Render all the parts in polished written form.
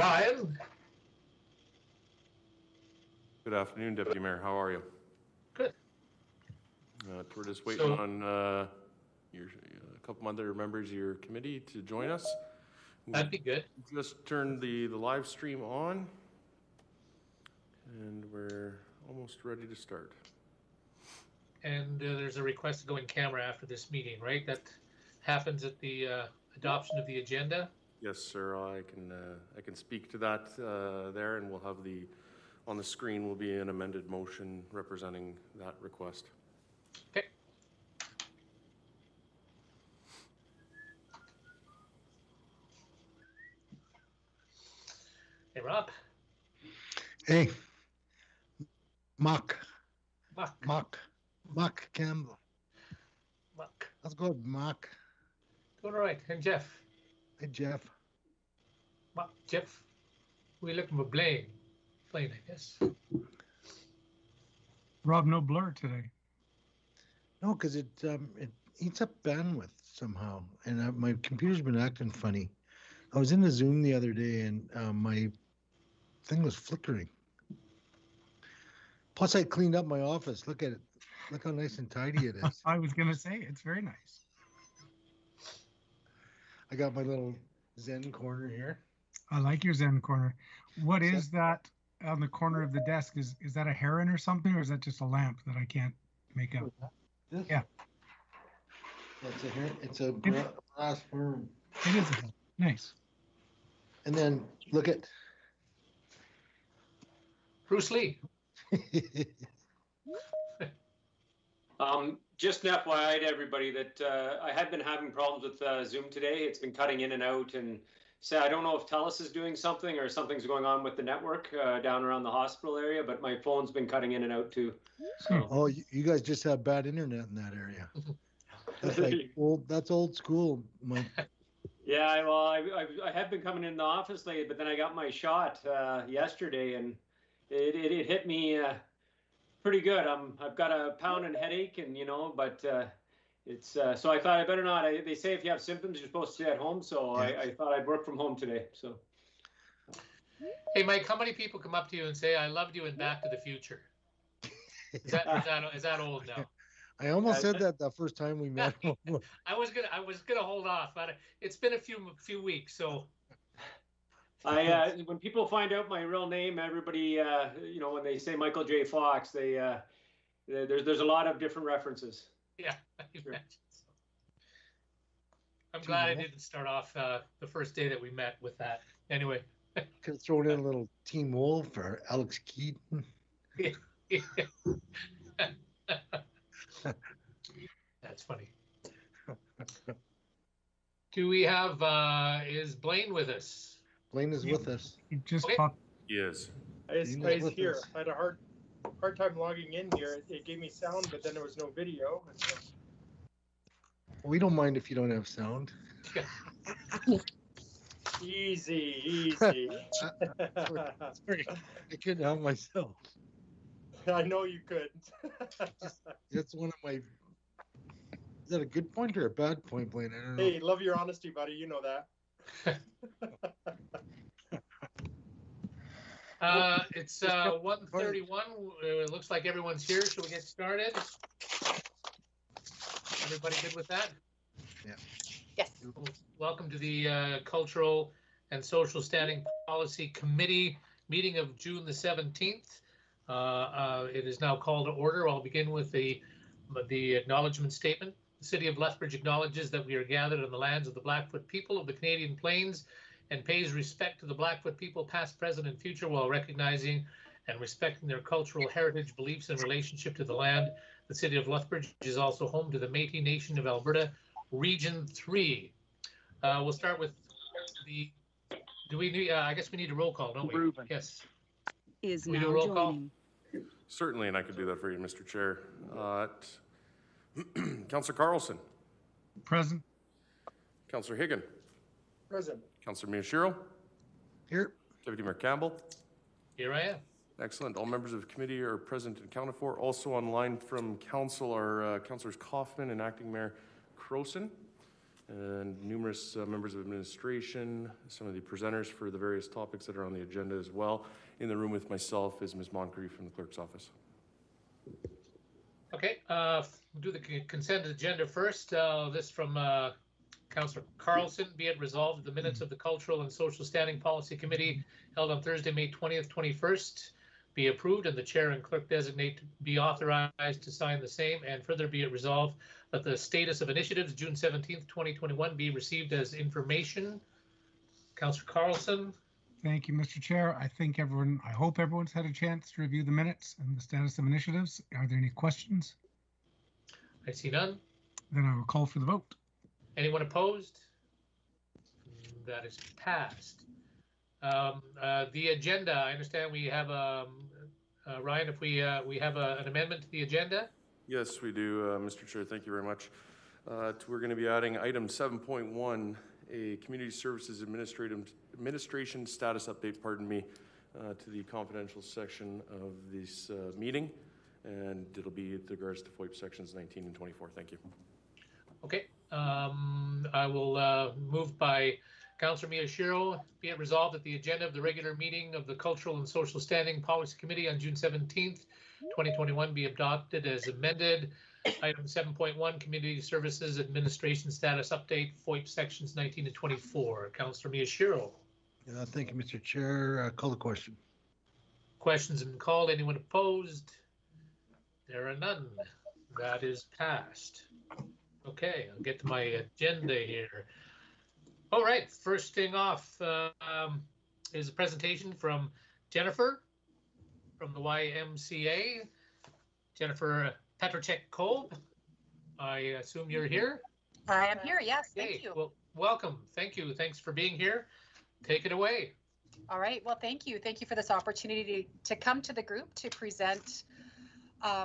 Ryan. Good afternoon, Deputy Mayor. How are you? Good. We're just waiting on a couple other members of your committee to join us. That'd be good. Just turned the live stream on, and we're almost ready to start. And there's a request to go in camera after this meeting, right? That happens at the adoption of the agenda. Yes, sir. I can speak to that there, and we'll have on the screen will be an amended motion representing that request. Okay. Hey, Rob. Hey. Mark Campbell. Mark. Let's go, Mark. Doing all right. And Jeff. Hey, Jeff. Mark, Jeff. We're looking for Blaine. Blaine, I guess. Rob, no blur today. No, because it eats up bandwidth somehow, and my computer's been acting funny. I was in the Zoom the other day, and my thing was flickering. Plus, I cleaned up my office. Look at it. Look how nice and tidy it is. I was going to say, it's very nice. I got my little Zen corner here. I like your Zen corner. What is that on the corner of the desk? Is that a heron or something, or is that just a lamp that I can't make out? This? Yeah. It's a brass worm. It is a heron. Nice. And then look at Bruce Lee. Just an FYI to everybody that I had been having problems with Zoom today. It's been cutting in and out, and I don't know if TELUS is doing something or something's going on with the network down around the hospital area, but my phone's been cutting in and out too. So. Oh, you guys just have bad internet in that area. That's like that's old school, Mike. Yeah, well, I have been coming in the office lately, but then I got my shot yesterday, and it hit me pretty good. I've got a pounding headache, and but it's so I thought I better not. They say if you have symptoms, you're supposed to stay at home. So yeah. I thought I'd work from home today. So. Hey, Mike, how many people come up to you and say, "I loved you" in Back to the Future? Is that old now? I almost said that the first time we met. I was gonna hold off, but it's been a few weeks, so. When people find out my real name, everybody, when they say Michael J. Fox, there's a lot of different references. Yeah, I'm glad I didn't start off the first day that we met with that. Anyway. Could have thrown in a little Team Wolf or Alex Keaton. That's funny. Do we have, is Blaine with us? Blaine is with us. He just okay. popped. He is. He's here. I had a hard time logging in here. It gave me sound, but then there was no video. We don't mind if you don't have sound. Easy. Sorry. I couldn't help myself. I know you could. That's one of my. Is that a good point or a bad point, Blaine? I don't know. Hey, love your honesty, buddy. You know that. It's 1:31. It looks like everyone's here. Should we get started? Everybody good with that? Yeah. Yes. Welcome to the Cultural and Social Standing Policy Committee meeting of June the 17th. It is now called to order. I'll begin with the acknowledgement statement. The City of Lethbridge acknowledges that we are gathered on the lands of the Blackfoot people of the Canadian Plains and pays respect to the Blackfoot people past, present, and future while recognizing and respecting their cultural heritage, beliefs, and relationship to the land. The City of Lethbridge is also home to the Métis Nation of Alberta, Region 3. We'll start with do we need, I guess we need a roll call, don't we? Ruben. Yes. Is we now do a roll joining. Call? Certainly, and I could do that for you, Mr. Chair. Councillor Carlson. Present. Councillor Higgin. Present. Councillor Miyashiro. Here. Deputy Mayor Campbell. Here I am. Excellent. All members of the committee are present and accounted for. Also online from council are Councillors Kaufman and Acting Mayor Croson. and numerous members of administration, some of the presenters for the various topics that are on the agenda as well. In the room with myself is Ms. Moncrief from the clerk's office. Okay, we'll do the consent agenda first. This from Councillor Carlson. Be it resolved that the minutes of the Cultural and Social Standing Policy Committee held on Thursday, May 20th, 21st be approved, and the chair and clerk designate be authorized to sign the same. And further be it resolved that the status of initiatives June 17th, 2021 be received as information. Councillor Carlson. Thank you, Mr. Chair. I hope everyone's had a chance to review the minutes and the status of initiatives. Are there any questions? I see none. Then I will call for the vote. Anyone opposed? That is passed. The agenda, I understand we have, Ryan, if we have an amendment to the agenda? Yes, we do, Mr. Chair. Thank you very much. We're going to be adding item 7.1, a Community Services Administration status update, to the confidential section of this meeting, and it'll be with regards to FOIP sections 19 and 24. Thank you. Okay, I will move by Councillor Miyashiro. Be it resolved that the agenda of the regular meeting of the Cultural and Social Standing Policy Committee on June 17th, 2021 be adopted as amended. Item 7.1, Community Services Administration Status Update, FOIP sections 19 to 24. Councillor Miyashiro. Thank you, Mr. Chair. Call the question. Questions have been called. Anyone opposed? There are none. That is passed. Okay, I'll get to my agenda here. All right, first thing off is a presentation from Jennifer from the YMCA. Jennifer Petrocek-Kolb, I assume you're here? I am here, yes, Okay, thank you. well, welcome, thank you. Thanks for being here. Take it away. All right, well, thank you. Thank you for this opportunity to come to the group to present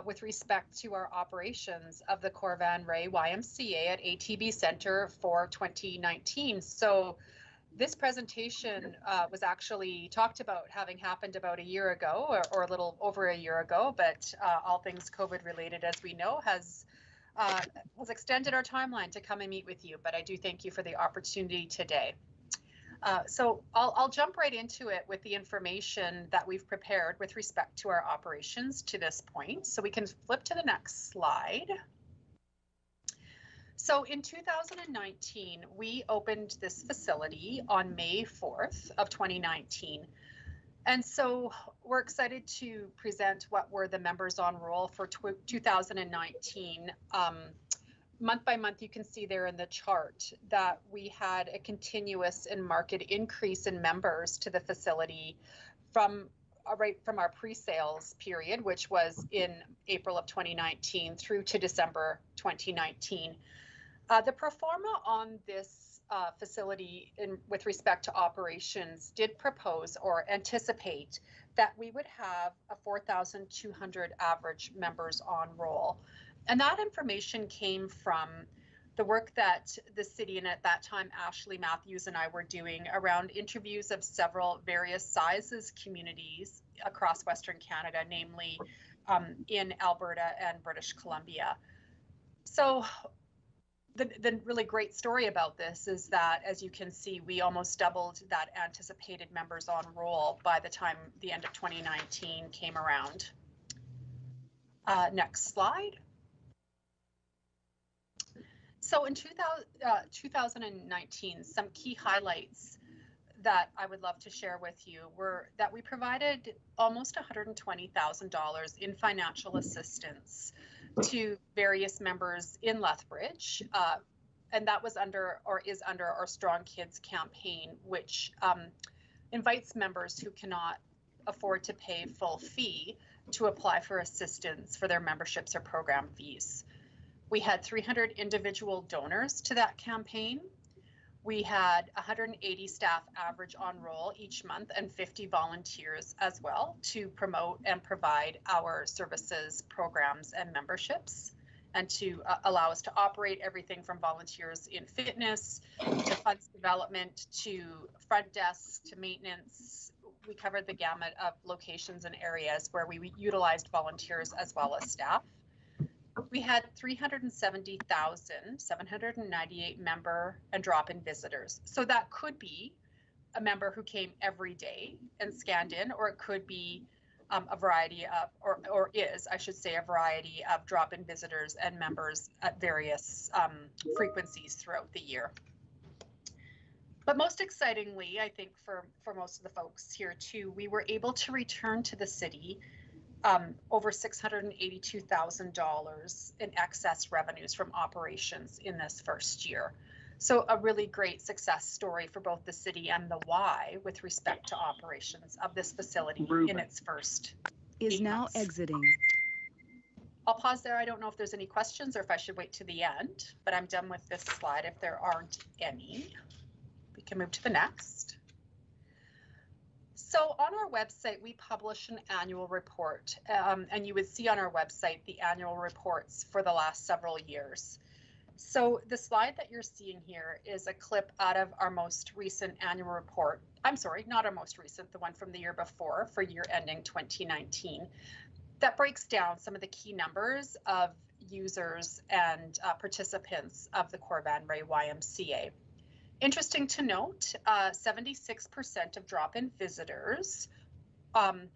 with respect to our operations of the Corvan Ray YMCA at ATB Center for 2019. So this presentation was actually talked about having happened about a year ago or a little over a year ago, but all things COVID related, as we know, has extended our timeline to come and meet with you. But I do thank you for the opportunity today. So I'll jump right into it with the information that we've prepared with respect to our operations to this point. So we can flip to the next slide. So in 2019, we opened this facility on May 4th of 2019. And so we're excited to present what were the members on roll for 2019. Month by month, you can see there in the chart that we had a continuous and marked increase in members to the facility from right from our pre-sales period, which was in April of 2019 through to December 2019. The pro forma on this facility with respect to operations did propose or anticipate that we would have a 4,200 average members on roll. And that information came from the work that the city, and at that time, Ashley Matthews and I were doing around interviews of several various sizes communities across Western Canada, namely in Alberta and British Columbia. So the really great story about this is that, as you can see, we almost doubled that anticipated members on roll by the time the end of 2019 came around. Next slide. So in 2019, some key highlights that I would love to share with you were that we provided almost $120,000 in financial assistance to various members in Lethbridge, and that was under or is under our Strong Kids campaign, which invites members who cannot afford to pay full fee to apply for assistance for their memberships or program fees. We had 300 individual donors to that campaign. We had 180 staff average on roll each month and 50 volunteers as well to promote and provide our services, programs, and memberships, and to allow us to operate everything from volunteers in fitness to funds development to front desk to maintenance. We covered the gamut of locations and areas where we utilized volunteers as well as staff. we had 370,798 member and drop-in visitors. So that could be a member who came every day and scanned in, or it could be a variety of, or is, I should say, a variety of drop-in visitors and members at various frequencies throughout the year. But most excitingly, I think for most of the folks here too, we were able to return to the city over $682,000 in excess revenues from operations in this first year. So a really great success story for both the city and the Y with respect to operations of this facility in its first 8 months. Exiting. I'll pause there. I don't know if there's any questions or if I should wait to the end, but I'm done with this slide if there aren't any. We can move to the next. So on our website, we publish an annual report, and you would see on our website the annual reports for the last several years. So the slide that you're seeing here is a clip out of our most recent annual report. I'm sorry, not our most recent, the one from the year before for year ending 2019. That breaks down some of the key numbers of users and participants of the Corban-Ray YMCA. Interesting to note, 76% of drop-in visitors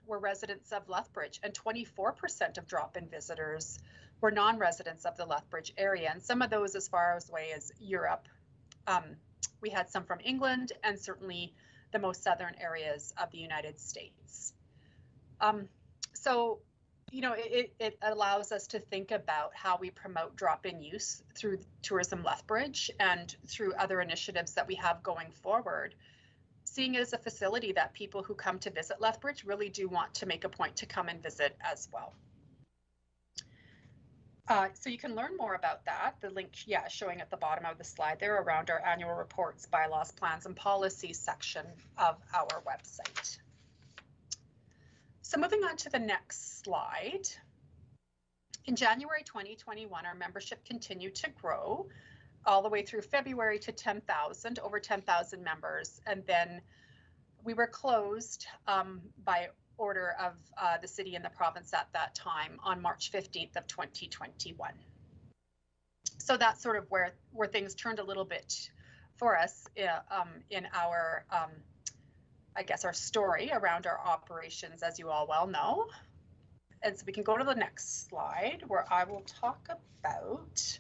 were residents of Lethbridge, and 24% of drop-in visitors were non-residents of the Lethbridge area, and some of those as far away as Europe. We had some from England and certainly the most southern areas of the United States. So, you know, it allows us to think about how we promote drop-in use through Tourism Lethbridge and through other initiatives that we have going forward, seeing it as a facility that people who come to visit Lethbridge really do want to make a point to come and visit as well. So you can learn more about that. The link, showing at the bottom of the slide there around our annual reports, bylaws, plans, and policies section of our website. So moving on to the next slide. In January 2021, our membership continued to grow all the way through February to 10,000, over 10,000 members. And then we were closed by order of the city and the province at that time on March 15th of 2021. So that's sort of where things turned a little bit for us in our, I guess, our story around our operations, as you all well know. And so we can go to the next slide where I will talk about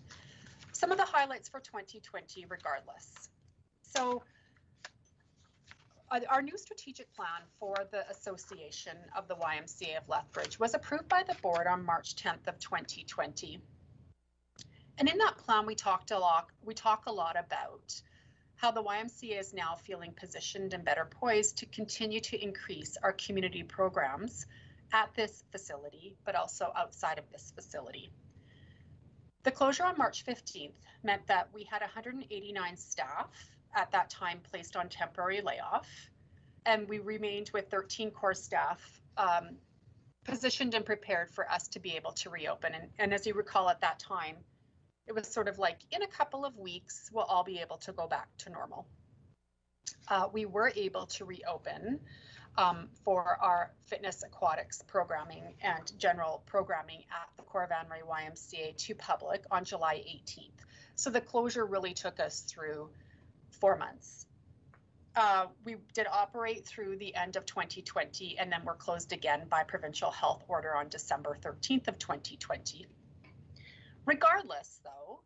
some of the highlights for 2020 regardless. So our new strategic plan for the Association of the YMCA of Lethbridge was approved by the board on March 10th of 2020. And in that plan, we talk a lot about how the YMCA is now feeling positioned and better poised to continue to increase our community programs at this facility, but also outside of this facility. The closure on March 15th meant that we had 189 staff at that time placed on temporary layoff, and we remained with 13 core staff positioned and prepared for us to be able to reopen. And as you recall at that time, it was sort of like in a couple of weeks, we'll all be able to go back to normal. We were able to reopen for our fitness aquatics programming and general programming at the Corban-Ray YMCA to public on July 18th. So the closure really took us through 4 months. We did operate through the end of 2020 and then were closed again by provincial health order on December 13th of 2020. Regardless, though,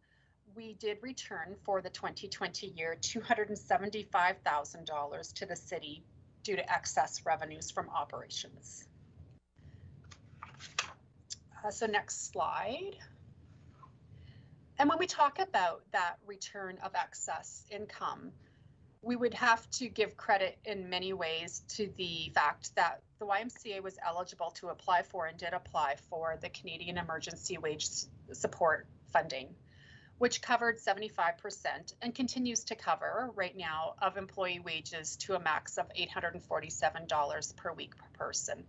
we did return for the 2020 year $275,000 to the city due to excess revenues from operations. So next slide. And when we talk about that return of excess income, we would have to give credit in many ways to the fact that the YMCA was eligible to apply for and did apply for the Canadian Emergency Wage Support funding, which covered 75% and continues to cover right now of employee wages to a max of $847 per week per person.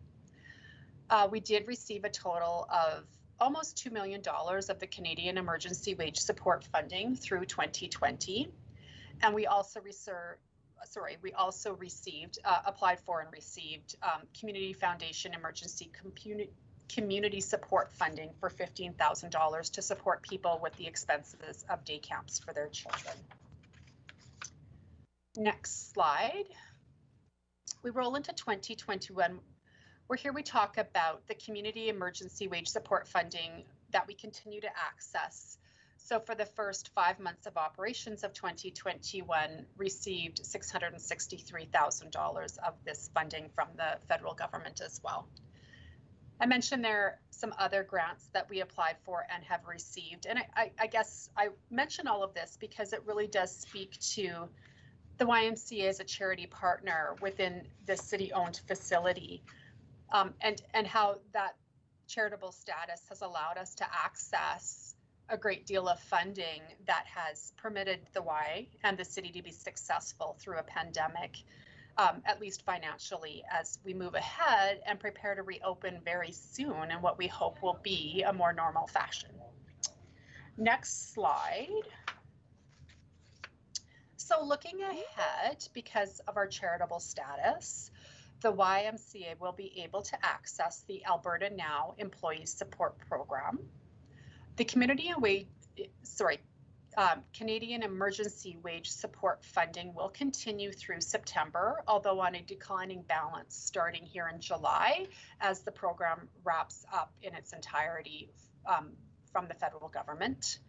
We did receive a total of almost $2 million of the Canadian Emergency Wage Support funding through 2020. And we also applied for and received Community Foundation Emergency community support funding for $15,000 to support people with the expenses of day camps for their children. Next slide. We roll into 2021. Here we talk about the community emergency wage support funding that we continue to access. So for the first 5 months of operations of 2021, received $663,000 of this funding from the federal government as well. I mentioned there are some other grants that we applied for and have received. And I guess I mention all of this because it really does speak to the YMCA as a charity partner within the city-owned facility, and how that charitable status has allowed us to access a great deal of funding that has permitted the Y and the city to be successful through a pandemic, at least financially, as we move ahead and prepare to reopen very soon in what we hope will be a more normal fashion. Next slide. So looking ahead, because of our charitable status, the YMCA will be able to access the Alberta Now Employee Support Program. The Canadian Emergency Wage Support funding will continue through September, although on a declining balance starting here in July as the program wraps up in its entirety from the federal government.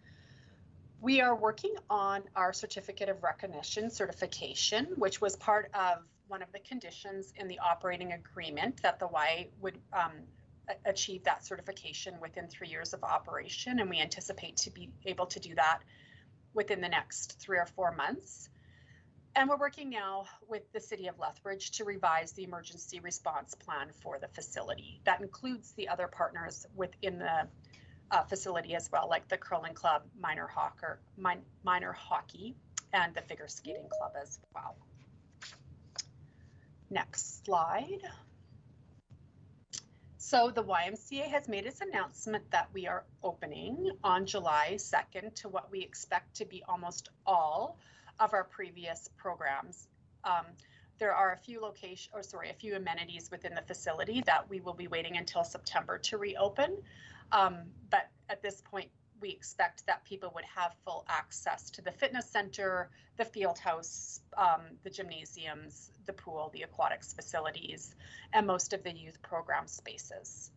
We are working on our Certificate of Recognition certification, which was part of one of the conditions in the operating agreement that the Y would achieve that certification within 3 years of operation, and we anticipate to be able to do that within the next 3 or 4 months. And we're working now with the City of Lethbridge to revise the emergency response plan for the facility. That includes the other partners within the facility as well, like the Curling Club, Minor Hockey, and the Figure Skating Club as well. Next slide. So the YMCA has made its announcement that we are opening on July 2nd to what we expect to be almost all of our previous programs. There are a few amenities within the facility that we will be waiting until September to reopen. But at this point, we expect that people would have full access to the fitness center, the field house, the gymnasiums, the pool, the aquatics facilities, and most of the youth program spaces.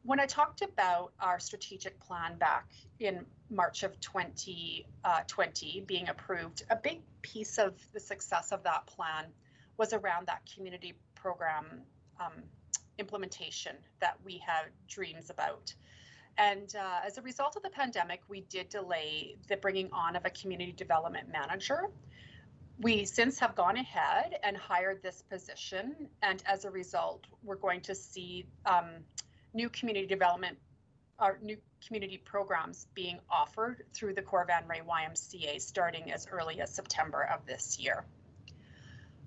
When I talked about our strategic plan back in March of 2020 being approved, a big piece of the success of that plan was around that community program implementation that we had dreams about. And as a result of the pandemic, we did delay the bringing on of a community development manager. We since have gone ahead and hired this position. And as a result, we're going to see new community programs being offered through the Cor Van Ray YMCA starting as early as September of this year.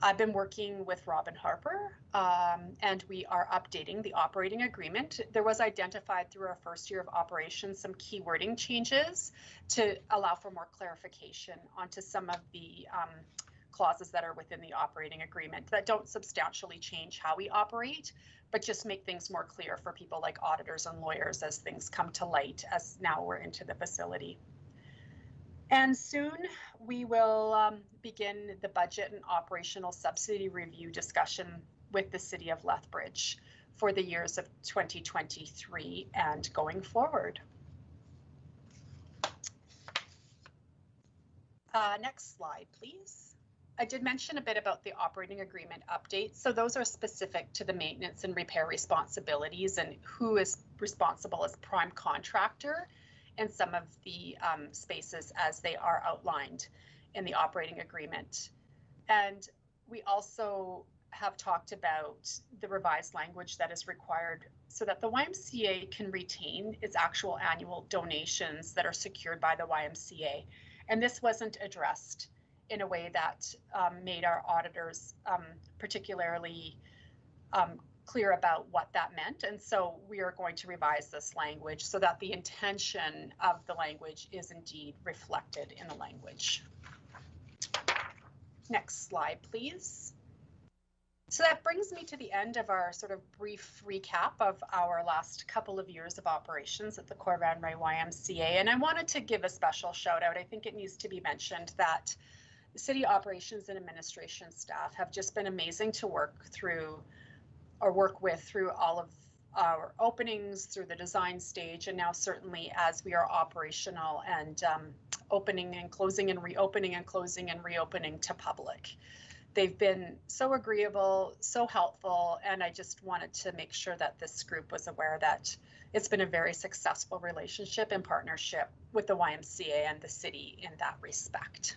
I've been working with Robin Harper, and we are updating the operating agreement. There was identified through our first year of operation some key wording changes to allow for more clarification onto some of the clauses that are within the operating agreement that don't substantially change how we operate, but just make things more clear for people like auditors and lawyers as things come to light as now we're into the facility. And soon we will begin the budget and operational subsidy review discussion with the City of Lethbridge for the years of 2023 and going forward. Next slide, please. I did mention a bit about the operating agreement updates. So those are specific to the maintenance and repair responsibilities and who is responsible as prime contractor in some of the spaces as they are outlined in the operating agreement. And we also have talked about the revised language that is required so that the YMCA can retain its actual annual donations that are secured by the YMCA. And this wasn't addressed in a way that made our auditors particularly clear about what that meant. And so we are going to revise this language so that the intention of the language is indeed reflected in the language. Next slide, please. So that brings me to the end of our sort of brief recap of our last couple of years of operations at the Corps Van Ray YMCA. And I wanted to give a special shout out. I think it needs to be mentioned that the city operations and administration staff have just been amazing to work with through all of our openings, through the design stage, and now certainly as we are operational and opening and closing and reopening and closing and reopening to public. They've been so agreeable, so helpful, and I just wanted to make sure that this group was aware that it's been a very successful relationship and partnership with the YMCA and the city in that respect.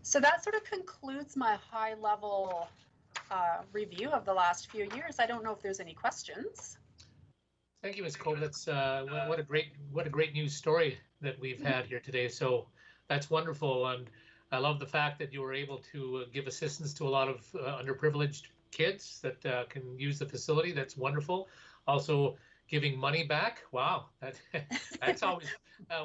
So that sort of concludes my high-level review of the last few years. I don't know if there's any questions. Thank you, Ms. Cole. That's what a great news story that we've had here today. So that's wonderful, and I love the fact that you were able to give assistance to a lot of underprivileged kids that can use the facility. That's wonderful. Also, giving money back. Wow, that's always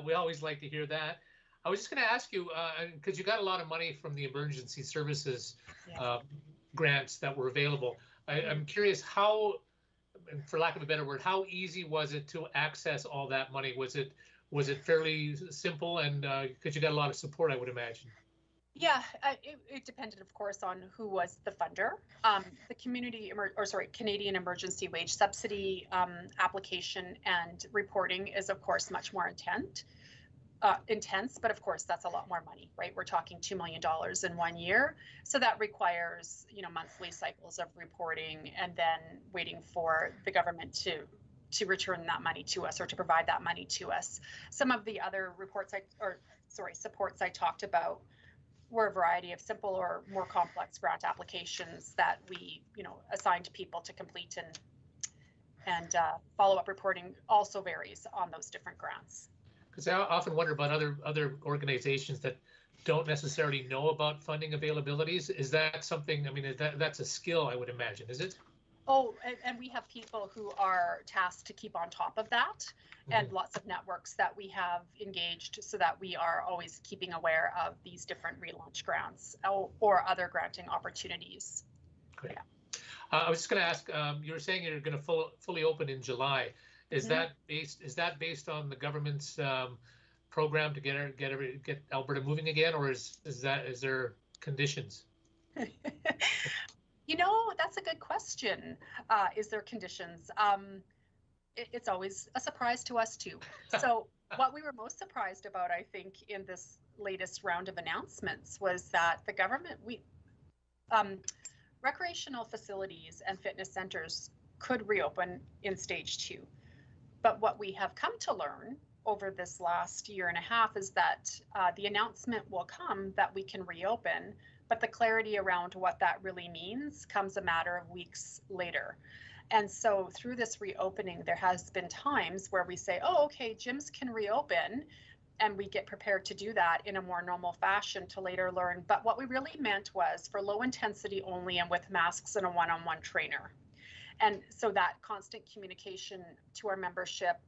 we always like to hear that. I was just going to ask you because you got a lot of money from the emergency services grants that were available. I'm curious how, for lack of a better word, how easy was it to access all that money? Was it fairly simple, and because you got a lot of support, I would imagine? Yeah, it depended, of course, on who was the funder. The Canadian Emergency Wage Subsidy application and reporting is, of course, much more intense, but of course, that's a lot more money, right? We're talking $2 million in 1 year. So that requires, monthly cycles of reporting and then waiting for the government to return that money to us or to provide that money to us. Some of the other supports I talked about were a variety of simple or more complex grant applications that we, assigned people to complete, and follow-up reporting also varies on those different grants. Because I often wonder about other organizations that don't necessarily know about funding availabilities. Is that something? I mean, that's a skill, I would imagine. Is it? Oh, and we have people who are tasked to keep on top of that, and lots of networks that we have engaged so that we are always keeping aware of these different relaunch grants or other granting opportunities. Great. Yeah. I was just going to ask. You were saying you're going to fully open in July. Is that based on the government's program to get Alberta moving again, or is there conditions? That's a good question. Is there conditions? It's always a surprise to us too. So what we were most surprised about, I think, in this latest round of announcements was that the government, recreational facilities and fitness centers could reopen in stage 2. But what we have come to learn over this last year and a half is that the announcement will come that we can reopen, but the clarity around what that really means comes a matter of weeks later. And so through this reopening, there has been times where we say, oh, okay, gyms can reopen, and we get prepared to do that in a more normal fashion to later learn. But what we really meant was for low intensity only and with masks and a one-on-one trainer. And so that constant communication to our membership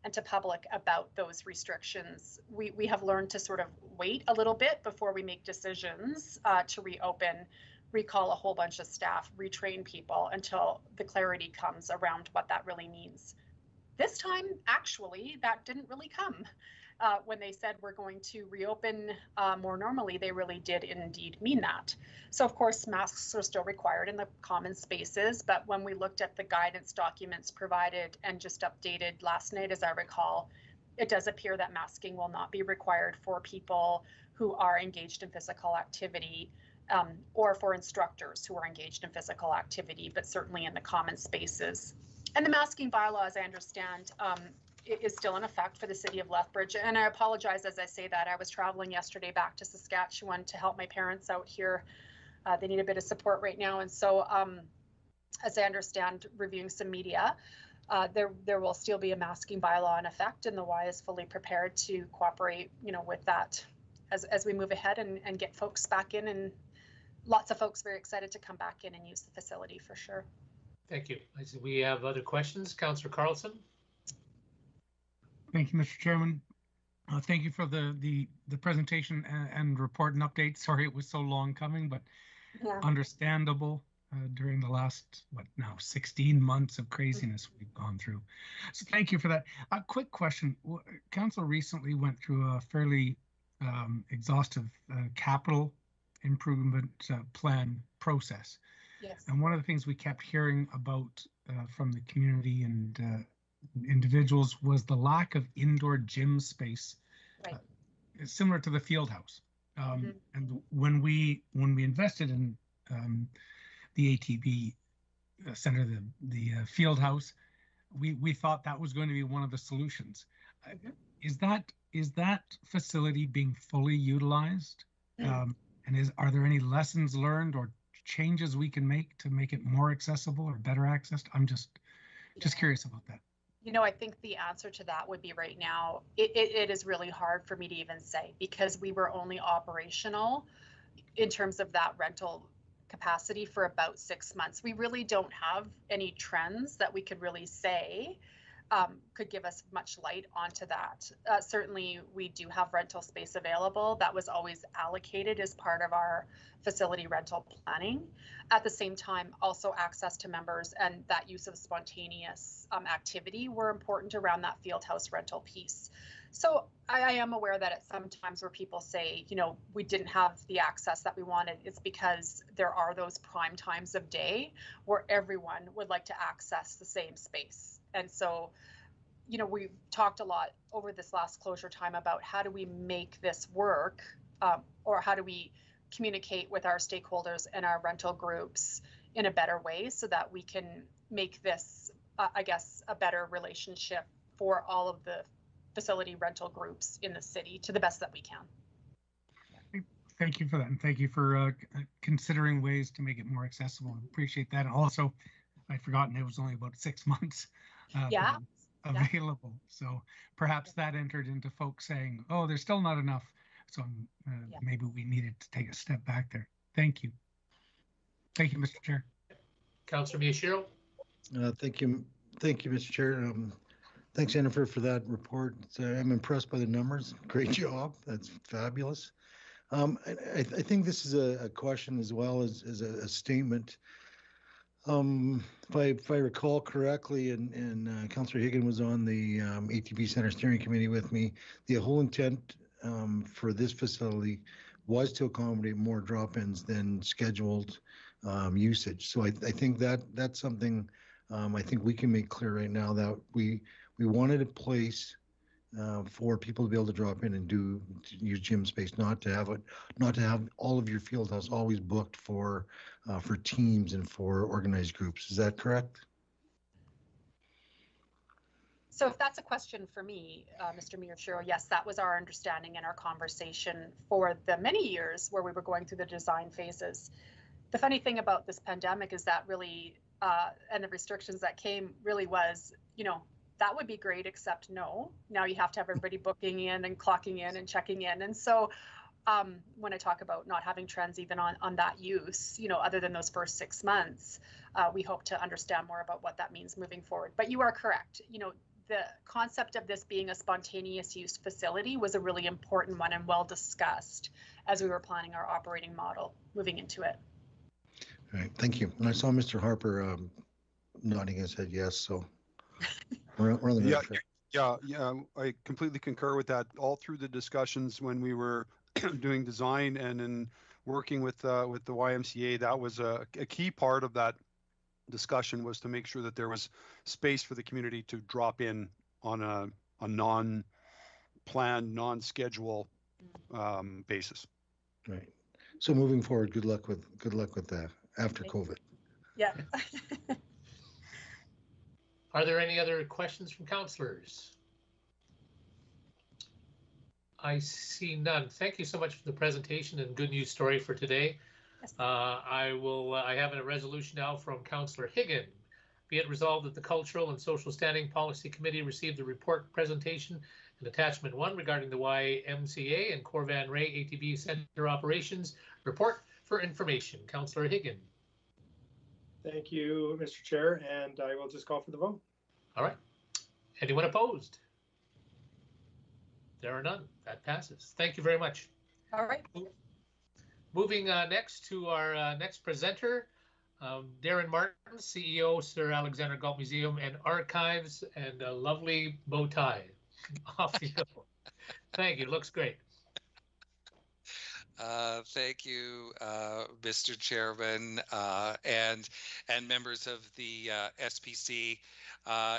and to public about those restrictions, we have learned to sort of wait a little bit before we make decisions to reopen, recall a whole bunch of staff, retrain people until the clarity comes around what that really means. This time, actually, that didn't really come. When they said we're going to reopen more normally, they really did indeed mean that. So of course, masks are still required in the common spaces, but when we looked at the guidance documents provided and just updated last night, as I recall, it does appear that masking will not be required for people who are engaged in physical activity or for instructors who are engaged in physical activity, but certainly in the common spaces. And the masking bylaw, as I understand, is still in effect for the city of Lethbridge. And I apologize as I say that. I was traveling yesterday back to Saskatchewan to help my parents out here. They need a bit of support right now. And so as I understand, reviewing some media, there will still be a masking bylaw in effect, and the Y is fully prepared to cooperate, with that as we move ahead and get folks back in, and lots of folks very excited to come back in and use the facility for sure. Thank you. I see we have other questions. Councillor Carlson. Thank you, Mr. Chairman. Thank you for the presentation and report and update. Sorry it was so long coming, but Yeah. understandable during the last, 16 months of craziness we've gone through. So thank you for that. A quick question. Council recently went through a fairly exhaustive capital improvement plan process. Yes. And one of the things we kept hearing about from the community and individuals was the lack of indoor gym space, Right. similar to the field house. And when we invested in the ATB center, the field house, we thought that was going to be one of the solutions. Is that facility being fully utilized? And are there any lessons learned or changes we can make to make it more accessible or better accessed? I'm just curious about that. I think the answer to that would be right now, it is really hard for me to even say, because we were only operational in terms of that rental capacity for about 6 months. We really don't have any trends that we could really say could give us much light onto that. Certainly, we do have rental space available. That was always allocated as part of our facility rental planning. At the same time, also access to members and that use of spontaneous activity were important around that field house rental piece. So I am aware that at some times where people say, we didn't have the access that we wanted, it's because there are those prime times of day where everyone would like to access the same space. And so, we've talked a lot over this last closure time about how do we make this work, or how do we communicate with our stakeholders and our rental groups in a better way so that we can make this, a better relationship for all of the facility rental groups in the city to the best that we can. Thank you for that. And thank you for considering ways to make it more accessible. I appreciate that. And also, I'd forgotten it was only about 6 months available. So perhaps that entered into folks saying, oh, there's still not enough. So maybe we needed to take a step back there. Thank you. Thank you, Mr. Chair. Councillor Miyashiro. Thank you, Mr. Chair. Thanks, Jennifer, for that report. I'm impressed by the numbers. Great job. That's fabulous. I think this is a question as well as a statement. If I recall correctly, and Councillor Higgin was on the ATP Center Steering Committee with me, the whole intent for this facility was to accommodate more drop-ins than scheduled usage. So I think that's something I think we can make clear right now, that we wanted a place for people to be able to drop in and to use gym space, not to have all of your field house always booked for teams and for organized groups. Is that correct? So if that's a question for me, Mr. Miyashiro, yes, that was our understanding and our conversation for the many years where we were going through the design phases. The funny thing about this pandemic is that really, and the restrictions that came really was, that would be great, except no. Now you have to have everybody booking in and clocking in and checking in. And so when I talk about not having trends even on that use, other than those first 6 months, we hope to understand more about what that means moving forward. But you are correct. The concept of this being a spontaneous use facility was a really important one and well discussed as we were planning our operating model moving into it. All right, thank you. And I saw Mr. Harper nodding his head yes, so we're on the right track. Yeah, I completely concur with that. All through the discussions when we were doing design and in working with the YMCA, that was a key part of that discussion, was to make sure that there was space for the community to drop in on a non-planned, non-schedule basis. Right. So moving forward, good luck with that after COVID. Yeah. Are there any other questions from councillors? I see none. Thank you so much for the presentation and good news story for today. Yes. I have a resolution now from Councillor Higgin. Be it resolved that the Cultural and Social Standing Policy Committee received the report presentation and attachment 1 regarding the YMCA and Corvan Ray ATB Center operations report for information. Councillor Higgin. Thank you, Mr. Chair, and I will just call for the vote. All right. Anyone opposed? There are none. That passes. Thank you very much. All right. Moving next to our next presenter, Darren Martin, CEO, Sir Alexander Galt Museum and Archives, and a lovely bow tie. Off you go. Thank you. Looks great. Thank you, Mr. Chairman, and members of the SPC.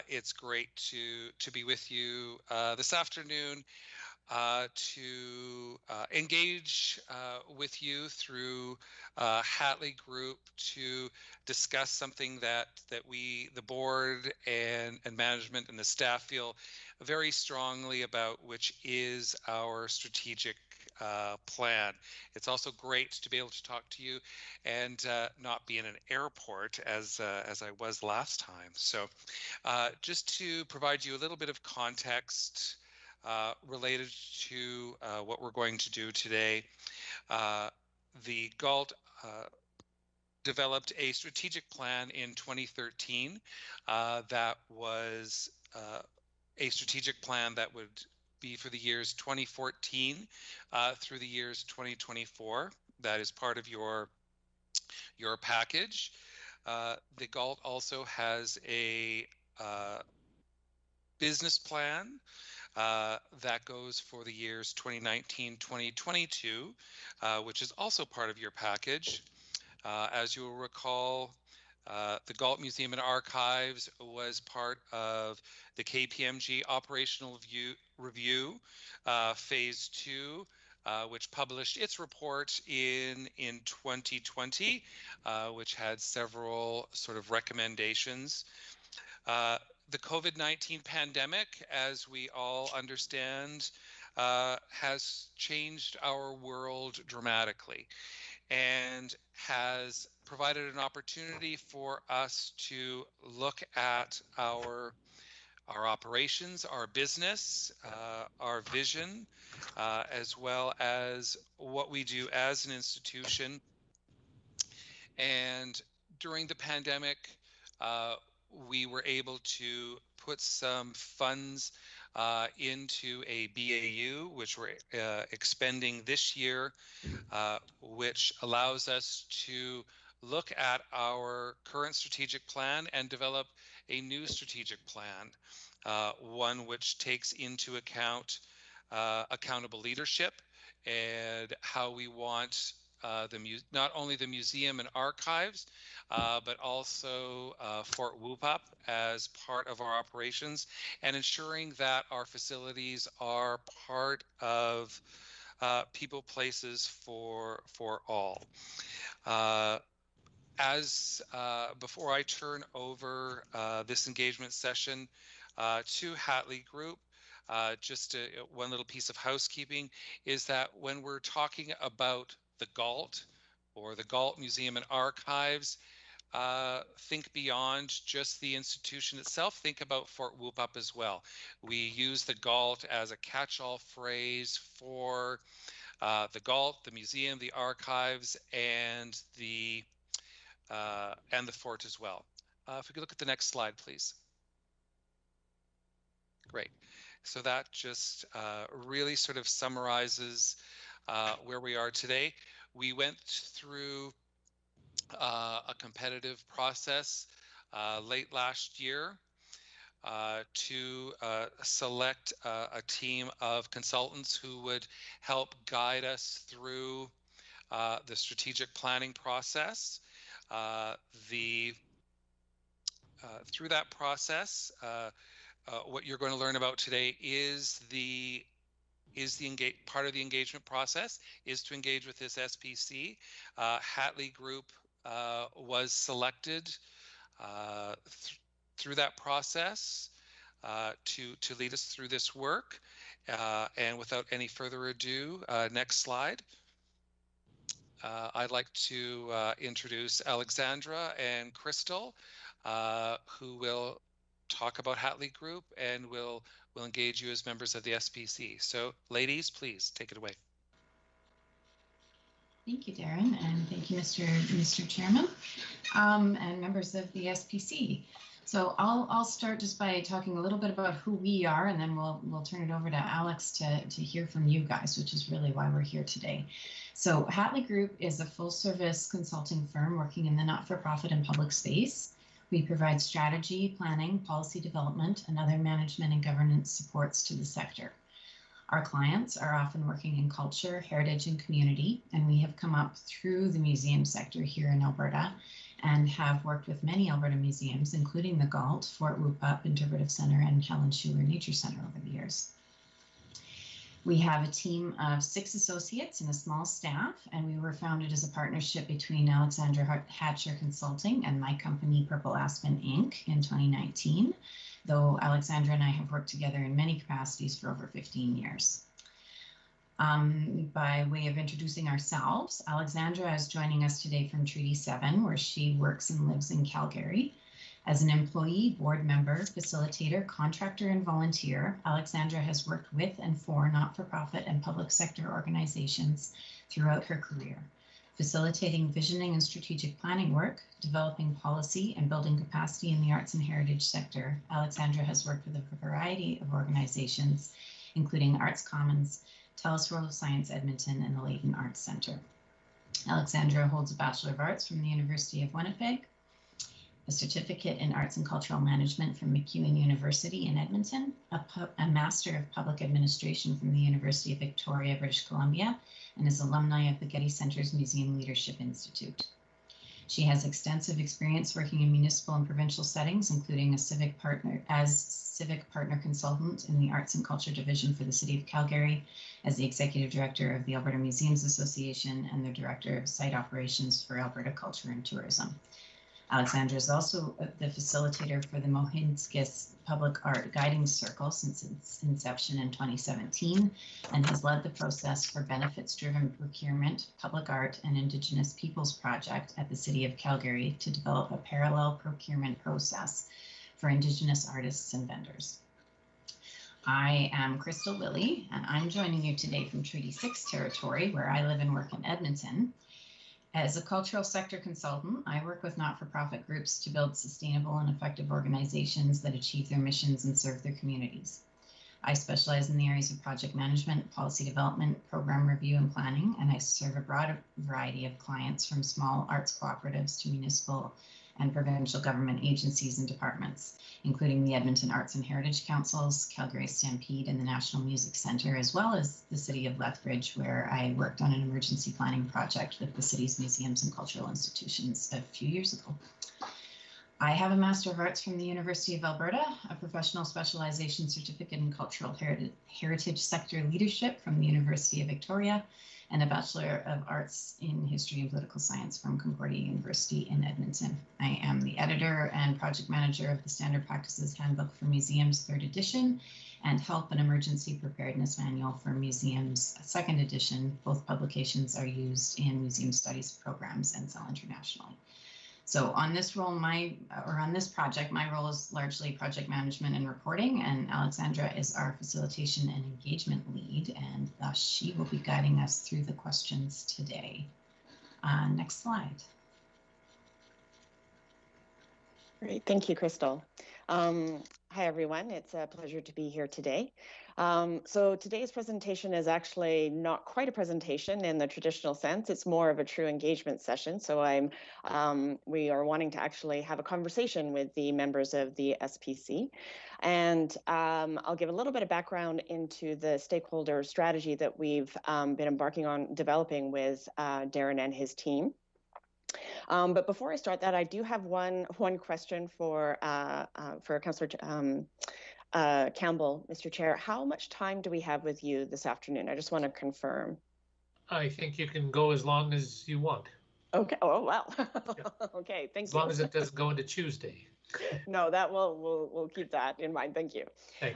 It's great to be with you this afternoon to engage with you through Hatley Group to discuss something that we, the board and management and the staff, feel very strongly about, which is our strategic plan. It's also great to be able to talk to you and not be in an airport as I was last time. So just to provide you a little bit of context related to what we're going to do today, the Galt developed a strategic plan in 2013 that was a strategic plan that would be for the years 2014 through the years 2024. That is part of your package. The Galt also has a business plan that goes for the years 2019-2022, which is also part of your package. As you will recall, the Galt Museum and Archives was part of the KPMG Operational Review Phase 2, which published its report in 2020, which had several sort of recommendations. The COVID-19 pandemic, as we all understand, has changed our world dramatically and has provided an opportunity for us to look at our operations, our business, our vision, as well as what we do as an institution. And during the pandemic, we were able to put some funds into a BAU, which we're expending this year, which allows us to look at our current strategic plan and develop a new strategic plan, one which takes into account accountable leadership and how we want not only the museum and archives, but also Fort Whoop-Up as part of our operations, and ensuring that our facilities are part of people, places for all. Before I turn over this engagement session to Hatley Group, just one little piece of housekeeping is that when we're talking about the Galt or the Galt Museum and Archives, think beyond just the institution itself. Think about Fort Whoop-Up as well. We use the Galt as a catch-all phrase for the Galt, the museum, the archives, and the fort as well. If we could look at the next slide, please. Great. So that just really sort of summarizes where we are today. We went through a competitive process late last year to select a team of consultants who would help guide us through the strategic planning process. Through that process, what you're going to learn about today is part of the engagement process is to engage with this SPC. Hatley Group was selected through that process to lead us through this work. And without any further ado, next slide. I'd like to introduce Alexandra and Crystal, who will talk about Hatley Group and will engage you as members of the SPC. So ladies, please take it away. Thank you, Darren, and thank you, Mr. Chairman, and members of the SPC. So I'll start just by talking a little bit about who we are, and then we'll turn it over to Alex to hear from you guys, which is really why we're here today. So Hatley Group is a full-service consulting firm working in the not-for-profit and public space. We provide strategy, planning, policy development, and other management and governance supports to the sector. Our clients are often working in culture, heritage, and community, and we have come up through the museum sector here in Alberta and have worked with many Alberta museums, including the Galt, Fort Whoop-Up Interpretive Centre, and Helen Schuler Nature Centre over the years. We have a team of 6 associates and a small staff, and we were founded as a partnership between Alexandra Hatcher Consulting and my company, Purple Aspen Inc. in 2019, though Alexandra and I have worked together in many capacities for over 15 years. By way of introducing ourselves, Alexandra is joining us today from Treaty 7, where she works and lives in Calgary. As an employee, board member, facilitator, contractor, and volunteer, Alexandra has worked with and for not-for-profit and public sector organizations throughout her career, facilitating visioning and strategic planning work, developing policy, and building capacity in the arts and heritage sector. Alexandra has worked with a variety of organizations, including Arts Commons, TELUS World of Science Edmonton, and the Leighton Arts Centre. Alexandra holds a Bachelor of Arts from the University of Winnipeg, a certificate in Arts and Cultural Management from MacEwan University in Edmonton, a Master of Public Administration from the University of Victoria, British Columbia, and is alumni of the Getty Center's Museum Leadership Institute. She has extensive experience working in municipal and provincial settings, including as civic partner consultant in the Arts and Culture Division for the City of Calgary, as the Executive Director of the Alberta Museums Association, and the Director of Site Operations for Alberta Culture and Tourism. Alexandra is also the facilitator for the Mohinskis Public Art Guiding Circle since its inception in 2017, and has led the process for benefits-driven procurement, public art, and Indigenous Peoples Project at the City of Calgary to develop a parallel procurement process for Indigenous artists and vendors. I am Crystal Lilly, and I'm joining you today from Treaty 6 territory, where I live and work in Edmonton. As a cultural sector consultant, I work with not-for-profit groups to build sustainable and effective organizations that achieve their missions and serve their communities. I specialize in the areas of project management, policy development, program review and planning, and I serve a broad variety of clients from small arts cooperatives to municipal and provincial government agencies and departments, including the Edmonton Arts and Heritage Councils, Calgary Stampede, and the National Music Centre, as well as the city of Lethbridge, where I worked on an emergency planning project with the city's museums and cultural institutions a few years ago. I have a Master of Arts from the University of Alberta, a professional specialization certificate in cultural heritage sector leadership from the University of Victoria, and a Bachelor of Arts in History and Political Science from Concordia University in Edmonton. I am the editor and project manager of the Standard Practices Handbook for Museums 3rd edition and Help and Emergency Preparedness Manual for Museums 2nd edition. Both publications are used in museum studies programs and sell internationally. So on this role, on this project, my role is largely project management and reporting, and Alexandra is our facilitation and engagement lead, and thus she will be guiding us through the questions today. Next slide. Great, thank you, Crystal. Hi, everyone. It's a pleasure to be here today. So today's presentation is actually not quite a presentation in the traditional sense. It's more of a true engagement session. So we are wanting to actually have a conversation with the members of the SPC. And I'll give a little bit of background into the stakeholder strategy that we've been embarking on developing with Darren and his team. But before I start that, I do have one question for Councillor Campbell, Mr. Chair. How much time do we have with you this afternoon? I just want to confirm. I think you can go as long as you want. Okay. Oh, wow. Yeah. Okay. Thank you. As long as it doesn't go into Tuesday. No, that we'll keep that in mind. Thank you. Hey.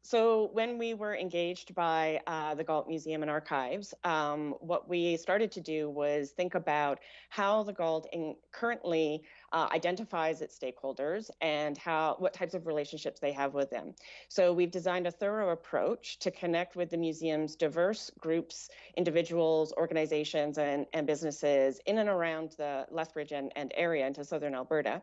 So when we were engaged by the Galt Museum and Archives, what we started to do was think about how the Galt currently identifies its stakeholders and what types of relationships they have with them. So we've designed a thorough approach to connect with the museum's diverse groups, individuals, organizations, and businesses in and around the Lethbridge and area into southern Alberta.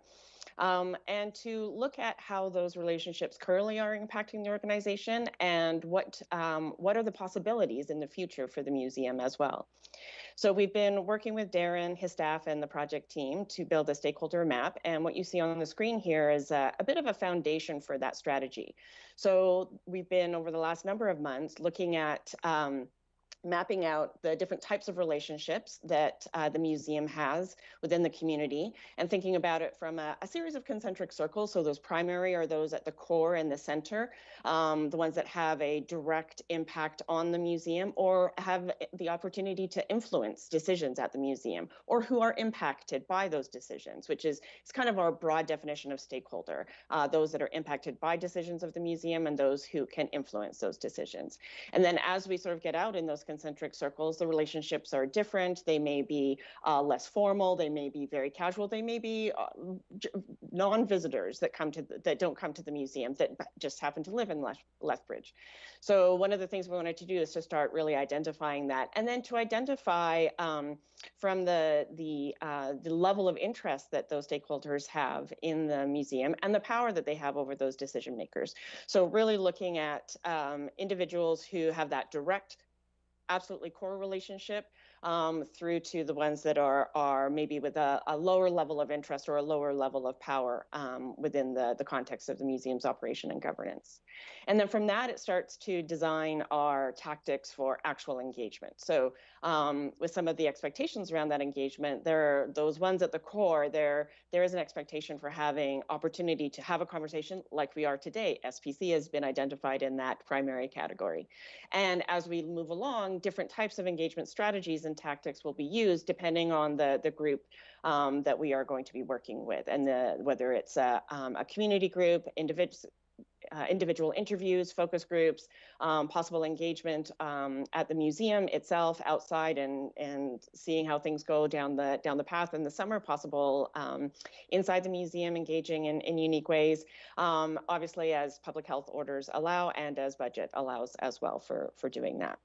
and to look at how those relationships currently are impacting the organization and what are the possibilities in the future for the museum as well. So we've been working with Darren, his staff, and the project team to build a stakeholder map. And what you see on the screen here is a bit of a foundation for that strategy. So we've been, over the last number of months, looking at mapping out the different types of relationships that the museum has within the community, and thinking about it from a series of concentric circles. So those primary are those at the core and the center, the ones that have a direct impact on the museum or have the opportunity to influence decisions at the museum, or who are impacted by those decisions, which is it's kind of our broad definition of stakeholder, those that are impacted by decisions of the museum and those who can influence those decisions. And then as we sort of get out in those concentric circles, the relationships are different. They may be less formal. They may be very casual. They may be non-visitors that don't come to the museum, that just happen to live in Lethbridge. So one of the things we wanted to do is to start really identifying that, and then to identify from the level of interest that those stakeholders have in the museum and the power that they have over those decision makers. So really looking at individuals who have that direct, absolutely core relationship, through to the ones that are maybe with a lower level of interest or a lower level of power within the context of the museum's operation and governance. And then from that, it starts to design our tactics for actual engagement. So with some of the expectations around that engagement, there are those ones at the core, there is an expectation for having opportunity to have a conversation like we are today. SPC has been identified in that primary category. And as we move along, different types of engagement strategies and tactics will be used depending on the group that we are going to be working with, and whether it's a community group, individual interviews, focus groups, possible engagement at the museum itself, outside, and seeing how things go down the path in the summer, possible inside the museum, engaging in unique ways, obviously as public health orders allow and as budget allows as well for doing that.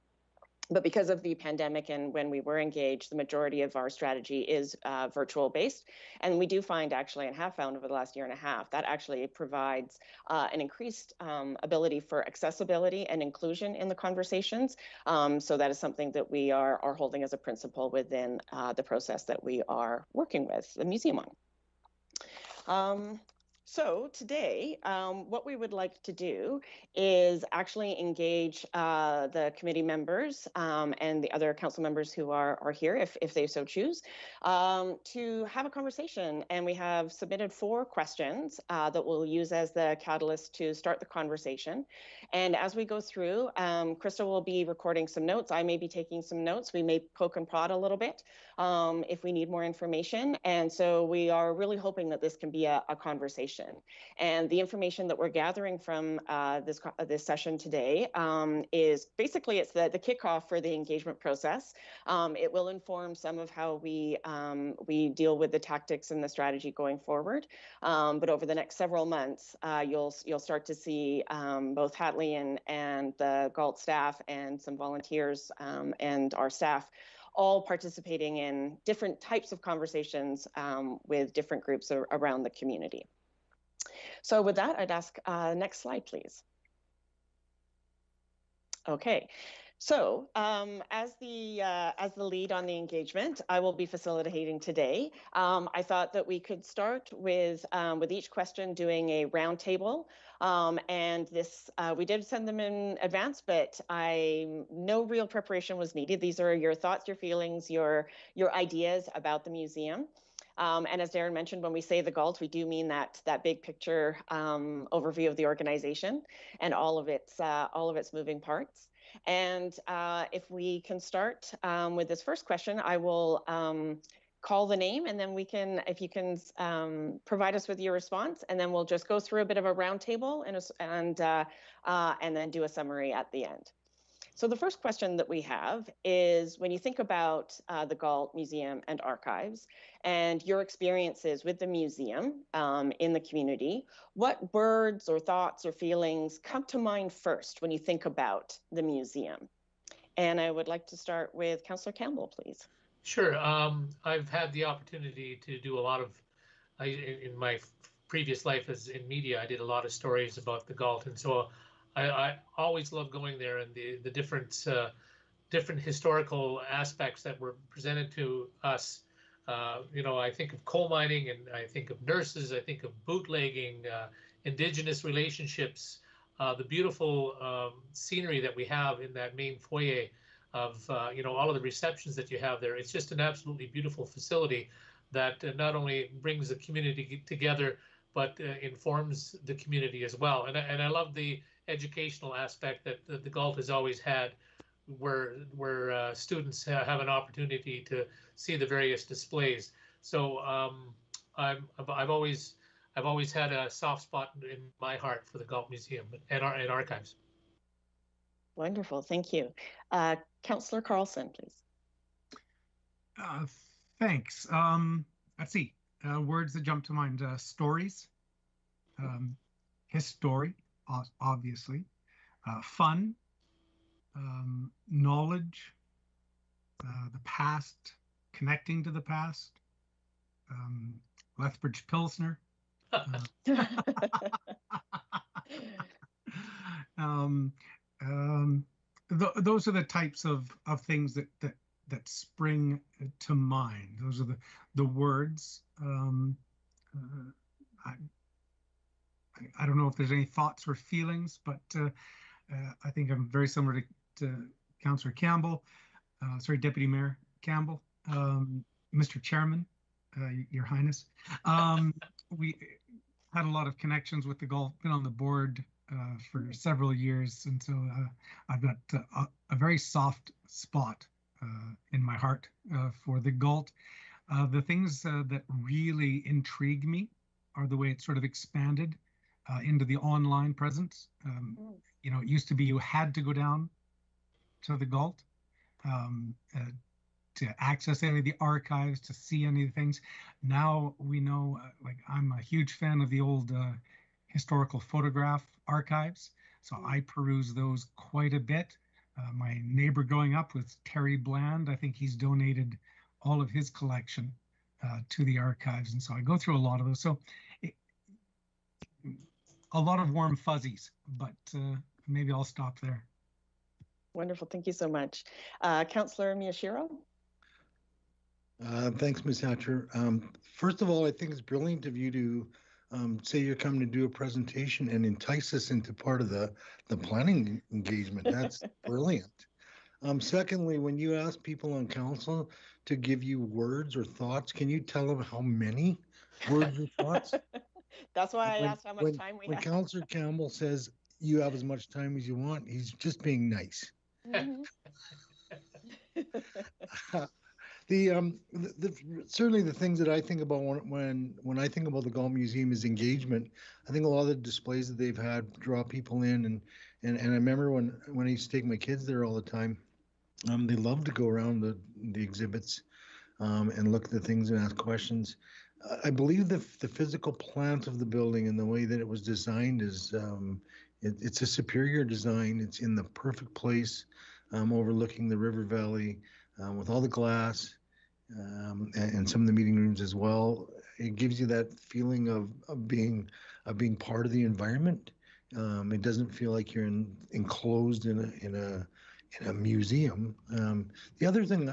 But because of the pandemic and when we were engaged, the majority of our strategy is virtual based. And we do find actually, and have found over the last year and a half, that actually provides an increased ability for accessibility and inclusion in the conversations. So that is something that we are holding as a principle within the process that we are working with the museum on. So today, what we would like to do is actually engage the committee members and the other council members who are here, if they so choose, to have a conversation. And we have submitted 4 questions that we'll use as the catalyst to start the conversation. And as we go through, Krista will be recording some notes. I may be taking some notes. We may poke and prod a little bit if we need more information. And so we are really hoping that this can be a conversation. And the information that we're gathering from this session today is basically, it's the kickoff for the engagement process. It will inform some of how we deal with the tactics and the strategy going forward. But over the next several months, you'll start to see both Hatley and the GALT staff and some volunteers and our staff all participating in different types of conversations with different groups around the community. So with that, I'd ask next slide, please. Okay. So as the lead on the engagement, I will be facilitating today. I thought that we could start with each question doing a roundtable. And this, we did send them in advance, but no real preparation was needed. These are your thoughts, your feelings, your ideas about the museum. And as Darren mentioned, when we say the GALT, we do mean that big picture overview of the organization and all of its moving parts. And if we can start with this first question, I will call the name, and then if you can provide us with your response, and then we'll just go through a bit of a roundtable and then do a summary at the end. So the first question that we have is, when you think about the GALT Museum and Archives and your experiences with the museum in the community, what words or thoughts or feelings come to mind first when you think about the museum? And I would like to start with Councillor Campbell, please. Sure. I've had the opportunity to do a lot of, in my previous life as in media, I did a lot of stories about the Galt, and so I always love going there, and the different different historical aspects that were presented to us. You know, I think of coal mining, and I think of nurses, I think of bootlegging, indigenous relationships, the beautiful scenery that we have in that main foyer of, you know, all of the receptions that you have there. It's just an absolutely beautiful facility that not only brings the community together, but informs the community as well. And I love the educational aspect that the Galt has always had, where students have an opportunity to see the various displays. So I've always had a soft spot in my heart for the Galt Museum and archives. Wonderful, thank you. Councillor Carlson, please. Thanks. Let's see. Words that jump to mind: stories, history, obviously, fun, knowledge, the past, connecting to the past, Lethbridge Pilsner. Those are the types of things that spring to mind. Those are the words. I don't know if there's any thoughts or feelings, but I think I'm very similar to Councillor Campbell, Deputy Mayor Campbell, Mr. Chairman, Your Highness. We had a lot of connections with the Galt, been on the board for several years, and so I've got a very soft spot in my heart for the Galt. The things that really intrigue me are the way it's sort of expanded into the online presence. You know, it used to be you had to go down to the Galt to access any of the archives, to see any of the things. Now we know, like, I'm a huge fan of the old historical photograph archives, so I peruse those quite a bit. My neighbor growing up was Terry Bland. I think he's donated all of his collection to the archives, and so I go through a lot of those. So a lot of warm fuzzies, but maybe I'll stop there. Wonderful, thank you so much. Councillor Miyashiro? Thanks, Ms. Hatcher. First of all, I think it's brilliant of you to say you're coming to do a presentation and entice us into part of the planning engagement. That's brilliant. Secondly, when you ask people on council to give you words or thoughts, can you tell them how many words or thoughts? That's why I asked how much time we have. When Councillor Campbell says you have as much time as you want, he's just being nice. Certainly the things that I think about when I think about the Galt Museum is engagement. I think a lot of the displays that they've had draw people in, and I remember when I used to take my kids there all the time. They love to go around the exhibits and look at the things and ask questions. I believe the physical plant of the building and the way that it was designed is it's a superior design. It's in the perfect place, overlooking the river valley, with all the glass and some of the meeting rooms as well. It gives you that feeling of being part of the environment. It doesn't feel like you're enclosed in a museum. The other thing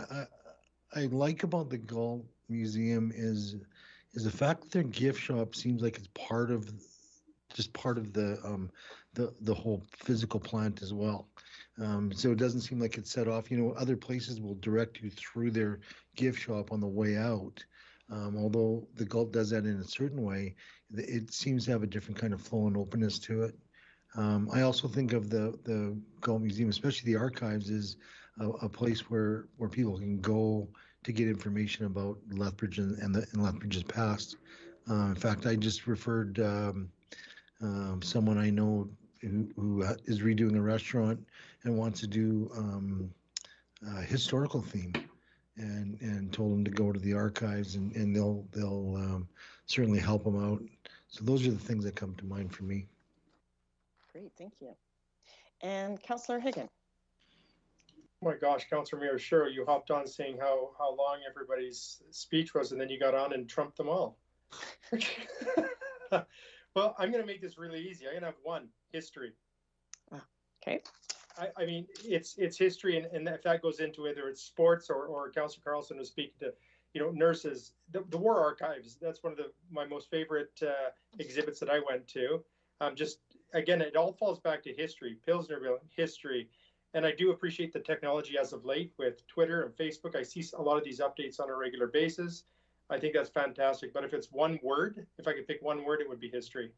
I like about the Galt Museum is the fact that their gift shop seems like it's part of the whole physical plant as well. So it doesn't seem like it's set off. You know, other places will direct you through their gift shop on the way out. Although the Galt does that in a certain way, it seems to have a different kind of flow and openness to it. I also think of the Galt Museum, especially the archives, is a place where people can go to get information about Lethbridge and Lethbridge's past. In fact, I just referred someone I know who is redoing a restaurant and wants to do a historical theme, and told him to go to the archives, and they'll certainly help him out. So those are the things that come to mind for me. Great, thank you. And Councillor Higgin. Oh my gosh, Councillor Miyashiro, you hopped on saying how long everybody's speech was, and then you got on and trumped them all. Well, I'm going to make this really easy. I'm going to have one: history. Okay. I mean, it's history, and if that goes into whether it's sports or Councillor Carlson was speaking to, nurses, the war archives. That's one of my most favorite exhibits that I went to. Just again, it all falls back to history, Pilsnerville history, and I do appreciate the technology as of late with Twitter and Facebook. I see a lot of these updates on a regular basis. I think that's fantastic. But if it's one word, if I could pick one word, it would be history.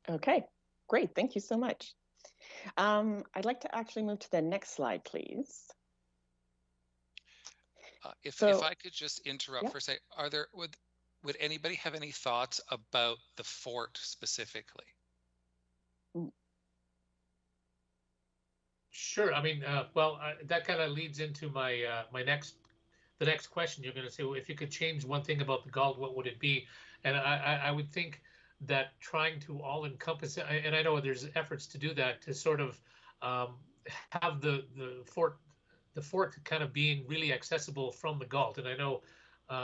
Okay, great. Thank you so much. I'd like to actually move to the next slide, please. If I could just interrupt for a second, would anybody have any thoughts about the fort specifically? Sure. I mean, that kind of leads into my the next question. You're going to say, well, if you could change one thing about the Galt, what would it be? And I would think that trying to all encompass it, and I know there's efforts to do that, to sort of have the fort kind of being really accessible from the Galt. And I know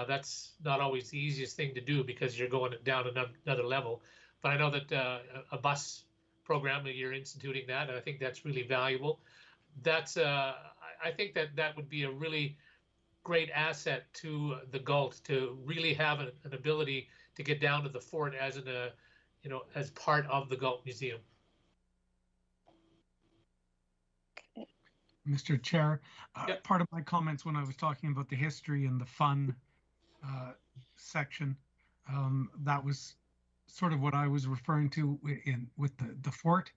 that's not always the easiest thing to do because you're going down another level. But I know that a bus program, you're instituting that, and I think that's really valuable. That's I think that would be a really great asset to the Galt, to really have an ability to get down to the fort as as part of the Galt Museum. Mr. Chair, part of my comments when I was talking about the history and the fun section, that was sort of what I was referring to with the fort.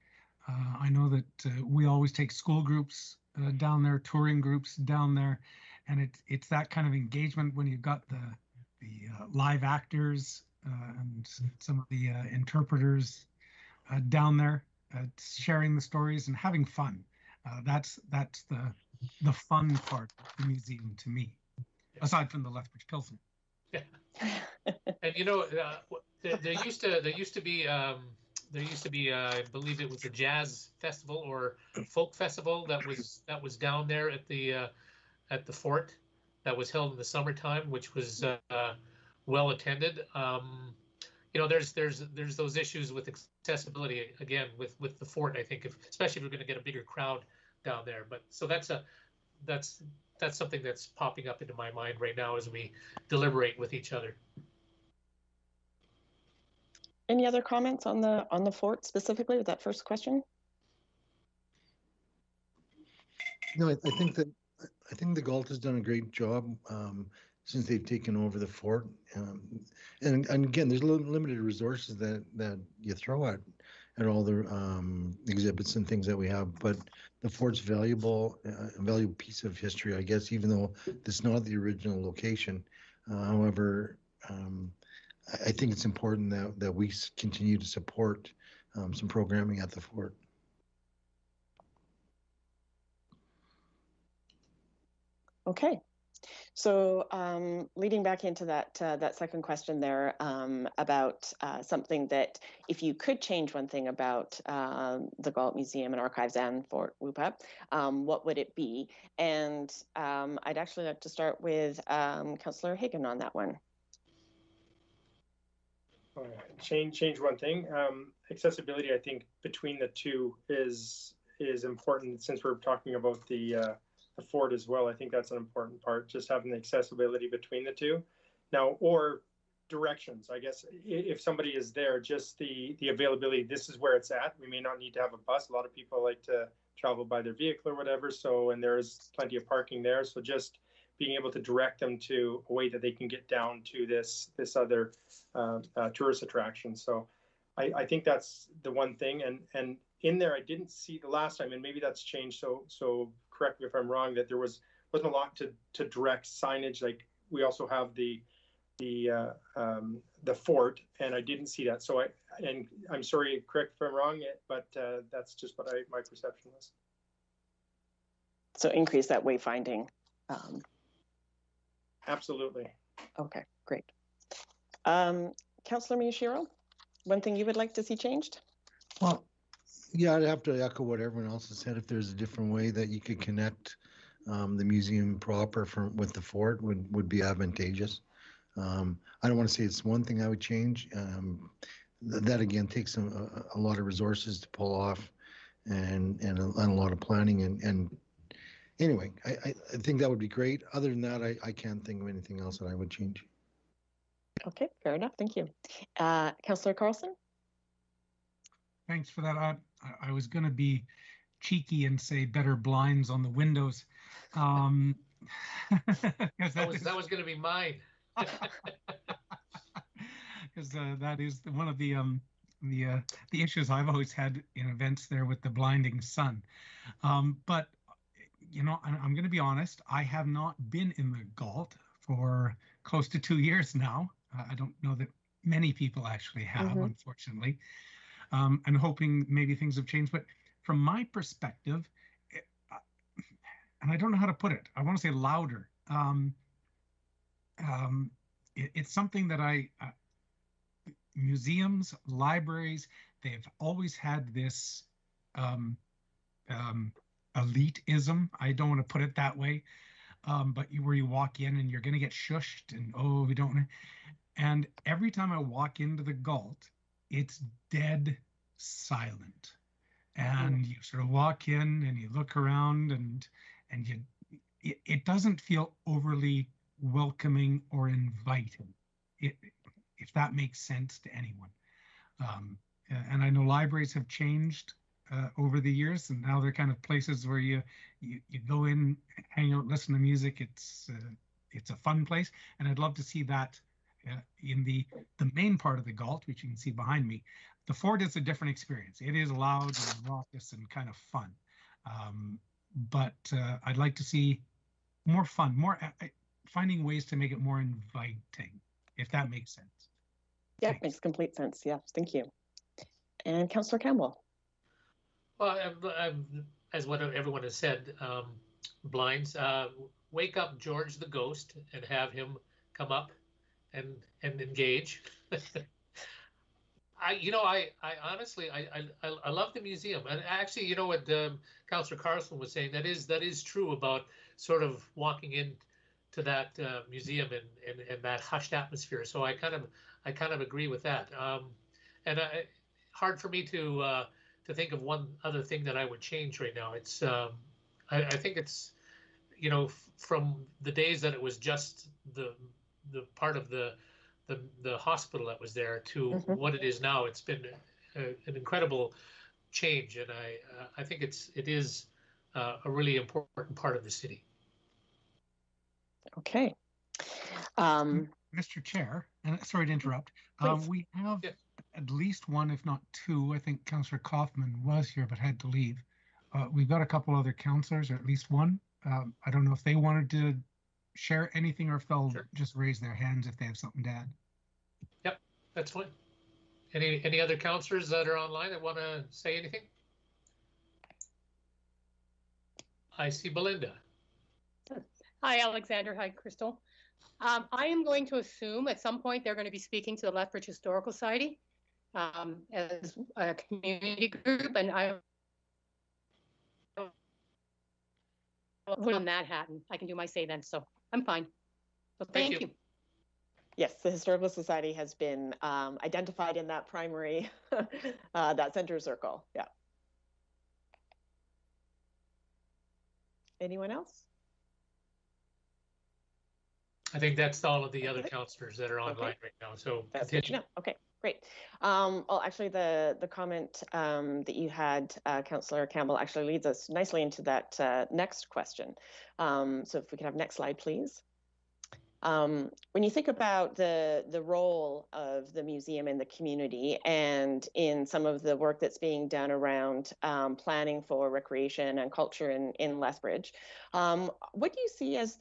I know that we always take school groups down there, touring groups down there, and it's that kind of engagement when you've got the live actors and some of the interpreters down there sharing the stories and having fun. That's the fun part of the museum to me, aside from the Lethbridge Pilsen. Yeah. And there used to be I believe it was a jazz festival or folk festival that was down there at the fort, that was held in the summertime, which was well attended. There's those issues with accessibility again with the fort. I think especially if we're going to get a bigger crowd down there. But so that's something that's popping up into my mind right now as we deliberate with each other. Any other comments on the fort specifically with that first question? No, I think the Galt has done a great job since they've taken over the fort. And again, there's limited resources that you throw at all the exhibits and things that we have. But the fort's a valuable piece of history, I guess, even though it's not the original location. However, I think it's important that we continue to support some programming at the fort. Okay, so leading back into that second question there about something that if you could change one thing about the Galt Museum and Archives and Fort Whoopa, what would it be? And I'd actually like to start with Councillor Hagan on that one. Change one thing. Accessibility, I think, between the two is important, since we're talking about the fort as well. I think that's an important part, just having the accessibility between the two. Now, or directions, I guess, if somebody is there, just the availability, this is where it's at. We may not need to have a bus. A lot of people like to travel by their vehicle or whatever. So, and there's plenty of parking there. So just being able to direct them to a way that they can get down to this other tourist attraction. So I think that's the one thing. And in there, I didn't see the last time, and maybe that's changed. So correct me if I'm wrong, that there wasn't a lot to direct signage. Like we also have the fort, and I didn't see that. So I'm sorry, correct if I'm wrong, but that's just what my perception was. So increase that wayfinding. Absolutely. Okay, great. Councillor Miyashiro, one thing you would like to see changed? Well, yeah, I'd have to echo what everyone else has said. If there's a different way that you could connect the museum proper with the fort would be advantageous. I don't want to say it's one thing I would change. That again takes a lot of resources to pull off, and a lot of planning. And anyway, I think that would be great. Other than that, I can't think of anything else that I would change. Okay, fair enough. Thank you. Councillor Carlson? Thanks for that. I was going to be cheeky and say better blinds on the windows. That was going to be mine. Because that is one of the issues I've always had in events there with the blinding sun. But you know, I'm going to be honest. I have not been in the Galt for close to 2 years now. I don't know that many people actually have, unfortunately. I'm hoping maybe things have changed, but from my perspective, and I don't know how to put it, I want to say louder. It's something that museums, libraries, they've always had this elitism. I don't want to put it that way, but where you walk in and you're going to get shushed and, oh, we don't. And every time I walk into the Galt, it's dead silent. And you sort of walk in and you look around and it doesn't feel overly welcoming or inviting, if that makes sense to anyone. And I know libraries have changed over the years, and now they're kind of places where you go in, hang out, listen to music. It's a fun place, and I'd love to see that in the main part of the Galt, which you can see behind me. The Fort is a different experience. It is loud and raucous and kind of fun, but I'd like to see more fun, more finding ways to make it more inviting, if that makes sense. Yeah, it makes complete sense. Yeah, thank you. And Councillor Campbell. Well, as what everyone has said, blinds, wake up George the Ghost and have him come up and engage. I honestly, I love the museum, and actually, you know what Councillor Carlson was saying, that is true about sort of walking in to that museum and that hushed atmosphere. So I kind of agree with that. And hard for me to think of one other thing that I would change right now. It's I think it's, you know, from the days that it was just the part of the hospital that was there to what it is now. It's been an incredible change, and I think it is a really important part of the city. Okay. Mr. Chair, and sorry to interrupt, we have at least one, if not two. I think Councillor Kaufman was here but had to leave. We've got a couple other councillors, or at least one. I don't know if they wanted to share anything or if they'll just raise their hands if they have something to add. Yep, that's fine. Any other councillors that are online that want to say anything? I see Belinda. Hi, Alexander. Hi, Crystal. I am going to assume at some point they're going to be speaking to the Lethbridge Historical Society as a community group, and I put on that hat and I can do my say then, so I'm fine. So thank you. Yes, the Historical Society has been identified in that primary, that center circle. Yeah. Anyone else? I think that's all of the other councillors that are online right now. So that's good to know. Okay, great. Well, actually, the comment that you had, Councillor Campbell, actually leads us nicely into that next question. So if we could have next slide, please. When you think about the role of the museum in the community and in some of the work that's being done around planning for recreation and culture in Lethbridge, what do you see as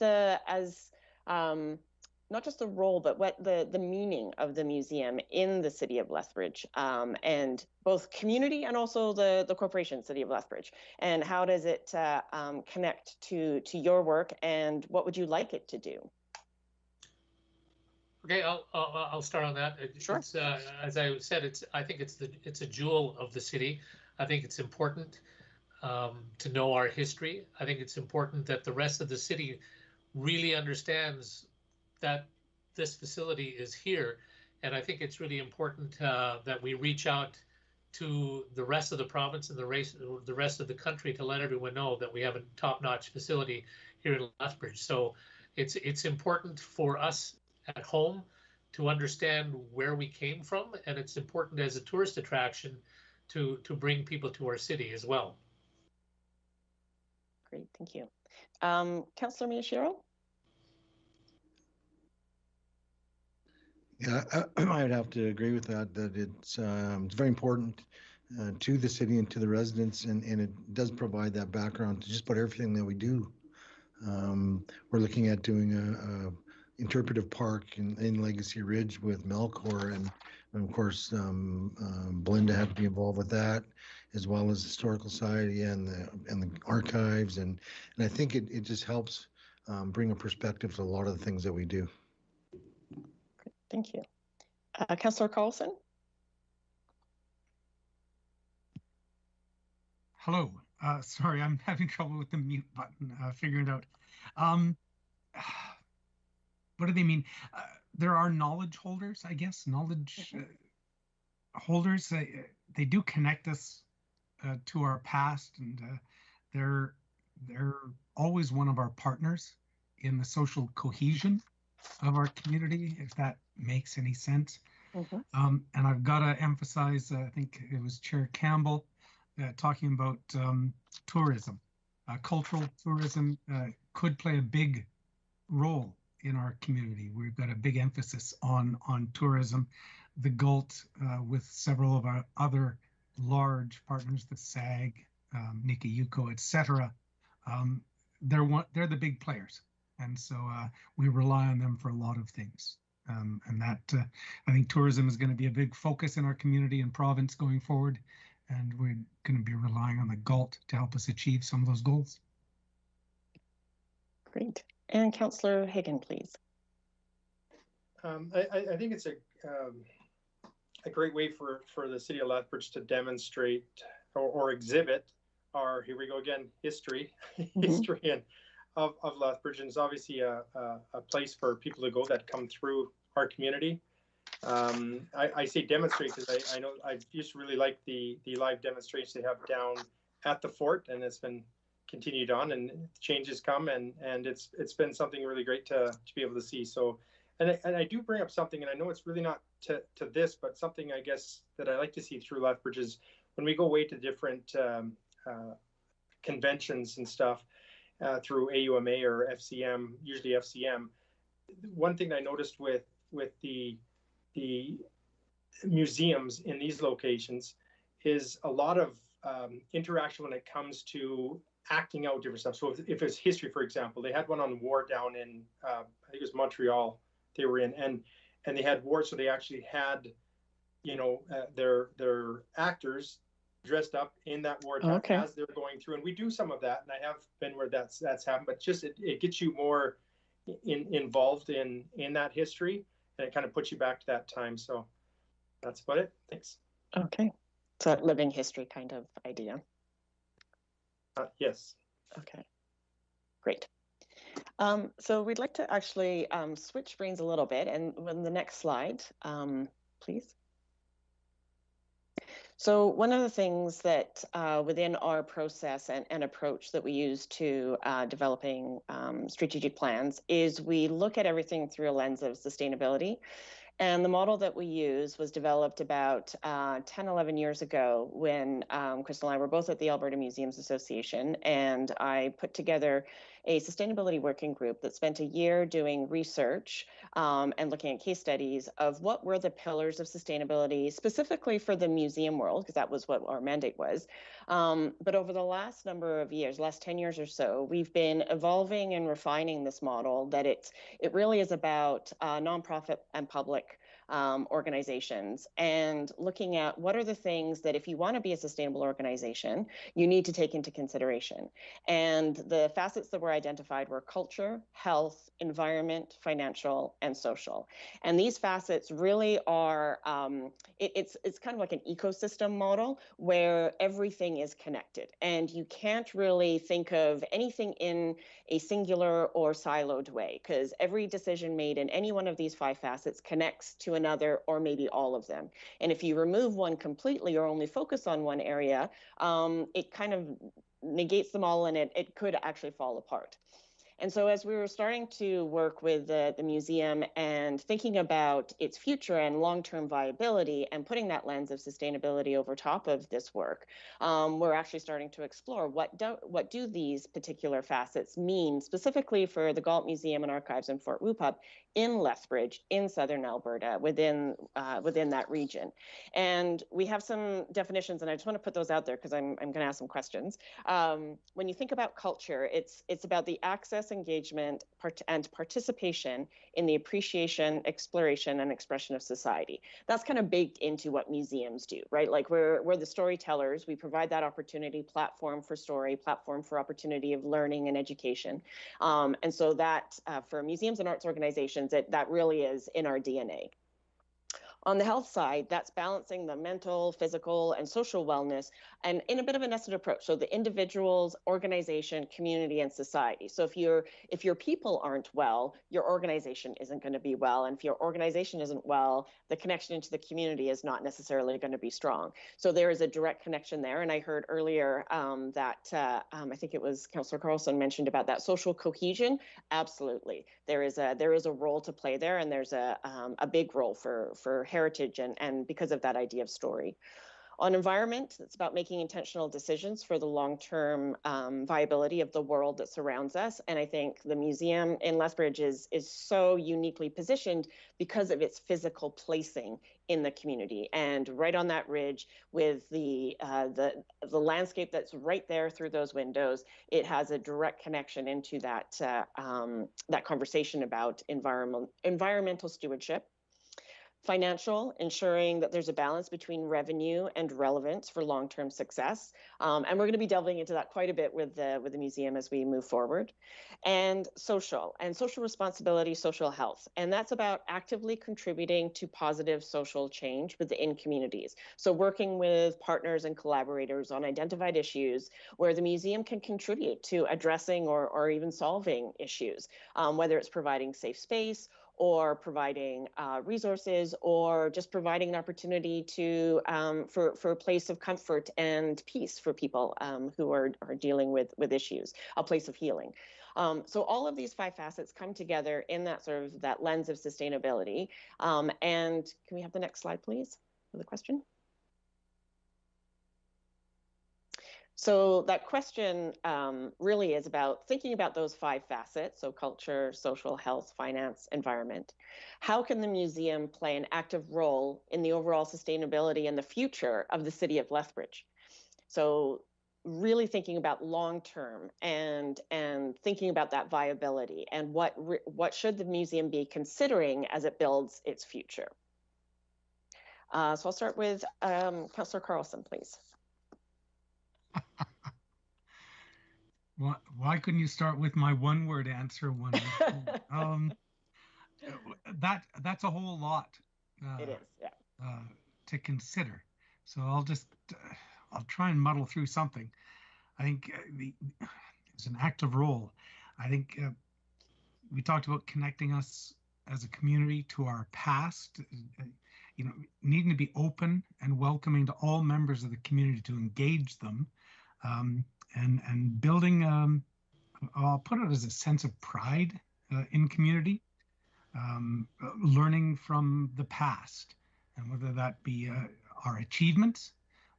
not just the role, but what the meaning of the museum in the city of Lethbridge, and both community and also the corporation city of Lethbridge, and how does it connect to your work, and what would you like it to do? Okay, I'll start on that. Sure. It's, as I said, I think it's a jewel of the city. I think it's important to know our history. I think it's important that the rest of the city really understands that this facility is here. And I think it's really important that we reach out to the rest of the province and the rest of the country to let everyone know that we have a top-notch facility here in Lethbridge. So it's important for us at home to understand where we came from, and it's important as a tourist attraction to bring people to our city as well. Great, thank you. Councillor Miyashiro? Yeah, I would have to agree with that, that it's very important to the city and to the residents, and it does provide that background to just about everything that we do. We're looking at doing a interpretive park in Legacy Ridge with Melcor, and of course Belinda had to be involved with that, as well as the Historical Society and the archives, and I think it just helps bring a perspective to a lot of the things that we do. Thank you. Councillor Carlson? Hello. Sorry, I'm having trouble with the mute button, figuring it out. What do they mean? There are knowledge holders, I guess, knowledge holders. They do connect us to our past, and they're always one of our partners in the social cohesion of our community, if that makes any sense. And I've got to emphasize, I think it was Chair Campbell talking about tourism. Cultural tourism could play a big role in our community. We've got a big emphasis on tourism. The GULT, with several of our other large partners, the SAG, Nika Yuko, etc. They're the big players. And so we rely on them for a lot of things. And that, I think tourism is going to be a big focus in our community and province going forward. And we're going to be relying on the GULT to help us achieve some of those goals. Great. And Councillor Hagan, please. I think it's a great way for the city of Lethbridge to demonstrate or exhibit our, here we go again, history and of Lethbridge, and it's obviously a place for people to go that come through our community. I say demonstrate because I know I used to really like the live demonstrations they have down at the fort, and it's been continued on, and changes come, and it's been something really great to be able to see. So, and I do bring up something, and I know it's really not to this, but something I guess that I like to see through Lethbridge is when we go away to different conventions and stuff through AUMA or FCM, usually FCM. One thing I noticed with the museums in these locations is a lot of interaction when it comes to acting out different stuff. So if it's history, for example, they had one on war down in I think it was Montreal they were in, and they had war, so they actually had their actors dressed up in that war as they're going through, and we do some of that, and I have been where that's happened, but just it gets you more involved in that history, and it kind of puts you back to that time. So that's about it. Thanks. Okay, so that living history kind of idea. Yes. Okay, great. So we'd like to actually switch brains a little bit, and on the next slide, please. So one of the things that within our process and approach that we use to developing strategic plans is we look at everything through a lens of sustainability. And the model that we use was developed about 10, 11 years ago when Crystal and I were both at the Alberta Museums Association, and I put together a sustainability working group that spent a year doing research and looking at case studies of what were the pillars of sustainability specifically for the museum world, because that was what our mandate was. But over the last number of years, last 10 years or so, we've been evolving and refining this model that it really is about nonprofit and public organizations and looking at what are the things that if you want to be a sustainable organization, you need to take into consideration. And the facets that were identified were culture, health, environment, financial, and social. And these facets really are, it's kind of like an ecosystem model where everything is connected. And you can't really think of anything in a singular or siloed way, because every decision made in any one of these 5 facets connects to another or maybe all of them. And if you remove one completely or only focus on one area, it kind of negates them all and it could actually fall apart. And so as we were starting to work with the museum and thinking about its future and long-term viability and putting that lens of sustainability over top of this work, we're actually starting to explore what do these particular facets mean specifically for the Galt Museum and Archives in Fort Whoop-Up in Lethbridge, in southern Alberta, within that region. And we have some definitions, and I just want to put those out there because I'm going to ask some questions. When you think about culture, it's about the access, engagement, and participation in the appreciation, exploration, and expression of society. That's kind of baked into what museums do, right? Like we're the storytellers. We provide that opportunity, platform for story, platform for opportunity of learning and education. And so that for museums and arts organizations, that really is in our DNA. On the health side, that's balancing the mental, physical, and social wellness, and in a bit of a nested approach. So the individuals, organization, community, and society. So if your people aren't well, your organization isn't going to be well. And if your organization isn't well, the connection into the community is not necessarily going to be strong. So there is a direct connection there. And I heard earlier that I think it was Councillor Carlson mentioned about that social cohesion. Absolutely, there is a role to play there, and there's a big role for heritage and because of that idea of story. On environment, it's about making intentional decisions for the long-term viability of the world that surrounds us. And I think the museum in Lethbridge is so uniquely positioned because of its physical placing in the community. And right on that ridge with the landscape that's right there through those windows, it has a direct connection into that conversation about environmental stewardship. Financial, ensuring that there's a balance between revenue and relevance for long-term success. And we're going to be delving into that quite a bit with the museum as we move forward. And social responsibility, social health. And that's about actively contributing to positive social change within communities. So working with partners and collaborators on identified issues where the museum can contribute to addressing or even solving issues, whether it's providing safe space or providing resources, or just providing an opportunity to for a place of comfort and peace for people who are dealing with issues, a place of healing. So all of these 5 facets come together in that sort of that lens of sustainability. And can we have the next slide, please, for the question? So that question really is about thinking about those 5 facets, so culture, social, health, finance, environment. How can the museum play an active role in the overall sustainability and the future of the city of Lethbridge? So really thinking about long-term and thinking about that viability and what should the museum be considering as it builds its future. So I'll start with Councillor Carlson, please. Why couldn't you start with my one-word answer? That's a whole lot. It is, yeah. To consider. So I'll try and muddle through something. I think it's an active role. I think we talked about connecting us as a community to our past. Needing to be open and welcoming to all members of the community to engage them. And building, I'll put it as a sense of pride in community, learning from the past, and whether that be our achievements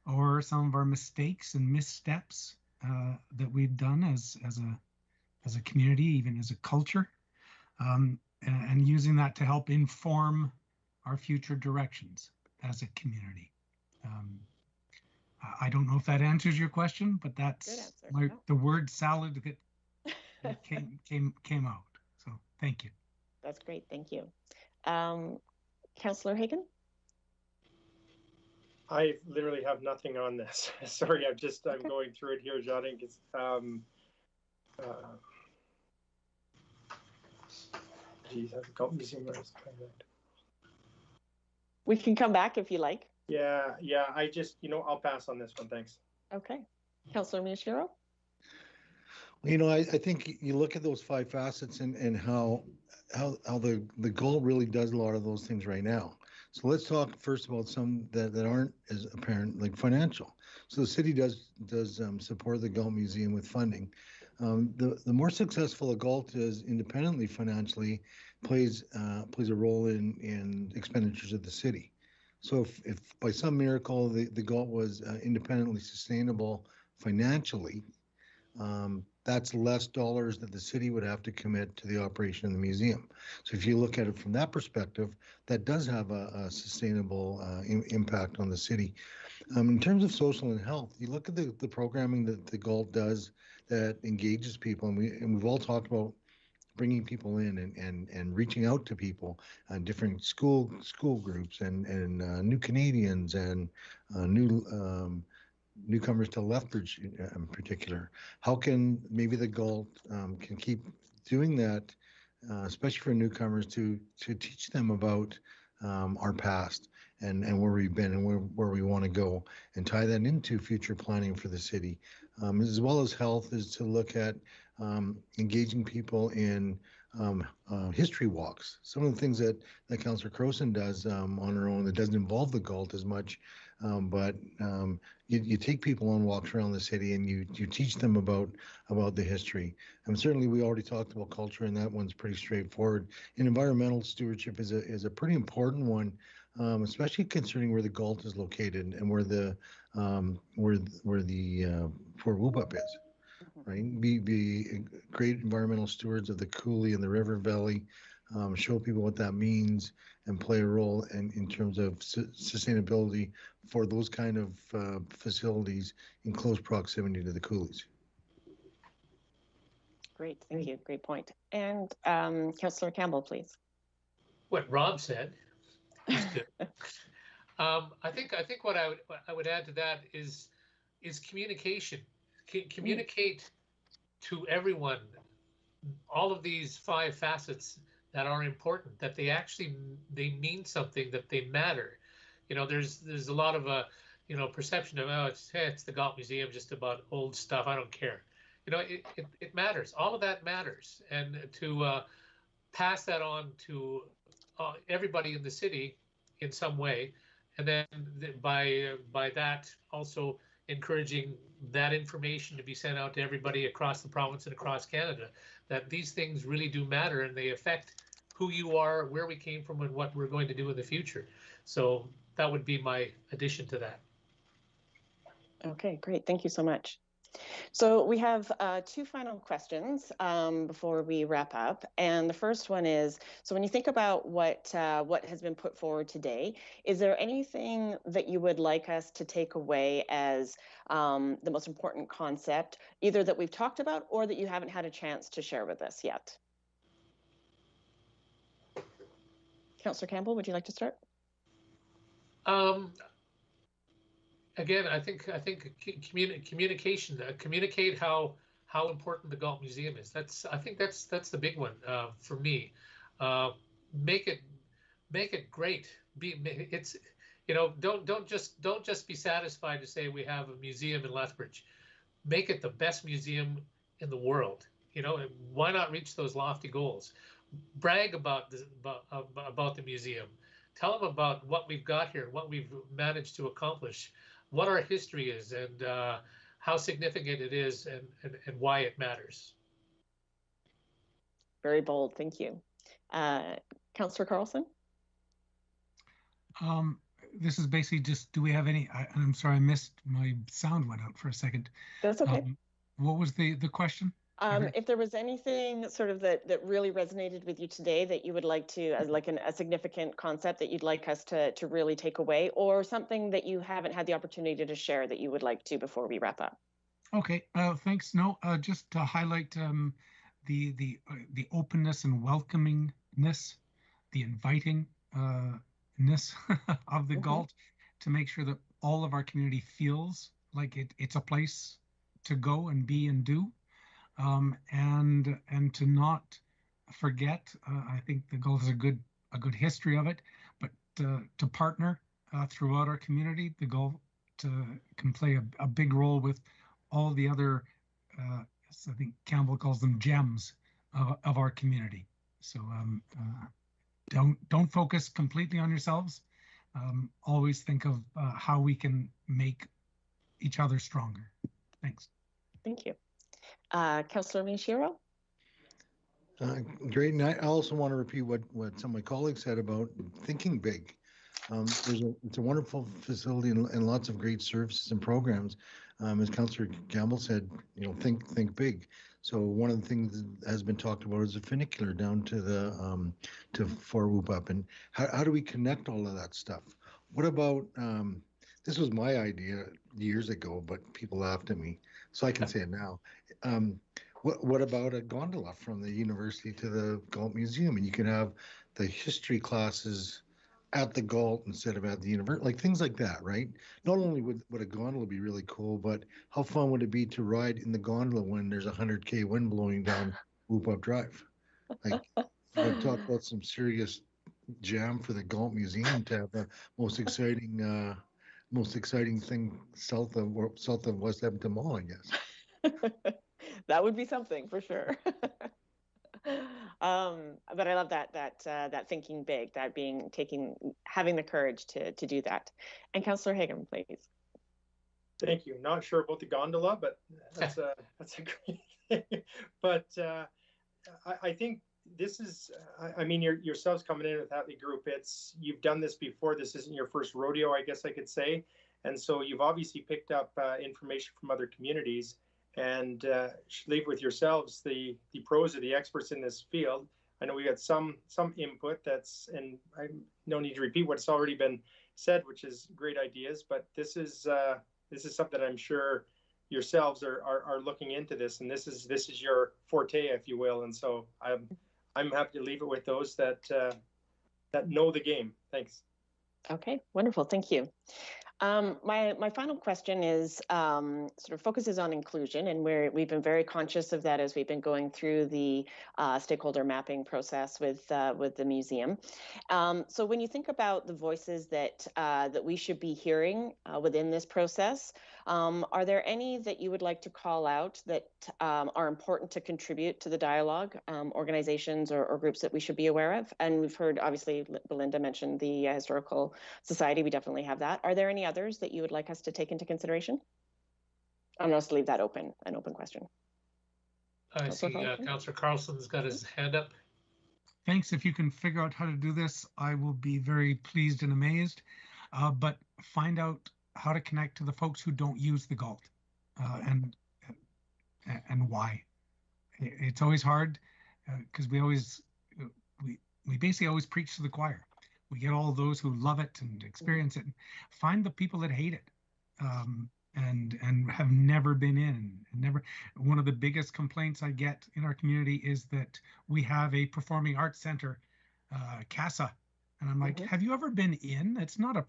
or some of our mistakes and missteps that we've done as a community, even as a culture, and using that to help inform our future directions as a community. I don't know if that answers your question, but that's the word salad that came out. So thank you. That's great. Thank you. Councillor Hagan? I literally have nothing on this. Sorry, I'm going through it here, jotting. Geez, I've got me somewhere. We can come back if you like. Yeah, I'll pass on this one, thanks. Okay. Councillor Miyashiro? I think you look at those 5 facets and how the goal really does a lot of those things right now. So let's talk first about some that aren't as apparent, like financial. So the city does support the Galt Museum with funding. The more successful a Galt is independently financially plays a role in expenditures of the city. So if by some miracle the Galt was independently sustainable financially, that's less dollars that the city would have to commit to the operation of the museum. So if you look at it from that perspective, that does have a sustainable impact on the city. In terms of social and health, you look at the programming that the Galt does that engages people, and we've all talked about bringing people in and reaching out to people, different school groups and new Canadians and newcomers to Lethbridge in particular. How can maybe the Galt can keep doing that, especially for newcomers, to teach them about our past and where we've been and where we want to go, and tie that into future planning for the city, as well as health, is to look at engaging people in history walks. Some of the things that Councillor Croson does on her own that doesn't involve the Galt as much, but you take people on walks around the city and you teach them about the history. And certainly we already talked about culture, and that one's pretty straightforward. And environmental stewardship is a pretty important one, especially concerning where the Galt is located and where the Fort Whoop-Up is. Right, be great environmental stewards of the coulee and the river valley, show people what that means, and play a role in terms of sustainability for those kind of facilities in close proximity to the coulees. Great, thank you. Great point. And Councillor Campbell, please. What Rob said is good. I think what I would add to that is communication. Communicate to everyone all of these 5 facets that are important, that they mean something, that they matter. There's a lot of perception of it's the Galt Museum, just about old stuff, I don't care. It matters. All of that matters, and to pass that on to everybody in the city in some way, and then by that also encouraging that information to be sent out to everybody across the province and across Canada, that these things really do matter and they affect who you are, where we came from, and what we're going to do in the future. So that would be my addition to that. Okay, great. Thank you so much. So we have 2 final questions before we wrap up. And the first one is, so when you think about what has been put forward today, is there anything that you would like us to take away as the most important concept, either that we've talked about or that you haven't had a chance to share with us yet? Councillor Campbell, would you like to start? Again, I think communication. Communicate how important the Galt Museum is. I think that's the big one for me. Make it great. Don't just be satisfied to say we have a museum in Lethbridge. Make it the best museum in the world. Why not reach those lofty goals? Brag about the museum. Tell them about what we've got here, what we've managed to accomplish, what our history is, and how significant it is, and why it matters. Very bold, thank you. Councillor Carlson? This is basically just, do we have any, I'm sorry, I missed, my sound went out for a second. That's okay. What was the question? If there was anything sort of that really resonated with you today that you would like to, as like a significant concept that you'd like us to really take away, or something that you haven't had the opportunity to share that you would like to before we wrap up. Okay, thanks. No, just to highlight the openness and welcomingness, the inviting inclusiveness of the Galt to make sure that all of our community feels like it's a place to go and be and do, and to not forget. I think the Galt has a good history of it, but to partner throughout our community, the Galt can play a big role with all the other, I think Campbell calls them gems of our community. So don't focus completely on yourselves. Always think of how we can make each other stronger. Thanks. Thank you. Councillor Miyashiro? Great, and I also want to repeat what some of my colleagues said about thinking big. It's a wonderful facility and lots of great services and programs. As Councillor Campbell said, think big. So one of the things that has been talked about is the funicular down to the to Fort Whoop-Up, and how do we connect all of that stuff? What about this was my idea years ago, but people laughed at me, so I can say it now. What about a gondola from the university to the Galt Museum, and you can have the history classes at the Galt instead of at the university, like things like that, right? Not only would a gondola be really cool, but how fun would it be to ride in the gondola when there's 100K wind blowing down Whoop-Up Drive? Like, we'll talk about some serious jam for the Galt Museum to have the most exciting thing south of West Edmonton Mall, I guess. That would be something for sure. But I love that thinking big, having the courage to do that. And Councillor Hagan, please. Thank you. Not sure about the gondola, but that's a great thing. But I think this is, I mean, yourselves coming in with Hatley Group, you've done this before. This isn't your first rodeo, I guess I could say. And so you've obviously picked up information from other communities, and should leave with yourselves the pros or the experts in this field. I know we got some input and I no need to repeat what's already been said, which is great ideas, but this is something I'm sure yourselves are looking into this, and this is your forte, if you will. And so I'm happy to leave it with those that know the game. Thanks. Okay, wonderful. Thank you. My final question is sort of focuses on inclusion, and we've been very conscious of that as we've been going through the stakeholder mapping process with the museum. So when you think about the voices that we should be hearing within this process, are there any that you would like to call out that are important to contribute to the dialogue, organizations or groups that we should be aware of? And we've heard, obviously, Belinda mentioned the Historical Society. We definitely have that. Are there any others that you would like us to take into consideration? I'm going to leave that an open question. I see Councillor Carlson's got his hand up. Thanks. If you can figure out how to do this, I will be very pleased and amazed. But find out how to connect to the folks who don't use the Galt and why. It's always hard because we basically always preach to the choir. We get all those who love it and experience it. Find the people that hate it and have never been in. One of the biggest complaints I get in our community is that we have a performing arts center, CASA, and I'm like, have you ever been in? It's not a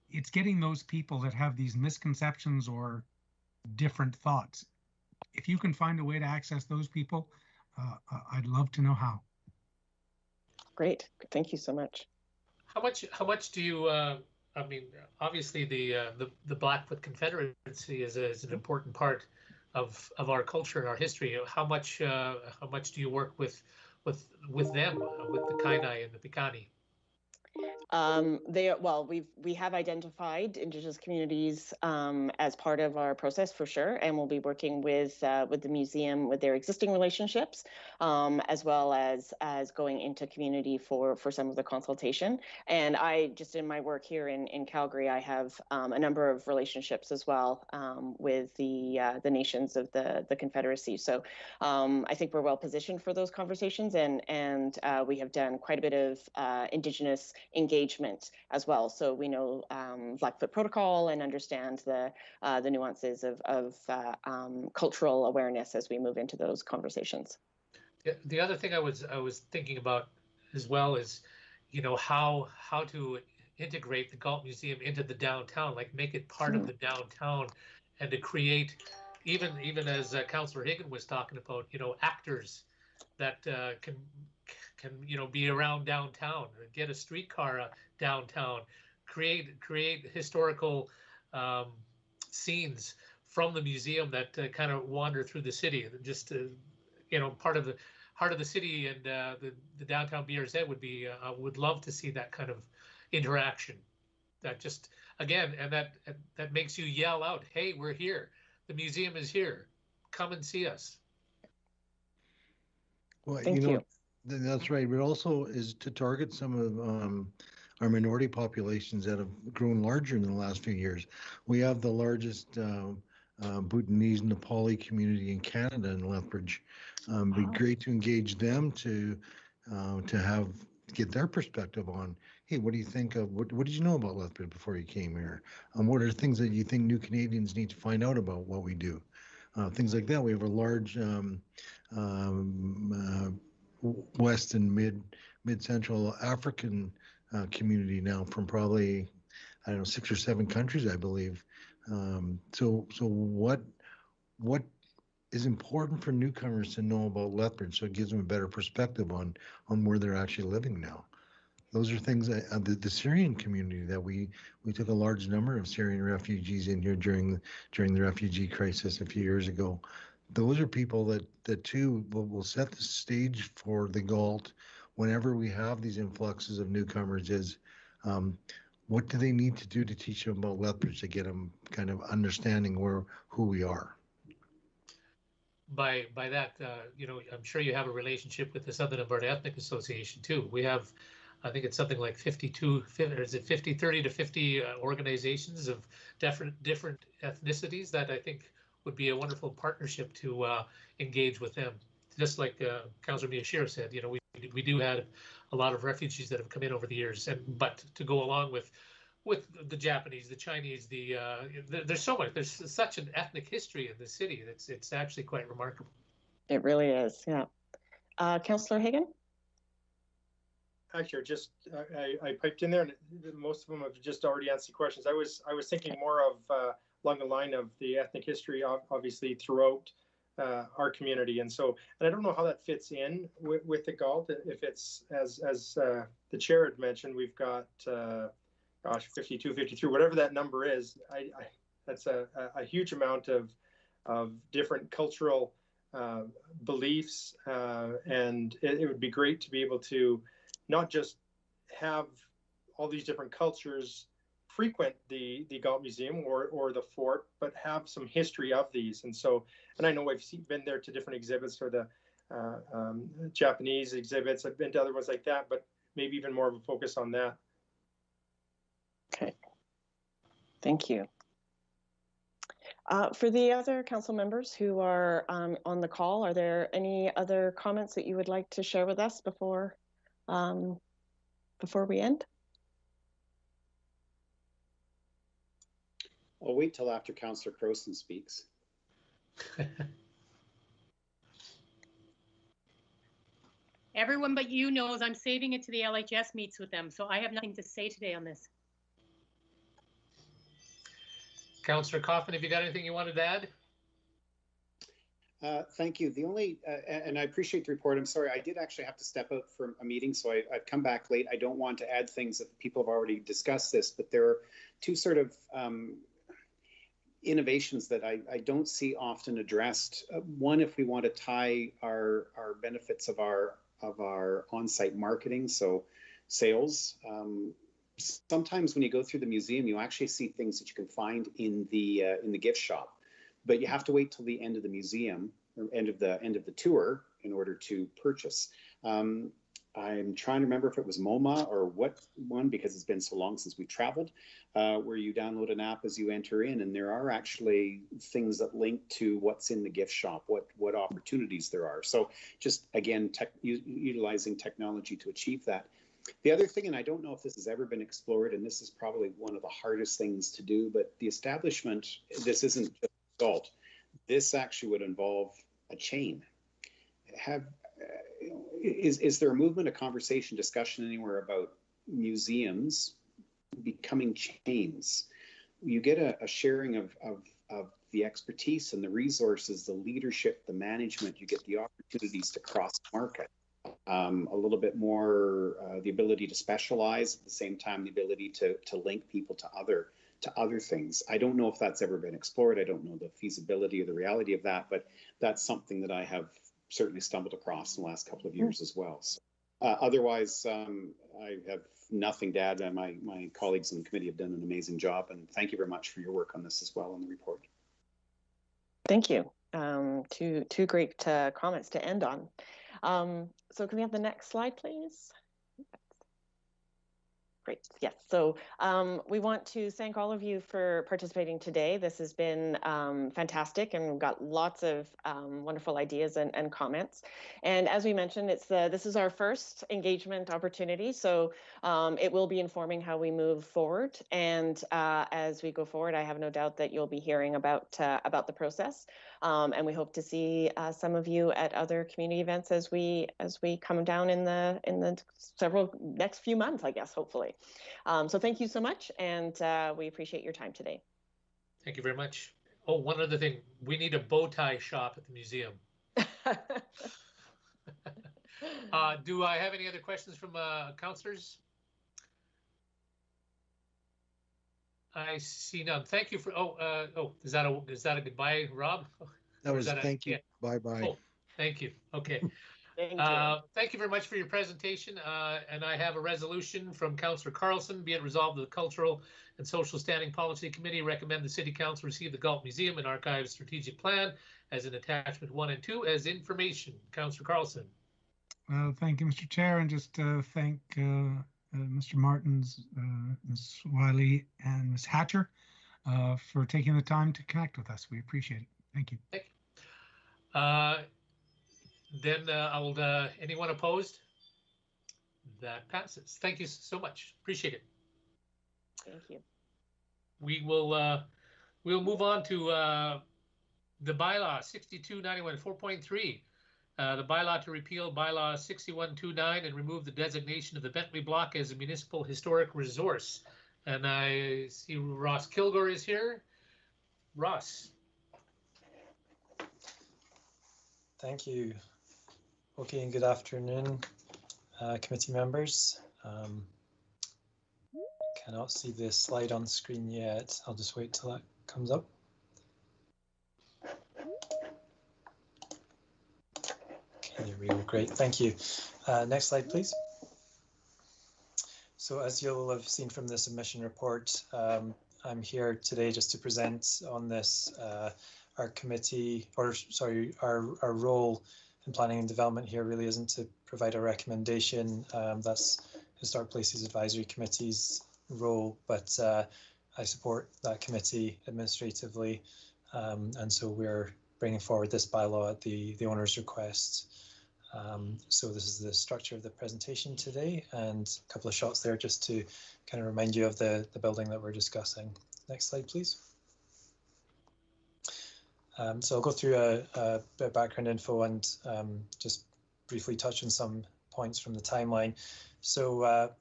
it's getting those people that have these misconceptions or different thoughts. If you can find a way to access those people, I'd love to know how. Great, thank you so much. How much do you? I mean, obviously the Blackfoot Confederacy is an important part of our culture and our history. How much do you work with them, with the Kainai and the Piikani? We have identified Indigenous communities as part of our process for sure, and we'll be working with the museum with their existing relationships, as well as going into community for some of the consultation. And I just in my work here in Calgary, I have a number of relationships as well with the nations of the Confederacy. So I think we're well positioned for those conversations, and we have done quite a bit of Indigenous engagement as well. So we know Blackfoot Protocol and understand the nuances of cultural awareness as we move into those conversations. The other thing I was thinking about as well is, how to integrate the Galt Museum into the downtown, like make it part of the downtown, and to create, even as Councillor Hagan was talking about, actors that can be around downtown, get a streetcar downtown, create historical scenes from the museum that kind of wander through the city. Just part of the heart of the city, and the downtown BRZ would love to see that kind of interaction. That just, again, and that makes you yell out, "Hey, we're here! The museum is here! Come and see us!" Well, Thank you. that's right. But also is to target some of our minority populations that have grown larger in the last few years. We have the largest Bhutanese Nepali community in Canada in Lethbridge. It'd be great to engage them to get their perspective on, hey, what do you think of, what did you know about Lethbridge before you came here? What are things that you think new Canadians need to find out about what we do? Things like that. We have a large West and mid-central African community now from probably, I don't know, 6 or 7 countries, I believe. So what is important for newcomers to know about Lethbridge, so it gives them a better perspective on where they're actually living now. Those are things that the Syrian community that we took a large number of Syrian refugees in here during the refugee crisis a few years ago. Those are people that too will set the stage for the Galt whenever we have these influxes of newcomers. Is what do they need to do to teach them about Lethbridge to get them kind of understanding who we are? By that, I'm sure you have a relationship with the Southern Alberta Ethnic Association too. We have, I think it's something like 30 to 50 organizations of different ethnicities that I think would be a wonderful partnership to engage with them. Just like Councillor Miyashiro said, we do have a lot of refugees that have come in over the years, but to go along with the Japanese, the Chinese, there's so much. There's such an ethnic history in the city. It's actually quite remarkable. It really is, yeah. Councillor Hagan? Actually, I piped in there, and most of them have just already answered the questions. I was thinking more of along the line of the ethnic history, obviously throughout our community, and I don't know how that fits in with the Galt. If it's as the chair had mentioned, we've got 52, 53, whatever that number is. That's a huge amount of different cultural beliefs, and it would be great to be able to not just have all these different cultures frequent the Galt Museum or the fort, but have some history of these. And I know I've been there to different exhibits, or the Japanese exhibits. I've been to other ones like that, but maybe even more of a focus on that. Okay, thank you. For the other council members who are on the call, are there any other comments that you would like to share with us before we end? I'll wait till after Councillor Crowson speaks. Everyone but you knows I'm saving it to the LHS meets with them, so I have nothing to say today on this. Councillor Kaufman, have you got anything you wanted to add? Thank you. The only, and I appreciate the report. I'm sorry, I did actually have to step out for a meeting, so I've come back late. I don't want to add things that people have already discussed this, but there are two sort of innovations that I don't see often addressed. One, if we want to tie our benefits of our on-site marketing, so sales. Sometimes when you go through the museum, you actually see things that you can find in the gift shop, but you have to wait till the end of the museum or end of the tour in order to purchase. I'm trying to remember if it was MoMA or what one, because it's been so long since we traveled, where you download an app as you enter in, and there are actually things that link to what's in the gift shop, what opportunities there are. So just again, utilizing technology to achieve that. The other thing, and I don't know if this has ever been explored, and this is probably one of the hardest things to do, but the establishment, this isn't just Galt, this actually would involve a chain. Is there a movement, a conversation, discussion anywhere about museums becoming chains. You get a sharing of the expertise and the resources, the leadership, the management. You get the opportunities to cross market, a little bit more, the ability to specialize, at the same time the ability to link people to other things. I don't know if that's ever been explored. I don't know the feasibility or the reality of that, but that's something that I have certainly stumbled across in the last couple of years as well. So, otherwise, I have nothing to add. My colleagues in the committee have done an amazing job, and thank you very much for your work on this as well in the report. Thank you. Two great comments to end on. So can we have the next slide, please? Great. Yes. So we want to thank all of you for participating today. This has been fantastic, and we've got lots of wonderful ideas and comments. And as we mentioned, this is our first engagement opportunity, so it will be informing how we move forward. And as we go forward, I have no doubt that you'll be hearing about the process. And we hope to see some of you at other community events as we come down in the several next few months, I guess, hopefully. So thank you so much, and we appreciate your time today. Thank you very much. Oh, one other thing, we need a bow tie shop at the museum. Do I have any other questions from councillors? I see none. Thank you for. Is that a goodbye, Rob? That was thank you. Bye bye. Oh, thank you. Okay. Thank you very much for your presentation. And I have a resolution from Councillor Carlson. Be it resolved that the Cultural and Social Standing Policy Committee recommend the City Council receive the Galt Museum and Archives Strategic Plan as an attachment 1 and 2 as information. Councillor Carlson. Thank you, Mr. Chair, and just thank Mr. Martins, Ms. Wiley, and Ms. Hatcher for taking the time to connect with us. We appreciate it. Thank you. Thank you. Then anyone opposed? That passes. Thank you so much. Appreciate it. Thank you. We will we'll move on to the bylaw 6291 4.3. The bylaw to repeal bylaw 6129 and remove the designation of the Bentley Block as a municipal historic resource. And I see Ross Kilgore is here. Ross. Thank you. Okay, and good afternoon, committee members. Cannot see the slide on screen yet. I'll just wait till that comes up. Okay, there we go. Great, thank you. Next slide, please. So as you'll have seen from the submission report, I'm here today just to present on this our committee, or sorry, our role in planning and development here really isn't to provide a recommendation. That's Historic Places Advisory Committee's role, but I support that committee administratively, and so we're bringing forward this bylaw at the owner's request. So this is the structure of the presentation today, and a couple of shots there just to kind of remind you of the building that we're discussing. Next slide, please. So I'll go through a bit of background info and just briefly touch on some points from the timeline. So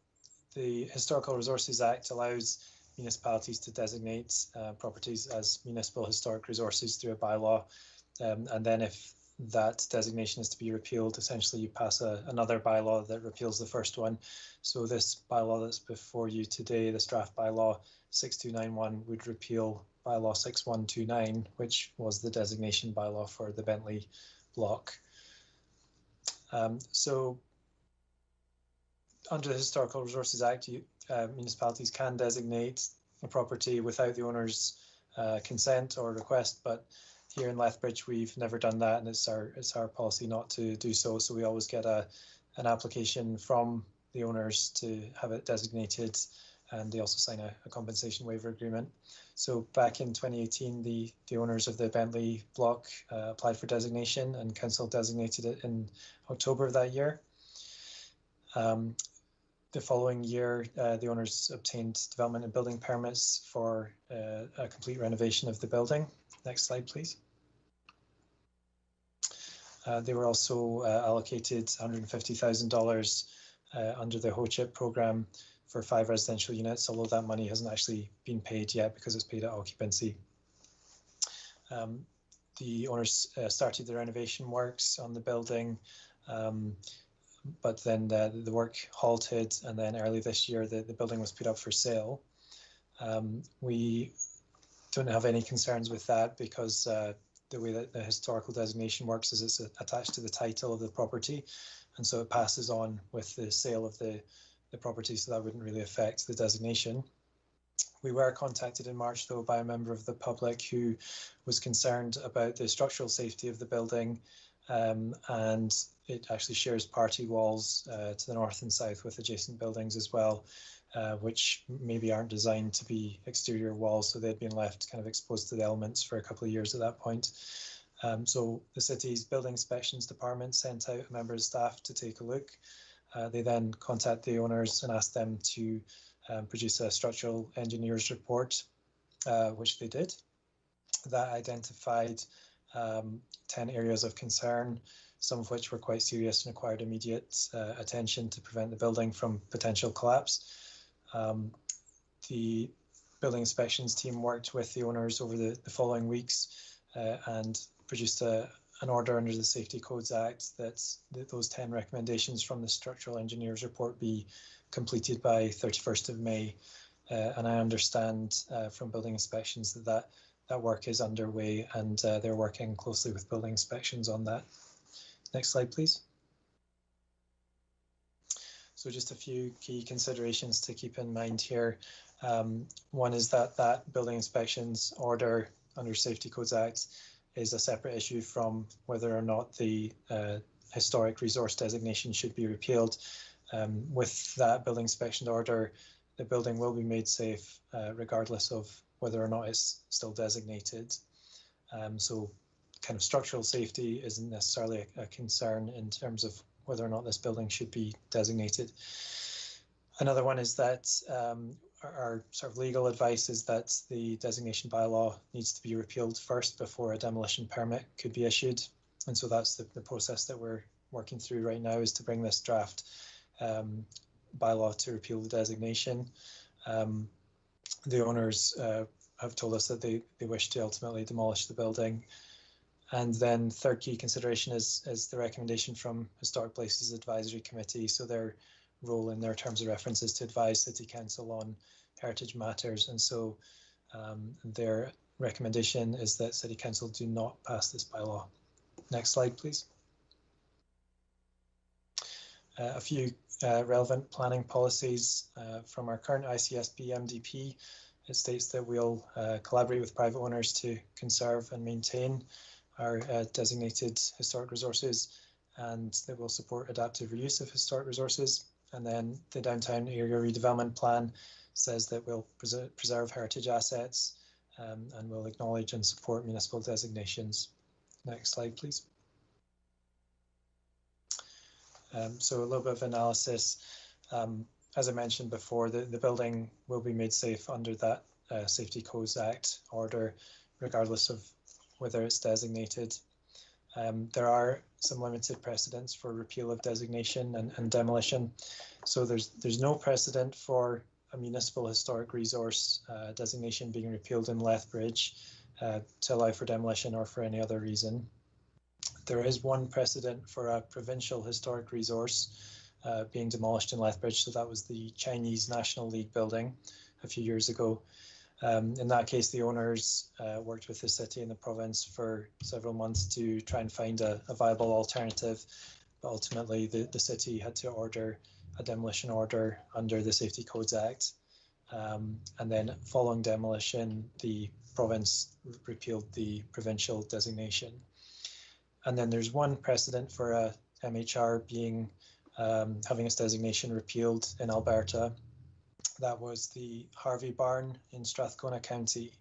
the Historical Resources Act allows municipalities to designate properties as municipal historic resources through a bylaw. And then if that designation is to be repealed, essentially you pass another bylaw that repeals the first one. So this bylaw that's before you today, this draft bylaw 6291, would repeal bylaw 6129, which was the designation bylaw for the Bentley block. So under the Historical Resources Act, municipalities can designate a property without the owner's consent or request, but here in Lethbridge we've never done that, and it's our policy not to do so. So we always get an application from the owners to have it designated, and they also sign a compensation waiver agreement. So back in 2018, the owners of the Bentley block applied for designation, and council designated it in October of that year. The following year, the owners obtained development and building permits for a complete renovation of the building. Next slide, please. They were also allocated $150,000 under the HOCHIP program for 5 residential units, although that money hasn't actually been paid yet because it's paid at occupancy. The owners started the renovation works on the building, but then the work halted, and then early this year the building was put up for sale. We don't have any concerns with that because the way that the historical designation works is it's attached to the title of the property, and so it passes on with the sale of the property, so that wouldn't really affect the designation. We were contacted in March, though, by a member of the public who was concerned about the structural safety of the building, and it actually shares party walls to the north and south with adjacent buildings as well, which maybe aren't designed to be exterior walls, so they'd been left kind of exposed to the elements for a couple of years at that point. So the city's building inspections department sent out a member of staff to take a look. They then contacted the owners and asked them to produce a structural engineer's report, which they did. That identified 10 areas of concern, some of which were quite serious and required immediate attention to prevent the building from potential collapse. The building inspections team worked with the owners over the following weeks and produced an order under the Safety Codes Act that those 10 recommendations from the structural engineer's report be completed by 31st of May. And I understand from building inspections that work is underway, and they're working closely with building inspections on that. Next slide, please. So just a few key considerations to keep in mind here. One is that building inspections order under Safety Codes Act is a separate issue from whether or not the historic resource designation should be repealed. With that building inspection order, the building will be made safe regardless of whether or not it's still designated. So kind of structural safety isn't necessarily a concern in terms of whether or not this building should be designated. Another one is that our sort of legal advice is that the designation bylaw needs to be repealed first before a demolition permit could be issued. And so that's the process that we're working through right now, is to bring this draft bylaw to repeal the designation. The owners have told us that they wish to ultimately demolish the building. And then third key consideration is the recommendation from Historic Places Advisory Committee. So their role in their terms of reference is to advise City Council on heritage matters. And so their recommendation is that City Council do not pass this bylaw. Next slide, please. A few relevant planning policies from our current ICSP MDP. It states that we'll collaborate with private owners to conserve and maintain our designated historic resources, and that will support adaptive reuse of historic resources. And then the downtown area redevelopment plan says that we'll preserve heritage assets and will acknowledge and support municipal designations. Next slide, please. So a little bit of analysis. As I mentioned before, the building will be made safe under that Safety Codes Act order, regardless of whether it's designated. There are some limited precedents for repeal of designation and demolition. So there's no precedent for a municipal historic resource designation being repealed in Lethbridge to allow for demolition or for any other reason. There is one precedent for a provincial historic resource being demolished in Lethbridge. So that was the Chinese National League building a few years ago. In that case, the owners worked with the city and the province for several months to try and find a viable alternative. But ultimately, the city had to order a demolition order under the Safety Codes Act. And then following demolition, the province repealed the provincial designation. And then there's one precedent for a MHR being having its designation repealed in Alberta. That was the Harvey Barn in Strathcona County.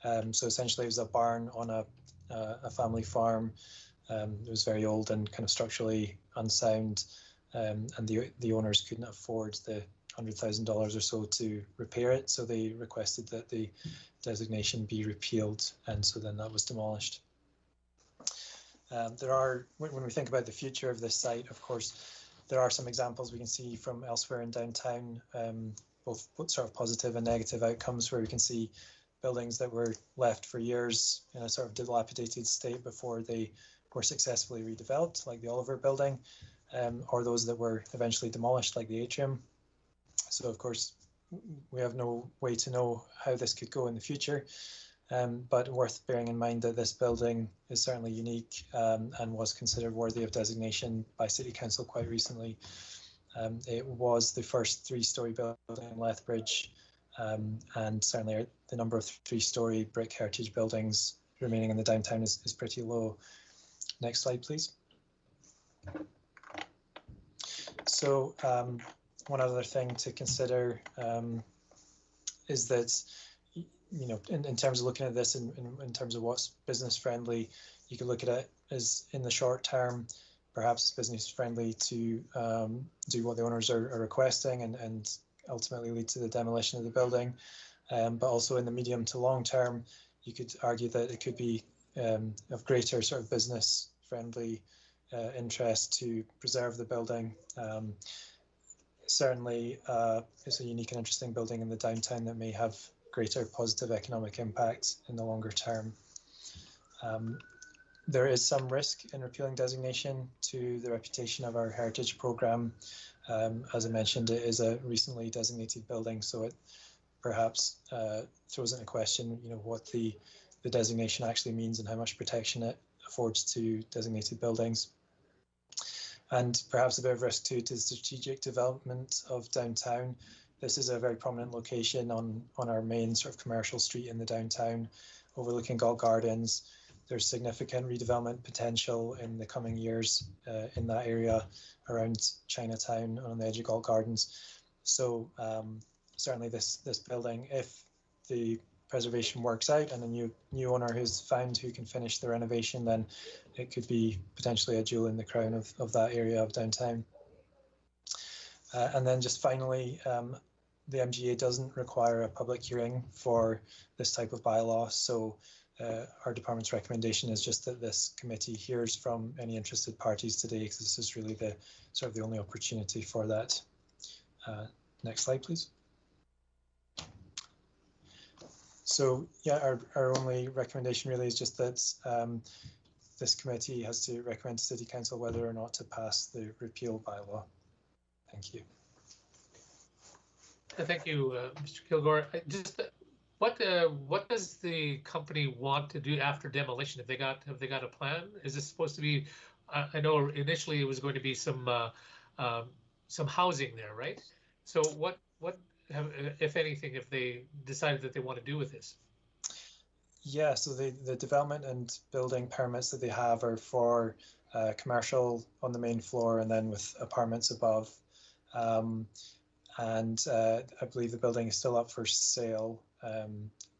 So essentially it was a barn on a family farm. It was very old and kind of structurally unsound, and the owners couldn't afford the $100,000 or so to repair it. So they requested that the designation be repealed, and so then that was demolished. There are, when we think about the future of this site, of course, there are some examples we can see from elsewhere in downtown, both sort of positive and negative outcomes, where we can see buildings that were left for years in a sort of dilapidated state before they were successfully redeveloped, like the Oliver building, or those that were eventually demolished, like the atrium. So of course, we have no way to know how this could go in the future, but worth bearing in mind that this building is certainly unique and was considered worthy of designation by City Council quite recently. It was the first 3-story building in Lethbridge, and certainly the number of 3-story brick heritage buildings remaining in the downtown is pretty low. Next slide, please. So one other thing to consider is that, you know, in terms of looking at this in terms of what's business friendly, you could look at it as, in the short term, perhaps business friendly to do what the owners are requesting and ultimately lead to the demolition of the building. But also in the medium to long term, you could argue that it could be of greater sort of business friendly interest to preserve the building. Certainly, it's a unique and interesting building in the downtown that may have greater positive economic impact in the longer term. There is some risk in repealing designation to the reputation of our heritage programme. As I mentioned, it is a recently designated building, so it perhaps throws into question, you know, what the designation actually means and how much protection it affords to designated buildings. And perhaps a bit of risk too to the strategic development of downtown. This is a very prominent location on our main sort of commercial street in the downtown, overlooking Galt Gardens. There's significant redevelopment potential in the coming years in that area around Chinatown on the edge of Galt Gardens. So certainly this building, if the preservation works out and a new owner who's found who can finish the renovation, then it could be potentially a jewel in the crown of that area of downtown. And then just finally, the MGA doesn't require a public hearing for this type of bylaw. So our department's recommendation is just that this committee hears from any interested parties today, because this is really the sort of the only opportunity for that. Next slide, please. So yeah, our only recommendation really is just that this committee has to recommend to City Council whether or not to pass the repeal bylaw. Thank you. Thank you, Mr. Kilgore. Just what does the company want to do after demolition? Have they got a plan? Is this supposed to be? I know initially it was going to be some housing there, right? So what if anything, if they decided that they want to do with this? Yeah, so the development and building permits that they have are for commercial on the main floor and then with apartments above. And I believe the building is still up for sale.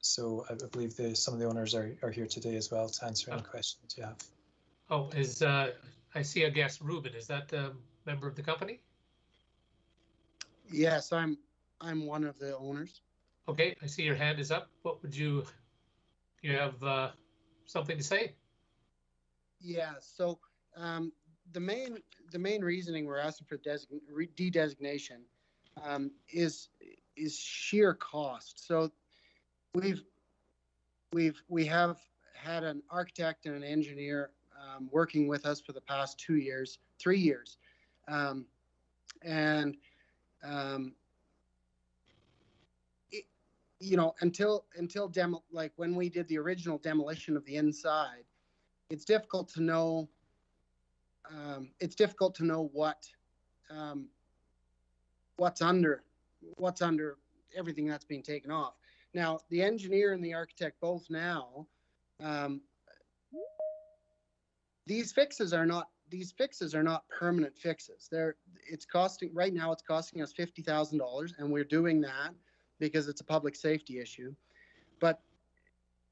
So I believe some of the owners are here today as well to answer any questions you have. Oh, I see a guest, Ruben. Is that a member of the company? Yes, I'm one of the owners. Okay, I see your hand is up. What would you have something to say? Yeah, so the main reasoning we're asking for de-designation is sheer cost. So we have had an architect and an engineer working with us for the past 3 years, you know, until like when we did the original demolition of the inside, it's difficult to know. What's under everything that's being taken off. Now, the engineer and the architect both now, these fixes are not permanent fixes. Right now it's costing us $50,000, and we're doing that because it's a public safety issue. But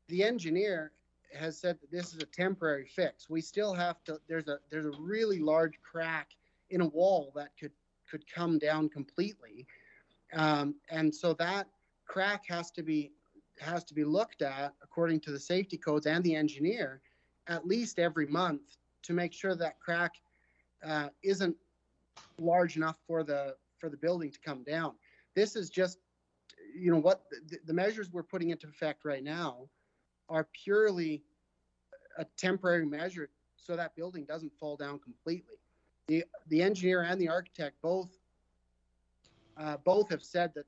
the engineer has said that this is a temporary fix. We still have to, there's a really large crack in a wall that could come down completely. And so that crack has to be looked at according to the safety codes and the engineer at least every month to make sure that crack isn't large enough for the building to come down. This is just, you know, what the measures we're putting into effect right now are purely a temporary measure so that building doesn't fall down completely. The engineer and the architect both have said that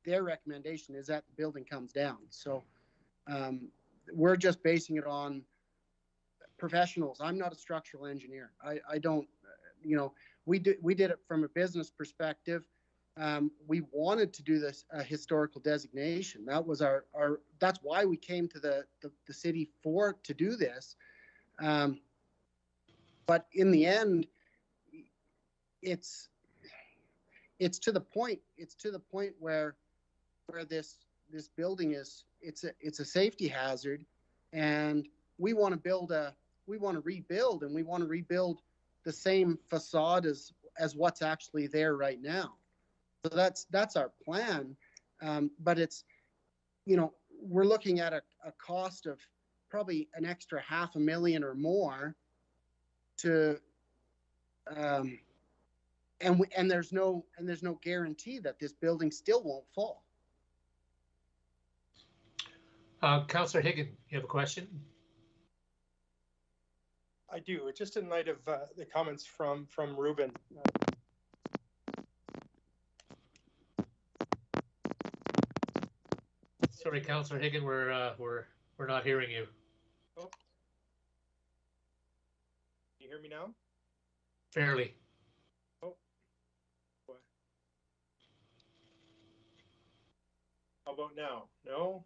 their recommendation is that the building comes down. So we're just basing it on professionals. I'm not a structural engineer. I don't, you know, we did it from a business perspective. We wanted to do this historical designation. That was that's why we came to the city to do this. But in the end, it's to the point where this building it's a safety hazard, and we want to rebuild, and we want to rebuild the same facade as what's actually there right now. So that's our plan. But it's, you know, we're looking at a cost of probably an extra $500,000 or more to and there's no guarantee that this building still won't fall. Councillor Higgin, you have a question? I do. Just in light of the comments from Ruben. Sorry, Councillor Higgin, we're not hearing you. Oh. Can you hear me now? Fairly. Oh. How about now? No?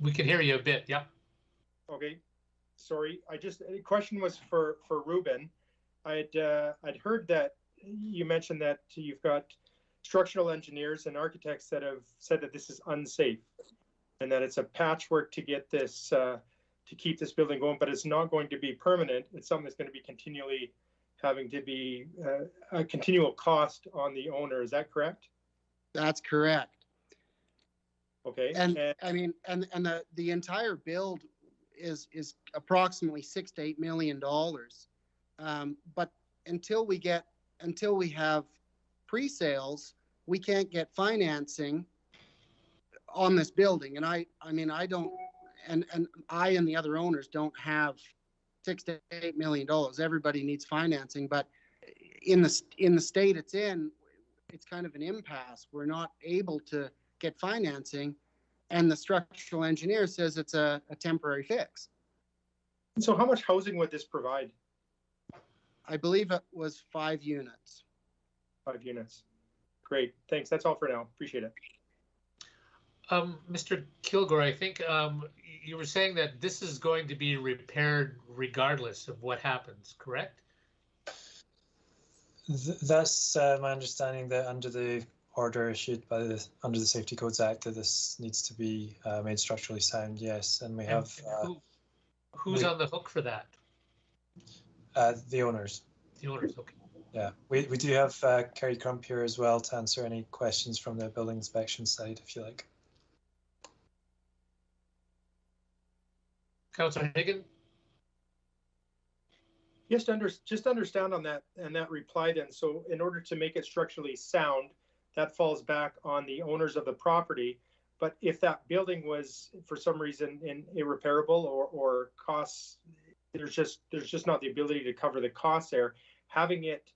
We can hear you a bit, yeah. Okay. Sorry, the question was for Ruben. I'd heard that you mentioned that you've got structural engineers and architects that have said that this is unsafe and that it's a patchwork to get this to keep this building going, but it's not going to be permanent. It's something that's going to be continually having to be a continual cost on the owner. Is that correct? That's correct. Okay. And I mean, and the entire build is approximately $6 to $8 million. But until we have pre-sales, we can't get financing on this building. And I mean, I don't, and I and the other owners don't have $6 to $8 million. Everybody needs financing, but in the state it's in, it's kind of an impasse. We're not able to get financing, and the structural engineer says it's a temporary fix. So how much housing would this provide? I believe it was 5 units. 5 units. Great. Thanks. That's all for now. Appreciate it. Mr. Kilgore, I think you were saying that this is going to be repaired regardless of what happens, correct? That's my understanding, that under the order issued by under the Safety Codes Act, that this needs to be made structurally sound. Yes, and we have. Who's on the hook for that? The owners. The owners, okay. Yeah, we do have Kerry Crump here as well to answer any questions from the building inspection side, if you like. Councillor Higgin? Just understand on that and that reply then. So in order to make it structurally sound, that falls back on the owners of the property. But if that building was for some reason irreparable or costs, there's just not the ability to cover the costs there. Having it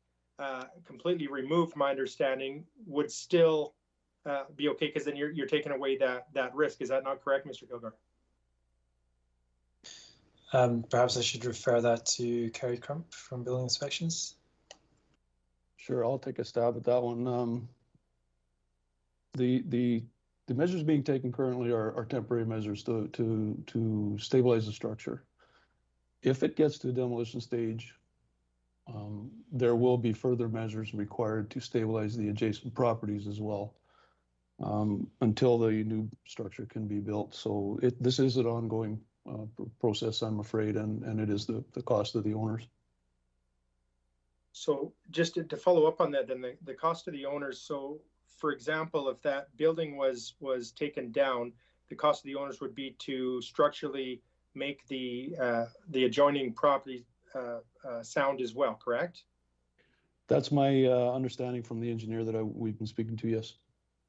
completely removed, my understanding, would still be okay, because then you're taking away that risk. Is that not correct, Mr. Kilgore? Perhaps I should refer that to Kerry Crump from Building Inspections. Sure, I'll take a stab at that one. The measures being taken currently are temporary measures to stabilize the structure. If it gets to the demolition stage, there will be further measures required to stabilize the adjacent properties as well, until the new structure can be built. So this is an ongoing process, I'm afraid, and it is the cost of the owners. So just to follow up on that, then the cost of the owners. So for example, if that building was taken down, the cost of the owners would be to structurally make the adjoining property sound as well, correct? That's my understanding from the engineer that we've been speaking to, yes.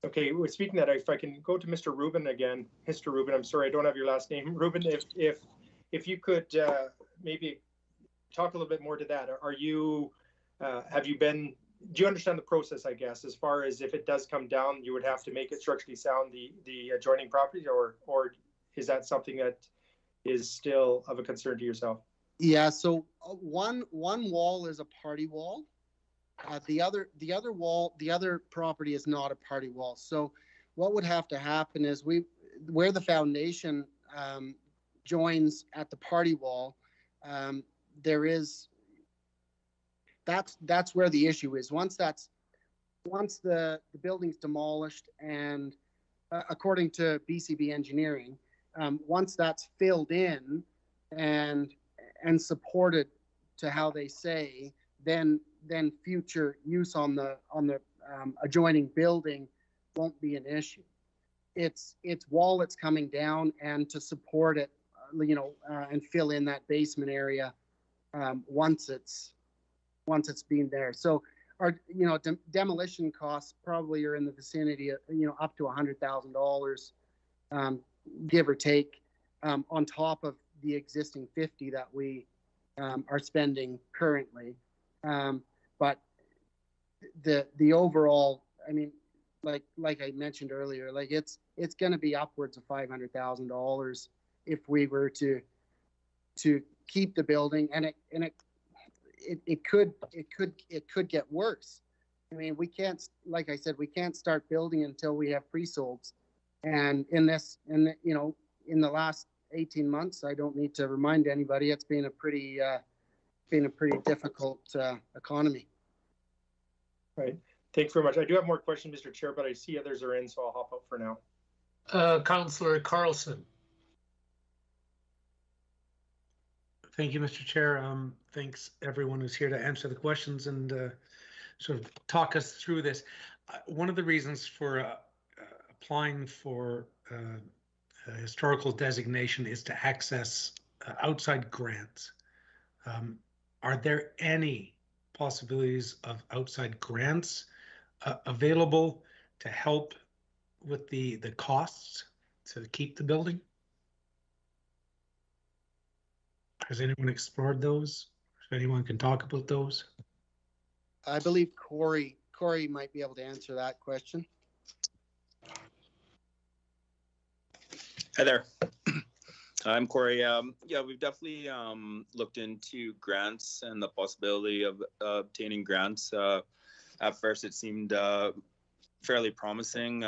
Okay, we're speaking that, if I can go to Mr. Rubin again. Mr. Rubin, I'm sorry, I don't have your last name. Rubin, if you could maybe talk a little bit more to that. Are you, do you understand the process, I guess, as far as if it does come down, you would have to make it structurally sound, the adjoining property, or is that something that is still of a concern to yourself? Yeah, so one wall is a party wall. The other property is not a party wall. So what would have to happen is where the foundation joins at the party wall, that's where the issue is. Once the building's demolished, and according to BCB engineering, once that's filled in and supported to how they say, then future use on the adjoining building won't be an issue. It's while it's coming down and to support it, and fill in that basement area once it's been there. So our demolition costs probably are in the vicinity of up to $100,000, give or take, on top of the existing 50 that we are spending currently. But the overall, I mean, like I mentioned earlier, like it's going to be upwards of $500,000 if we were to keep the building, and it could get worse. I mean, we can't, like I said, we can't start building until we have pre-solds, and in the last 18 months, I don't need to remind anybody, it's been a pretty difficult economy. Right. Thanks very much. I do have more questions, Mr. Chair, but I see others are in, so I'll hop out for now. Councillor Carlson. Thank you, Mr. Chair. Thanks everyone who's here to answer the questions and sort of talk us through this. One of the reasons for applying for a historical designation is to access outside grants. Are there any possibilities of outside grants available to help with the costs to keep the building? Has anyone explored those? If anyone can talk about those? I believe Corey might be able to answer that question. Hi there. I'm Corey. Yeah, we've definitely looked into grants and the possibility of obtaining grants. At first, it seemed fairly promising.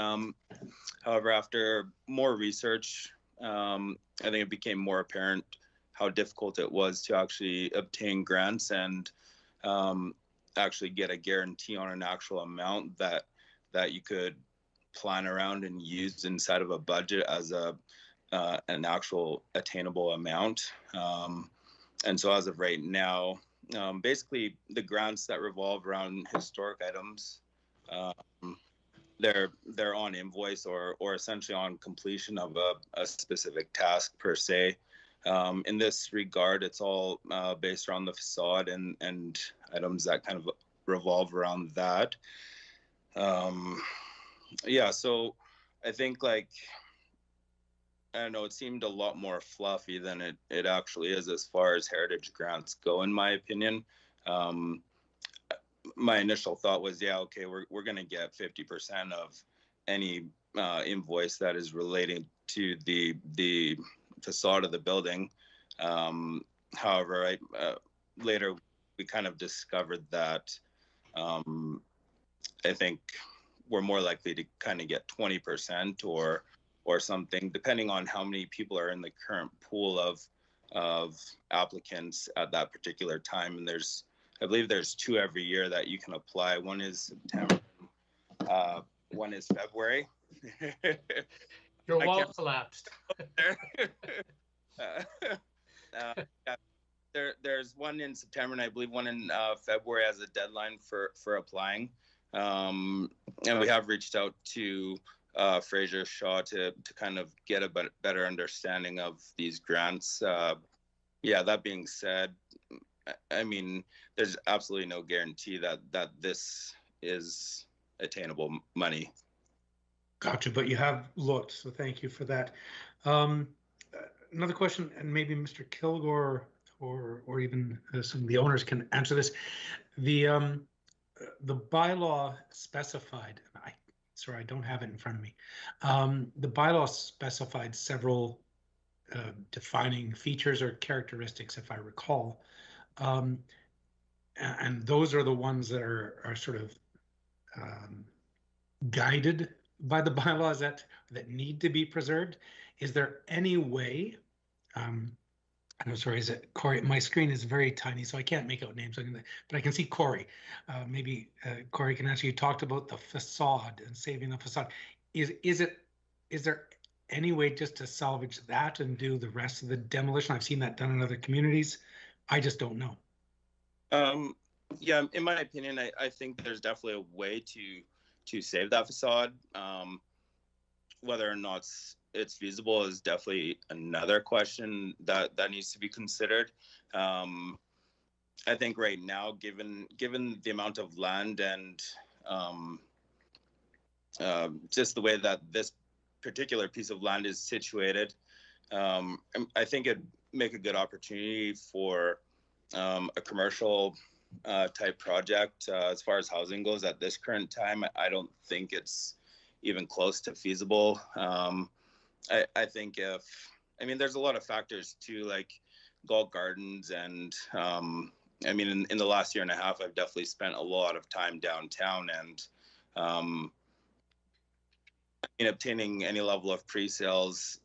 However, after more research, I think it became more apparent how difficult it was to actually obtain grants and actually get a guarantee on an actual amount that you could plan around and use inside of a budget as an actual attainable amount. And so as of right now, basically the grants that revolve around historic items, they're on invoice or essentially on completion of a specific task per se. In this regard, it's all based around the facade and items that kind of revolve around that. Yeah, so I think, like, I don't know, it seemed a lot more fluffy than it actually is as far as heritage grants go, in my opinion. My initial thought was, yeah, okay, we're going to get 50% of any invoice that is relating to the facade of the building. However, later we kind of discovered that I think we're more likely to kind of get 20% or something, depending on how many people are in the current pool of applicants at that particular time. And I believe there's 2 every year that you can apply. One is September, one is February. Your wall collapsed. There's one in September, and I believe one in February as a deadline for applying. And we have reached out to Fraser Shaw to kind of get a better understanding of these grants. Yeah, that being said, I mean, there's absolutely no guarantee that this is attainable money. Gotcha, but you have looked, so thank you for that. Another question, and maybe Mr. Kilgore or even some of the owners can answer this. The bylaw specified, sorry, I don't have it in front of me. The bylaw specified several defining features or characteristics, if I recall. And those are the ones that are sort of guided by the bylaws that need to be preserved. Is there any way, I'm sorry, is it Corey? My screen is very tiny, so I can't make out names, but I can see Corey. Maybe Corey can answer. You talked about the facade and saving the facade. Is there any way just to salvage that and do the rest of the demolition? I've seen that done in other communities. I just don't know. Yeah, in my opinion, I think there's definitely a way to save that facade. Whether or not it's feasible is definitely another question that needs to be considered. I think right now, given the amount of land and just the way that this particular piece of land is situated, I think it'd make a good opportunity for a commercial type project. As far as housing goes at this current time, I don't think it's even close to feasible. I think there's a lot of factors too, like Galt Gardens, and I mean, in the last year and a half, I've definitely spent a lot of time downtown, and in obtaining any level of pre-sales,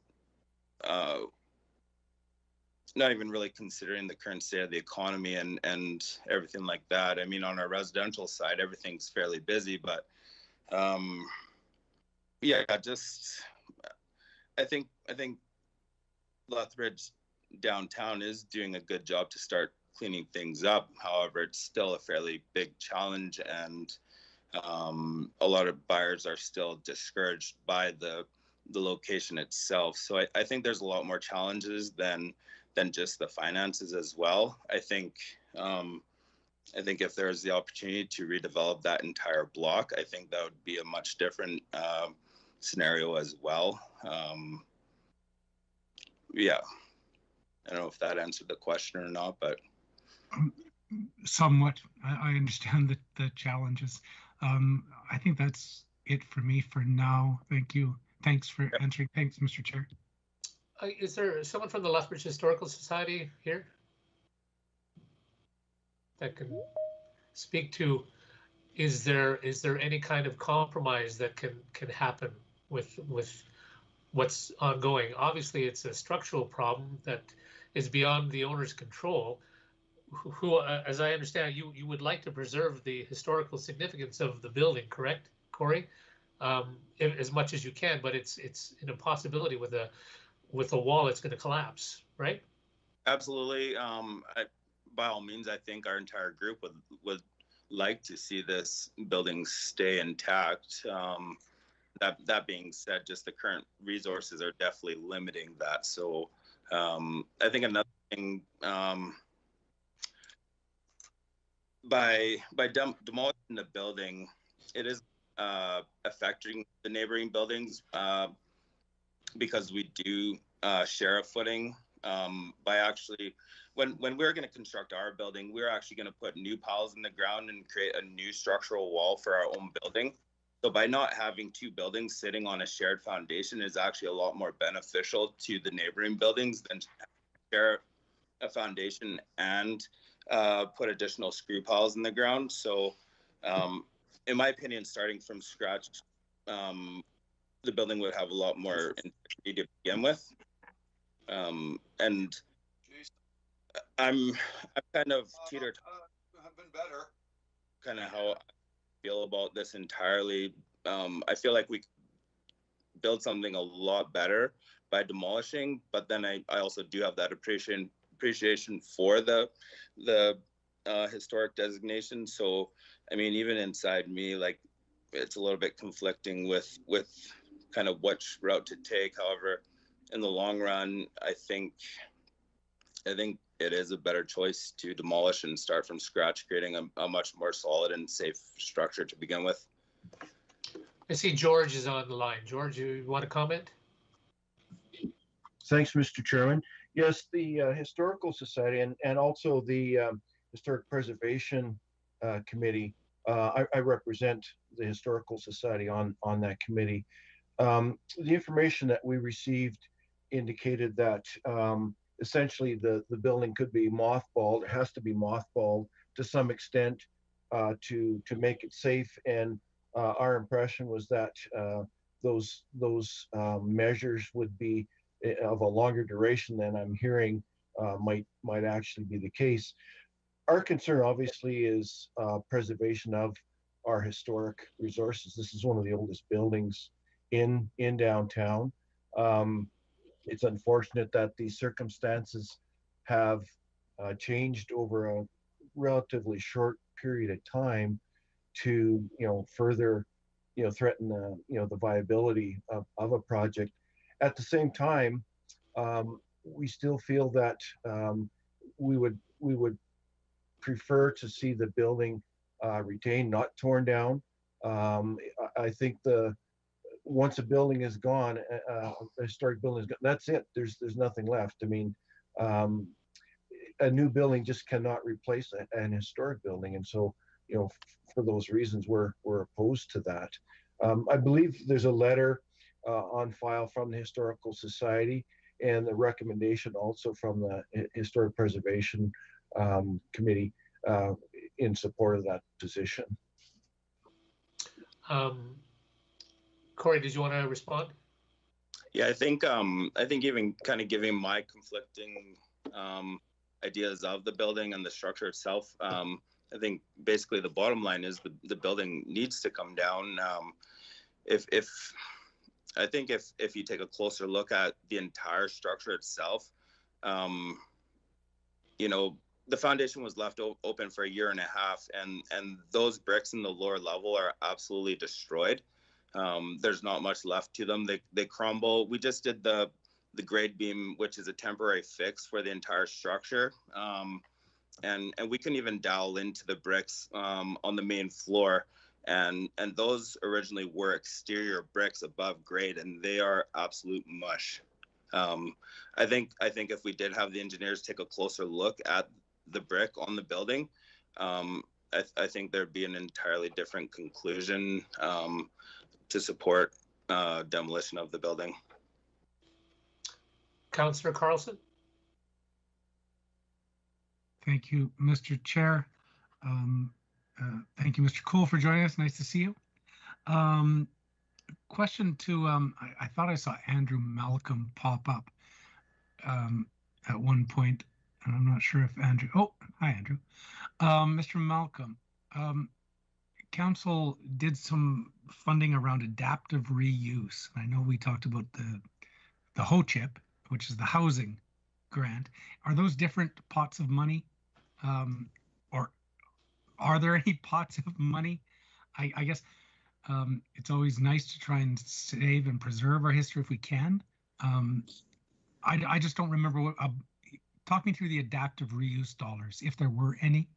not even really considering the current state of the economy and everything like that. I mean, on our residential side, everything's fairly busy, but yeah, I think Lethbridge downtown is doing a good job to start cleaning things up. However, it's still a fairly big challenge, and a lot of buyers are still discouraged by the location itself. So I think there's a lot more challenges than just the finances as well. I think if there's the opportunity to redevelop that entire block, I think that would be a much different scenario as well. Yeah, I don't know if that answered the question or not, but somewhat. I understand the challenges. I think that's it for me for now. Thank you. Thanks for answering. Thanks, Mr. Chair. Is there someone from the Lethbridge Historical Society here that can speak to, is there any kind of compromise that can happen with what's ongoing? Obviously, it's a structural problem that is beyond the owner's control. Who, as I understand, you would like to preserve the historical significance of the building, correct, Corey? As much as you can, but it's an impossibility with a wall. It's going to collapse, right? Absolutely. By all means, I think our entire group would like to see this building stay intact. That being said, just the current resources are definitely limiting that. So I think another thing, by demolishing the building, it is affecting the neighboring buildings because we do share a footing. By actually, when we're going to construct our building, we're actually going to put new piles in the ground and create a new structural wall for our own building. So by not having two buildings sitting on a shared foundation is actually a lot more beneficial to the neighboring buildings than to share a foundation and put additional screw piles in the ground. So in my opinion, starting from scratch, the building would have a lot more integrity to begin with. And I'm kind of teeter-totter, kind of how I feel about this entirely. I feel like we build something a lot better by demolishing, but then I also do have that appreciation for the historic designation. So I mean, even inside me, like, it's a little bit conflicting with kind of which route to take. However, in the long run, I think it is a better choice to demolish and start from scratch, creating a much more solid and safe structure to begin with. I see George is on the line. George, you want to comment? Thanks, Mr. Chairman. Yes, the Historical Society and also the Historic Preservation Committee. I represent the Historical Society on that committee. The information that we received indicated that essentially the building could be mothballed. It has to be mothballed to some extent to make it safe. And our impression was that those measures would be of a longer duration than I'm hearing might actually be the case. Our concern obviously is preservation of our historic resources. This is one of the oldest buildings in downtown. It's unfortunate that these circumstances have changed over a relatively short period of time to further threaten the viability of a project. At the same time, we still feel that we would prefer to see the building retained, not torn down. I think once a building is gone, a historic building is gone, that's it. There's nothing left. I mean, a new building just cannot replace an historic building, and so for those reasons, we're opposed to that. I believe there's a letter on file from the Historical Society and the recommendation also from the Historic Preservation Committee in support of that position. Corey, did you want to respond? Yeah, I think even kind of giving my conflicting ideas of the building and the structure itself, I think basically the bottom line is the building needs to come down. I think if you take a closer look at the entire structure itself, the foundation was left open for 1.5 years, and those bricks in the lower level are absolutely destroyed. There's not much left to them. They crumble. We just did the grade beam, which is a temporary fix for the entire structure. And we couldn't even dowel into the bricks on the main floor. And those originally were exterior bricks above grade, and they are absolute mush. I think if we did have the engineers take a closer look at the brick on the building, I think there'd be an entirely different conclusion to support demolition of the building. Councillor Carlson. Thank you, Mr. Chair. Thank you, Mr. Cole, for joining us. Nice to see you. Question to, I thought I saw Andrew Malcolm pop up at one point, and I'm not sure if Andrew, oh, hi, Andrew. Mr. Malcolm, Council did some funding around adaptive reuse. I know we talked about the HOCHIP, which is the housing grant. Are those different pots of money? Or are there any pots of money? I guess it's always nice to try and save and preserve our history if we can. I just don't remember what, talk me through the adaptive reuse dollars, if there were any.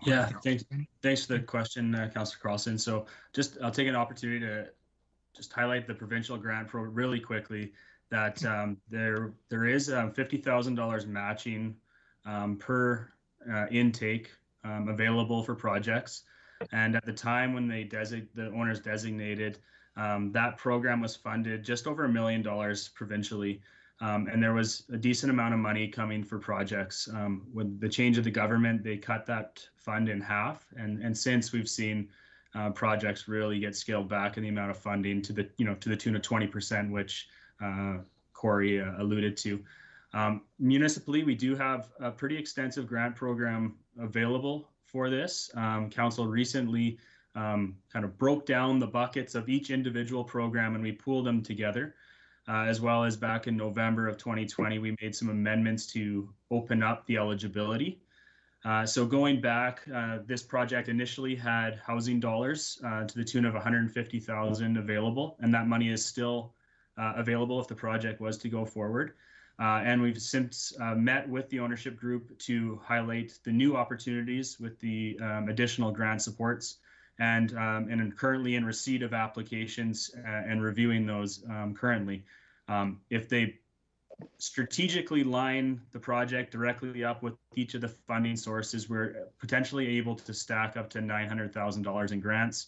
Yeah, thanks for the question, Councillor Carlson. So I'll take an opportunity to just highlight the provincial grant program really quickly, that there is $50,000 matching per intake available for projects. And at the time when the owners designated, that program was funded just over $1 million provincially. And there was a decent amount of money coming for projects. With the change of the government, they cut that fund in half. And since we've seen projects really get scaled back in the amount of funding to the tune of 20%, which Corey alluded to. Municipally, we do have a pretty extensive grant program available for this. Council recently kind of broke down the buckets of each individual program, and we pooled them together. As well as back in November of 2020, we made some amendments to open up the eligibility. So going back, this project initially had housing dollars to the tune of $150,000 available, and that money is still available if the project was to go forward. And we've since met with the ownership group to highlight the new opportunities with the additional grant supports, and currently in receipt of applications and reviewing those currently. If they strategically line the project directly up with each of the funding sources, we're potentially able to stack up to $900,000 in grants.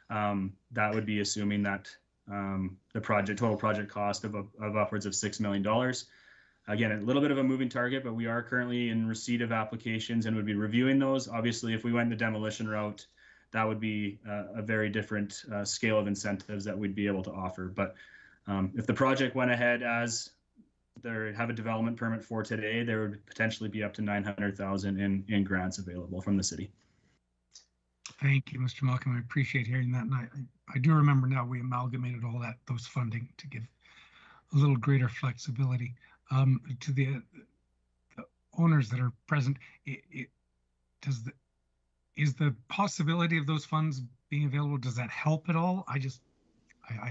That would be assuming that the total project cost of upwards of $6 million. Again, a little bit of a moving target, but we are currently in receipt of applications and would be reviewing those. Obviously, if we went the demolition route, that would be a very different scale of incentives that we'd be able to offer. But if the project went ahead as they have a development permit for today, there would potentially be up to $900,000 in grants available from the city. Thank you, Mr. Malcolm. I appreciate hearing that. And I do remember now we amalgamated all those funding to give a little greater flexibility to the owners that are present. Is the possibility of those funds being available, does that help at all? I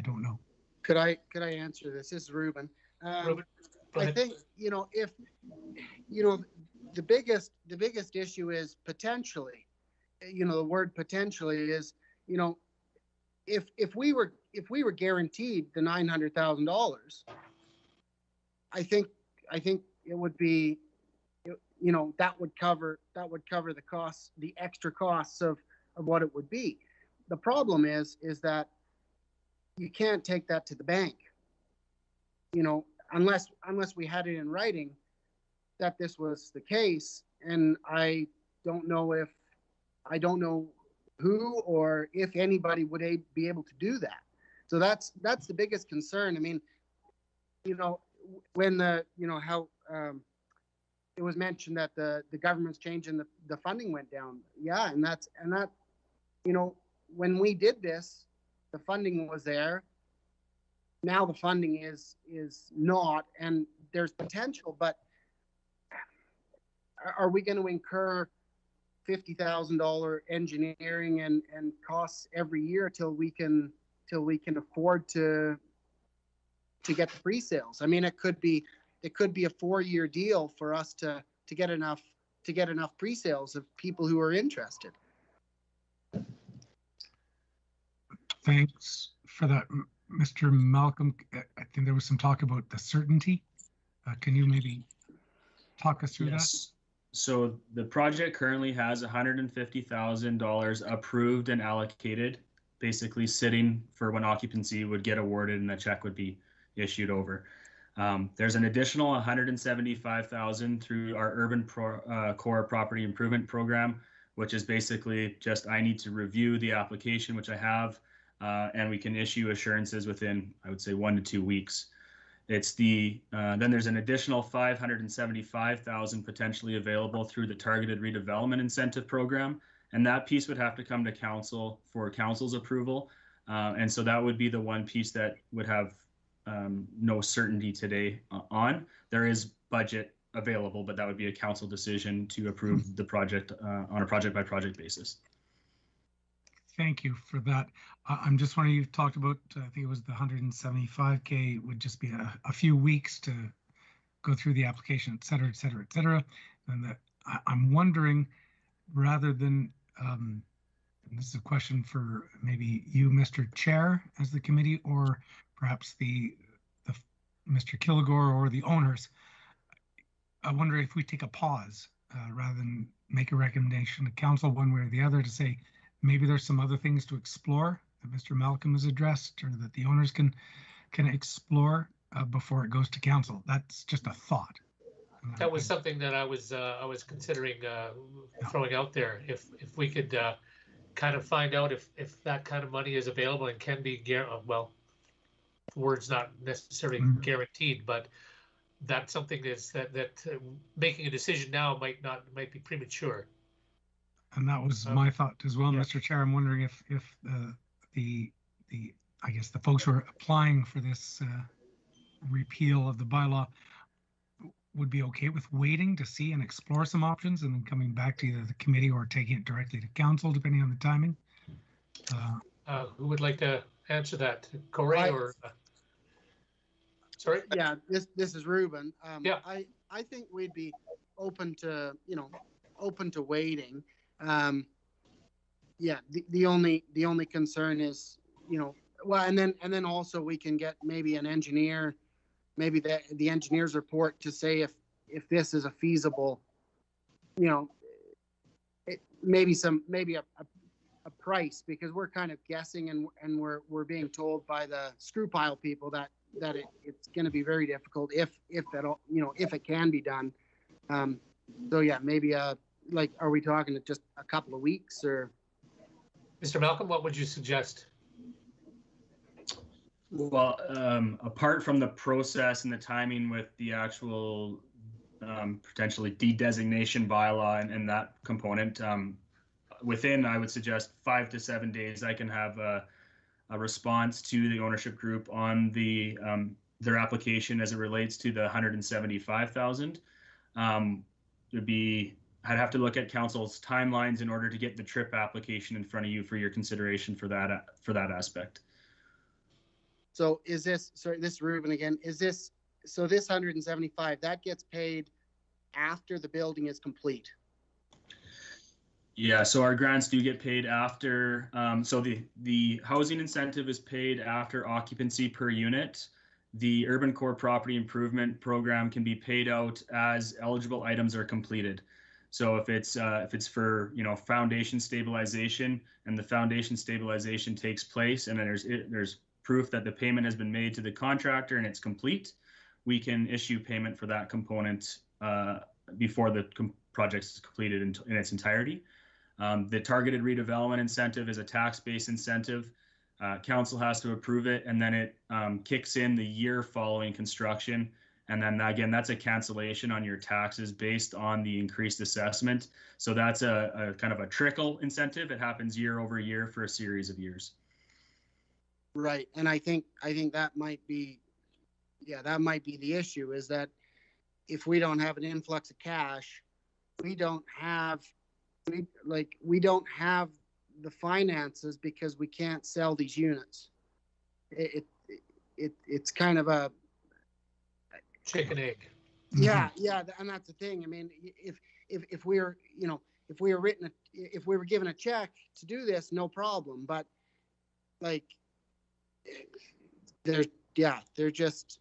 don't know. Could I answer this? This is Ruben. Ruben, I think, if, the biggest issue is potentially, the word potentially is, if we were guaranteed the $900,000, I think it would be, that would cover the costs, the extra costs of what it would be. The problem is that you can't take that to the bank, unless we had it in writing that this was the case. And I don't know who or if anybody would be able to do that. So that's the biggest concern. I mean, when how it was mentioned that the government's changing, the funding went down. Yeah, and that when we did this, the funding was there. Now the funding is not, and there's potential, but are we going to incur $50,000 engineering and costs every year till we can afford to get the pre-sales? I mean, it could be a 4-year deal for us to get enough pre-sales of people who are interested. Thanks for that, Mr. Malcolm. I think there was some talk about the certainty. Can you maybe talk us through that? So the project currently has $150,000 approved and allocated, basically sitting for when occupancy would get awarded and the check would be issued over. There's an additional $175,000 through our urban core property improvement program, which is basically just I need to review the application, which I have, and we can issue assurances within, I would say, 1 to 2 weeks. It's then there's an additional $575,000 potentially available through the targeted redevelopment incentive program, and that piece would have to come to council for council's approval, and so that would be the one piece that would have no certainty today on. There is budget available, but that would be a council decision to approve the project on a project by project basis. Thank you for that. I'm just wondering, you talked about, I think it was the 175K, it would just be a few weeks to go through the application, et cetera, et cetera, et cetera. And I'm wondering, rather than, and this is a question for maybe you, Mr. Chair, as the committee, or perhaps the Mr. Kilgore or the owners. I wonder if we take a pause rather than make a recommendation to council one way or the other to say, maybe there's some other things to explore that Mr. Malcolm has addressed or that the owners can explore before it goes to council. That's just a thought. That was something that I was considering throwing out there. If we could kind of find out if that kind of money is available and can be well, word's not necessarily guaranteed, but that's something that making a decision now might be premature. And that was my thought as well, yeah. Mr. Chair. I'm wondering if the I guess the folks who are applying for this repeal of the bylaw would be okay with waiting to see and explore some options and then coming back to either the committee or taking it directly to council, depending on the timing. Who would like to answer that? Corey or? Sorry? Yeah, this is Ruben. Yeah. I think we'd be open to, open to waiting. Yeah, the only concern is, well, and then also we can get maybe an engineer, maybe the engineer's report to say if this is a feasible, maybe a price, because we're kind of guessing and we're being told by the screw pile people that it's going to be very difficult if at all, if it can be done. So yeah, maybe like, are we talking just a couple of weeks or? Mr. Malcolm, what would you suggest? Well, apart from the process and the timing with the actual potentially de-designation bylaw and that component, within, I would suggest 5 to 7 days, I can have a response to the ownership group on their application as it relates to the 175,000. I'd have to look at council's timelines in order to get the TRIP application in front of you for your consideration for that aspect. So is this, sorry, this is Ruben again, so this 175, that gets paid after the building is complete? Yeah, so our grants do get paid after, so the housing incentive is paid after occupancy per unit. The Urban Core Property Improvement Program can be paid out as eligible items are completed. So if it's for, foundation stabilization, and the foundation stabilization takes place and then there's proof that the payment has been made to the contractor and it's complete, we can issue payment for that component before the project is completed in its entirety. The targeted redevelopment incentive is a tax-based incentive. Council has to approve it, and then it kicks in the year following construction. And then again, that's a cancellation on your taxes based on the increased assessment. So that's a kind of a trickle incentive. It happens year over year for a series of years. Right, and I think that might be, that might be the issue, is that if we don't have an influx of cash, we don't have the finances because we can't sell these units. It's kind of a chicken egg. Yeah, and that's the thing. I mean, if we were, if we were given a check to do this, no problem. But like, they're just.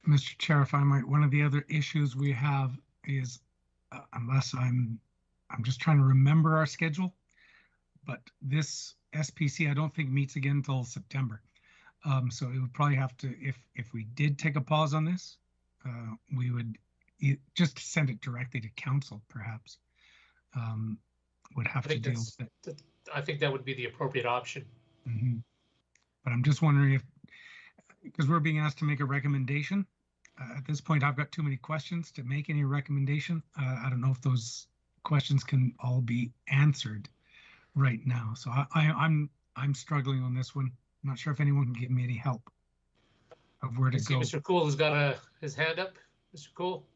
Mr. Chair, if I might, one of the other issues we have is, unless I'm just trying to remember our schedule, but this SPC I don't think meets again until September. So it would probably have to, if we did take a pause on this, we would just send it directly to council, perhaps. Would have to deal with it. I think that would be the appropriate option. Mm-hmm. But I'm just wondering if, because we're being asked to make a recommendation, at this point I've got too many questions to make any recommendation. I don't know if those questions can all be answered right now. So I'm struggling on this one. I'm not sure if anyone can give me any help of where to go. Mr. Cool has got his hand up. Mr. Cool.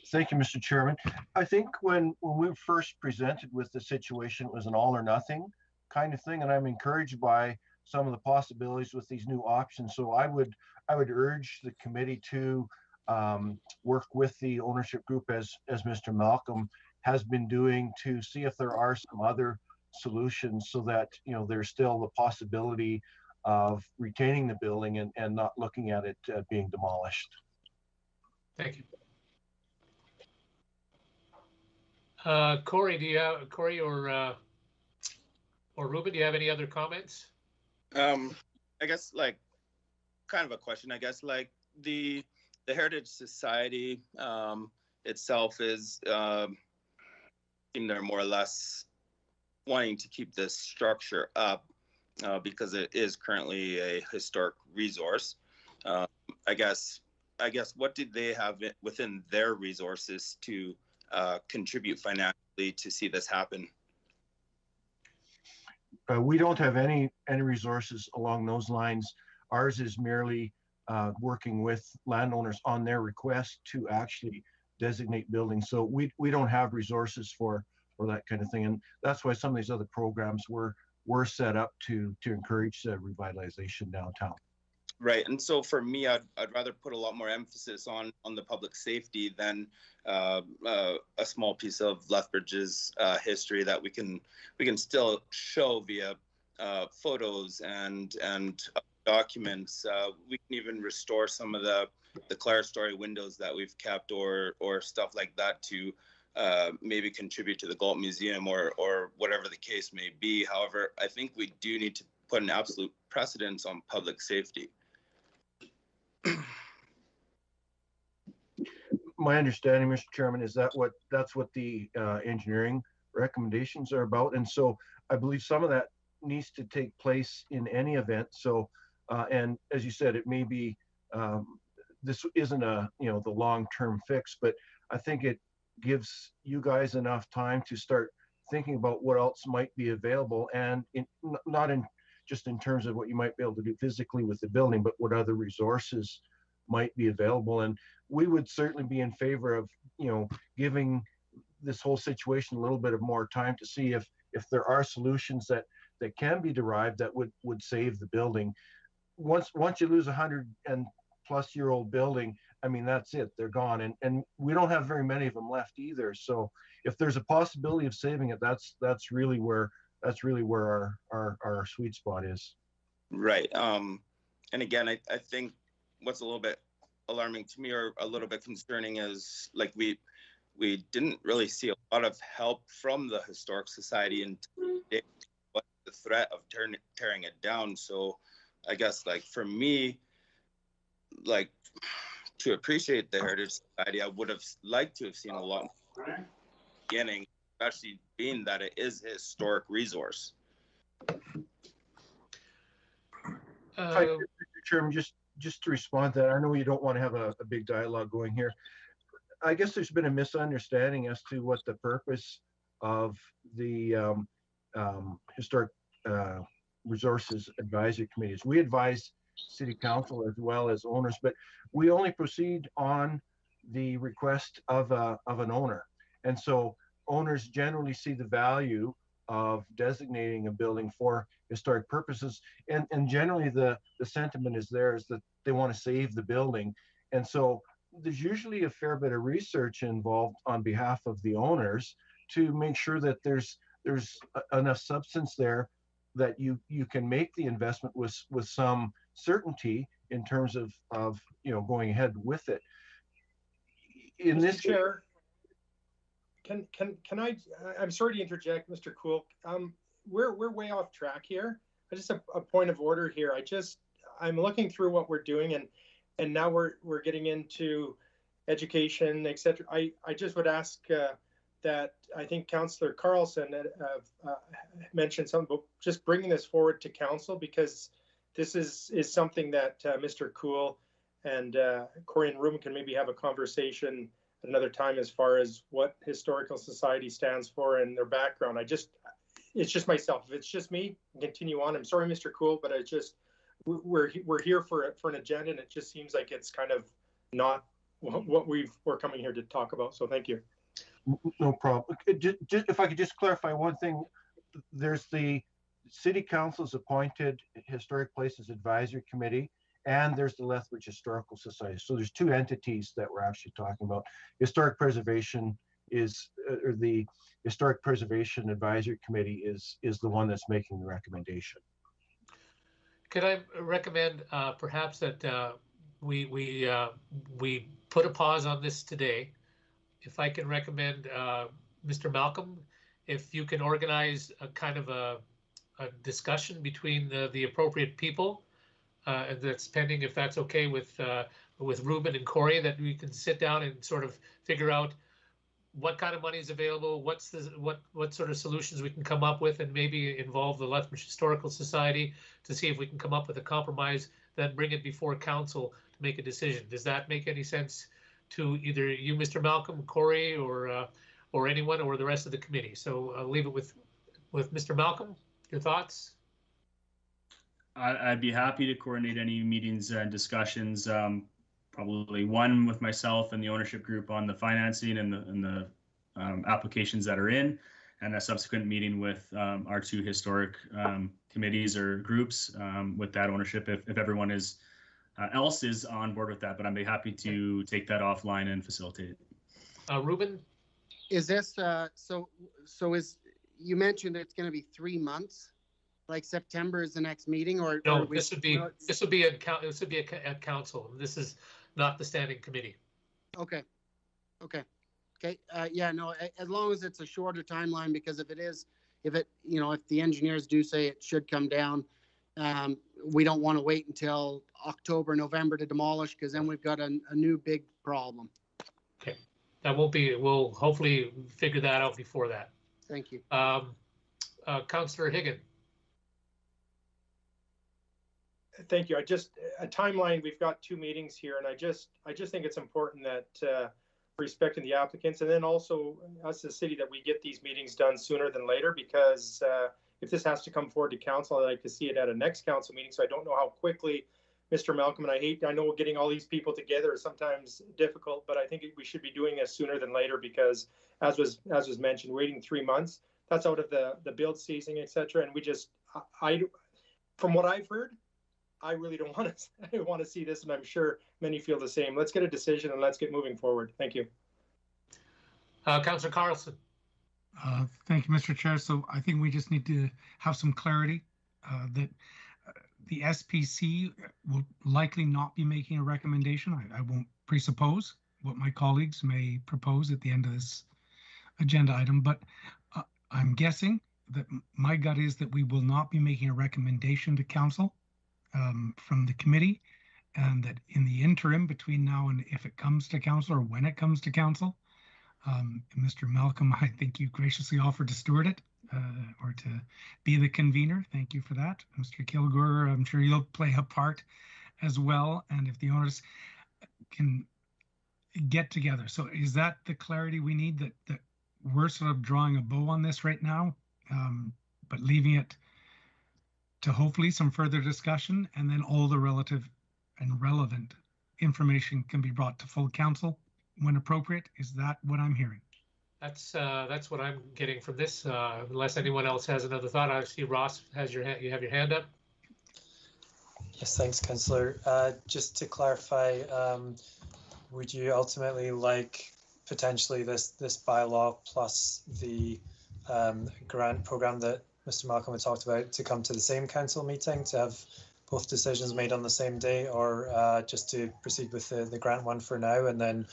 Thank you, Mr. Chairman. I think when we first presented with the situation, it was an all or nothing kind of thing, and I'm encouraged by some of the possibilities with these new options. So I would urge the committee to work with the ownership group as Mr. Malcolm has been doing, to see if there are some other solutions so that there's still the possibility of retaining the building and not looking at it being demolished. Thank you. Corey, or Ruben, do you have any other comments? I guess like kind of a question. I guess like the Heritage Society itself is they're more or less wanting to keep this structure up because it is currently a historic resource. I guess what did they have within their resources to contribute financially to see this happen? We don't have any resources along those lines. Ours is merely working with landowners on their request to actually designate buildings. So we don't have resources for that kind of thing, and that's why some of these other programs were we're set up to encourage revitalization downtown. Right, and so for me, I'd rather put a lot more emphasis on the public safety than a small piece of Lethbridge's history that we can still show via photos and documents. We can even restore some of the clerestory windows that we've kept or stuff like that to maybe contribute to the Galt Museum or whatever the case may be. However, I think we do need to put an absolute precedence on public safety. My understanding, Mr. Chairman, is that's what the engineering recommendations are about, and so I believe some of that needs to take place in any event. So, and as you said, it may be this isn't the long-term fix, but I think it gives you guys enough time to start thinking about what else might be available, and not just in terms of what you might be able to do physically with the building, but what other resources might be available. And we would certainly be in favor of, giving this whole situation a little bit of more time to see if there are solutions that can be derived that would save the building. Once you lose 100-plus-year-old building, I mean, that's it, they're gone. And we don't have very many of them left either. So if there's a possibility of saving it, that's really where our sweet spot is. Right. And again, I think what's a little bit alarming to me or a little bit concerning is like we didn't really see a lot of help from the Historic Society and the threat of tearing it down. So I guess like for me, like to appreciate the Heritage Society, I would have liked to have seen a lot more in the beginning, especially being that it is a historic resource. Mr. Chairman, just to respond to that, I know you don't want to have a big dialogue going here. I guess there's been a misunderstanding as to what the purpose of the Historic Resources Advisory Committee is. We advise City Council as well as owners, but we only proceed on the request of an owner. And so owners generally see the value of designating a building for historic purposes. And generally the sentiment is that they want to save the building. And so there's usually a fair bit of research involved on behalf of the owners to make sure that there's enough substance there that you can make the investment with some certainty in terms of going ahead with it. In this chair, can I? I'm sorry to interject, Mr. Cool. We're way off track here. Just a point of order here. I'm looking through what we're doing, and now we're getting into education, etc. I just would ask that I think Councillor Carlson mentioned something about just bringing this forward to council, because this is something that Mr. Cool and Corey and Ruben can maybe have a conversation at another time as far as what Historical Society stands for and their background. It's just myself. If it's just me, continue on. I'm sorry, Mr. Cool, but we're here for an agenda, and it just seems like it's kind of not what we're coming here to talk about. So thank you. No problem. If I could just clarify one thing, there's the City Council's appointed Historic Places Advisory Committee, and there's the Lethbridge Historical Society. So there's two entities that we're actually talking about. Historic Preservation or the Historic Preservation Advisory Committee is the one that's making the recommendation. Could I recommend perhaps that we put a pause on this today? If I can recommend Mr. Malcolm, if you can organize a kind of a discussion between the appropriate people, and that's pending, if that's okay with Ruben and Corey, that we can sit down and sort of figure out what kind of money is available, what sort of solutions we can come up with, and maybe involve the Lethbridge Historical Society to see if we can come up with a compromise, then bring it before council to make a decision. Does that make any sense to either you, Mr. Malcolm, Corey, or anyone, or the rest of the committee? So I'll leave it with Mr. Malcolm. Your thoughts? I'd be happy to coordinate any meetings and discussions. Probably one with myself and the ownership group on the financing and the applications that are in, and a subsequent meeting with our two historic committees or groups with that ownership if everyone else is on board with that. But I'd be happy to take that offline and facilitate it. Ruben? Is this, so is, you mentioned it's going to be 3 months? Like September is the next meeting, or? No, or this would be at council. This is not the standing committee. Okay. Yeah, no, as long as it's a shorter timeline, because if the engineers do say it should come down, we don't want to wait until October, November to demolish, because then we've got a new big problem. Okay, that won't be, we'll hopefully figure that out before that. Thank you. Councillor Higgin. Thank you. A timeline, we've got 2 meetings here, and I just think it's important that respecting the applicants, and then also us as a city, that we get these meetings done sooner than later, because if this has to come forward to council, I'd like to see it at a next council meeting. So I don't know how quickly, Mr. Malcolm, and I know getting all these people together is sometimes difficult, but I think we should be doing this sooner than later, because as was mentioned, waiting 3 months, that's out of the build season, etc. And from what I've heard, I really don't want to see this, and I'm sure many feel the same. Let's get a decision and let's get moving forward. Thank you. Councillor Carlson. Thank you, Mr. Chair. So I think we just need to have some clarity that the SPC will likely not be making a recommendation. I won't presuppose what my colleagues may propose at the end of this agenda item, but I'm guessing that my gut is that we will not be making a recommendation to council from the committee, and that in the interim between now and if it comes to council, or when it comes to council, Mr. Malcolm, I think you graciously offered to steward it or to be the convener. Thank you for that. Mr. Kilgore, I'm sure you'll play a part as well. And if the owners can get together. So is that the clarity we need, that we're sort of drawing a bow on this right now, but leaving it to hopefully some further discussion, and then all the relative and relevant information can be brought to full council when appropriate? Is that what I'm hearing? That's what I'm getting from this. Unless anyone else has another thought. I see Ross has you have your hand up. Yes, thanks, Councillor. Just to clarify, would you ultimately like potentially this bylaw plus the grant program that Mr. Malcolm had talked about to come to the same council meeting, to have both decisions made on the same day, or just to proceed with the grant one for now and then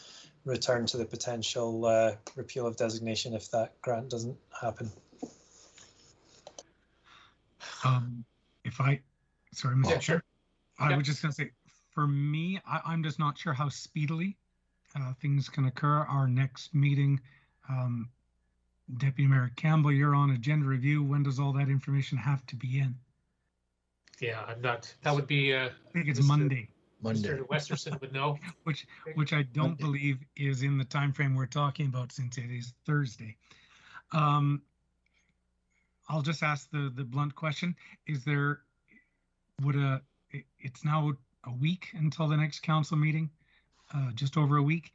return to the potential repeal of designation if that grant doesn't happen? Sorry, Mr. Yeah, Chair. sure. I was just going to say, for me, I'm just not sure how speedily things can occur. Our next meeting, Deputy Mayor Campbell, you're on agenda review. When does all that information have to be in? Yeah, I'm not. That would be. I think it's Monday. Mr. Westerson would know. which I don't believe is in the time frame we're talking about, since it is Thursday. I'll just ask the blunt question: is there it's now a week until the next council meeting, just over a week.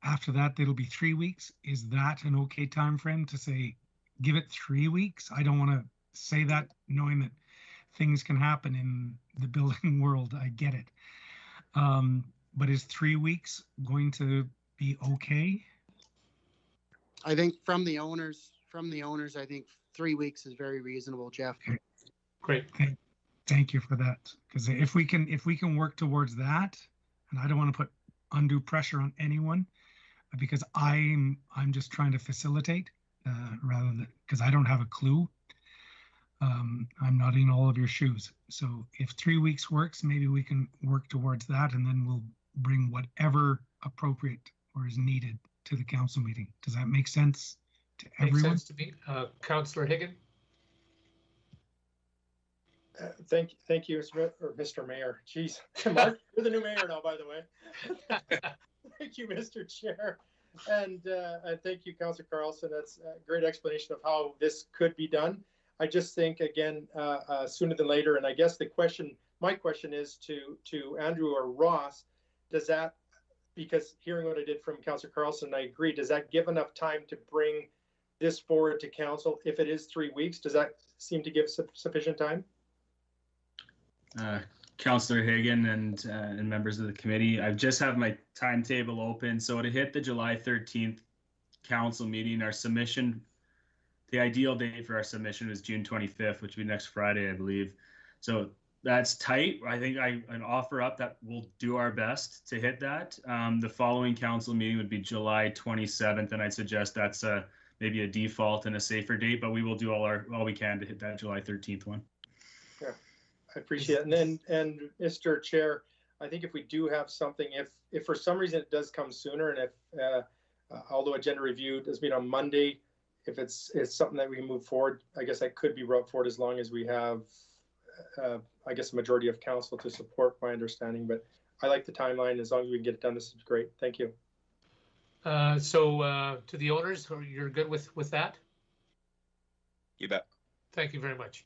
After that, it'll be 3 weeks. Is that an okay time frame to say, give it 3 weeks? I don't want to say that knowing that things can happen in the building world. I get it. But is 3 weeks going to be okay? I think from the owners, I think 3 weeks is very reasonable, Jeff. Okay. Great. Thank you for that. Because if we can work towards that, and I don't want to put undue pressure on anyone, because I'm just trying to facilitate rather than, because I don't have a clue. I'm not in all of your shoes. So if 3 weeks works, maybe we can work towards that, and then we'll bring whatever appropriate or is needed to the council meeting. Does that make sense to everyone? Makes sense to me. Councillor Higgin. Thank you, Mr. Mayor. Jeez, Mark, you're the new mayor now, by the way. Thank you, Mr. Chair. And thank you, Councillor Carlson. That's a great explanation of how this could be done. I just think, again, sooner than later, and I guess my question is to Andrew or Ross, does that, because hearing what I did from Councillor Carlson, I agree, does that give enough time to bring this forward to council, if it is 3 weeks, does that seem to give sufficient time? Councillor Hagan and members of the committee, I've just have my timetable open. So to hit the July 13th council meeting, our submission, the ideal date for our submission is June 25th, which will be next Friday, I believe. So that's tight. I think I offer up that we'll do our best to hit that. The following council meeting would be July 27th, and I'd suggest that's maybe a default and a safer date, but we will do all we can to hit that July 13th one. Yeah, I appreciate it. And Mr. Chair, I think if we do have something, if for some reason it does come sooner, and if although agenda review has been on Monday, if it's something that we can move forward, I guess that could be brought forward as long as we have, I guess, a majority of council to support my understanding. But I like the timeline. As long as we can get it done, this is great. Thank you. So to the owners, you're good with that? You bet. Thank you very much.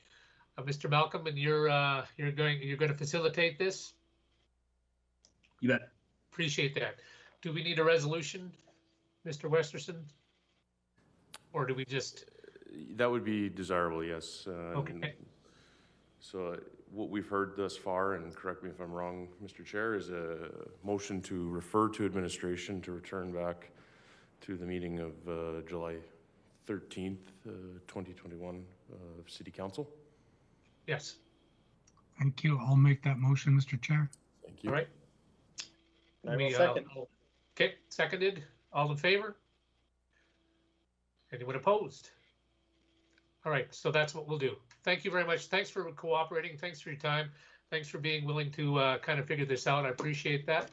Mr. Malcolm, and you're going to facilitate this? You bet. Appreciate that. Do we need a resolution, Mr. Westerson? Or do we just? That would be desirable, yes. Okay. So what we've heard thus far, and correct me if I'm wrong, Mr. Chair, is a motion to refer to administration to return back to the meeting of July 13th, 2021 of City Council. Yes. Thank you. I'll make that motion, Mr. Chair. Thank you. All right. I will second. Okay, seconded. All in favor? Anyone opposed? All right, so that's what we'll do. Thank you very much. Thanks for cooperating. Thanks for your time. Thanks for being willing to kind of figure this out. I appreciate that.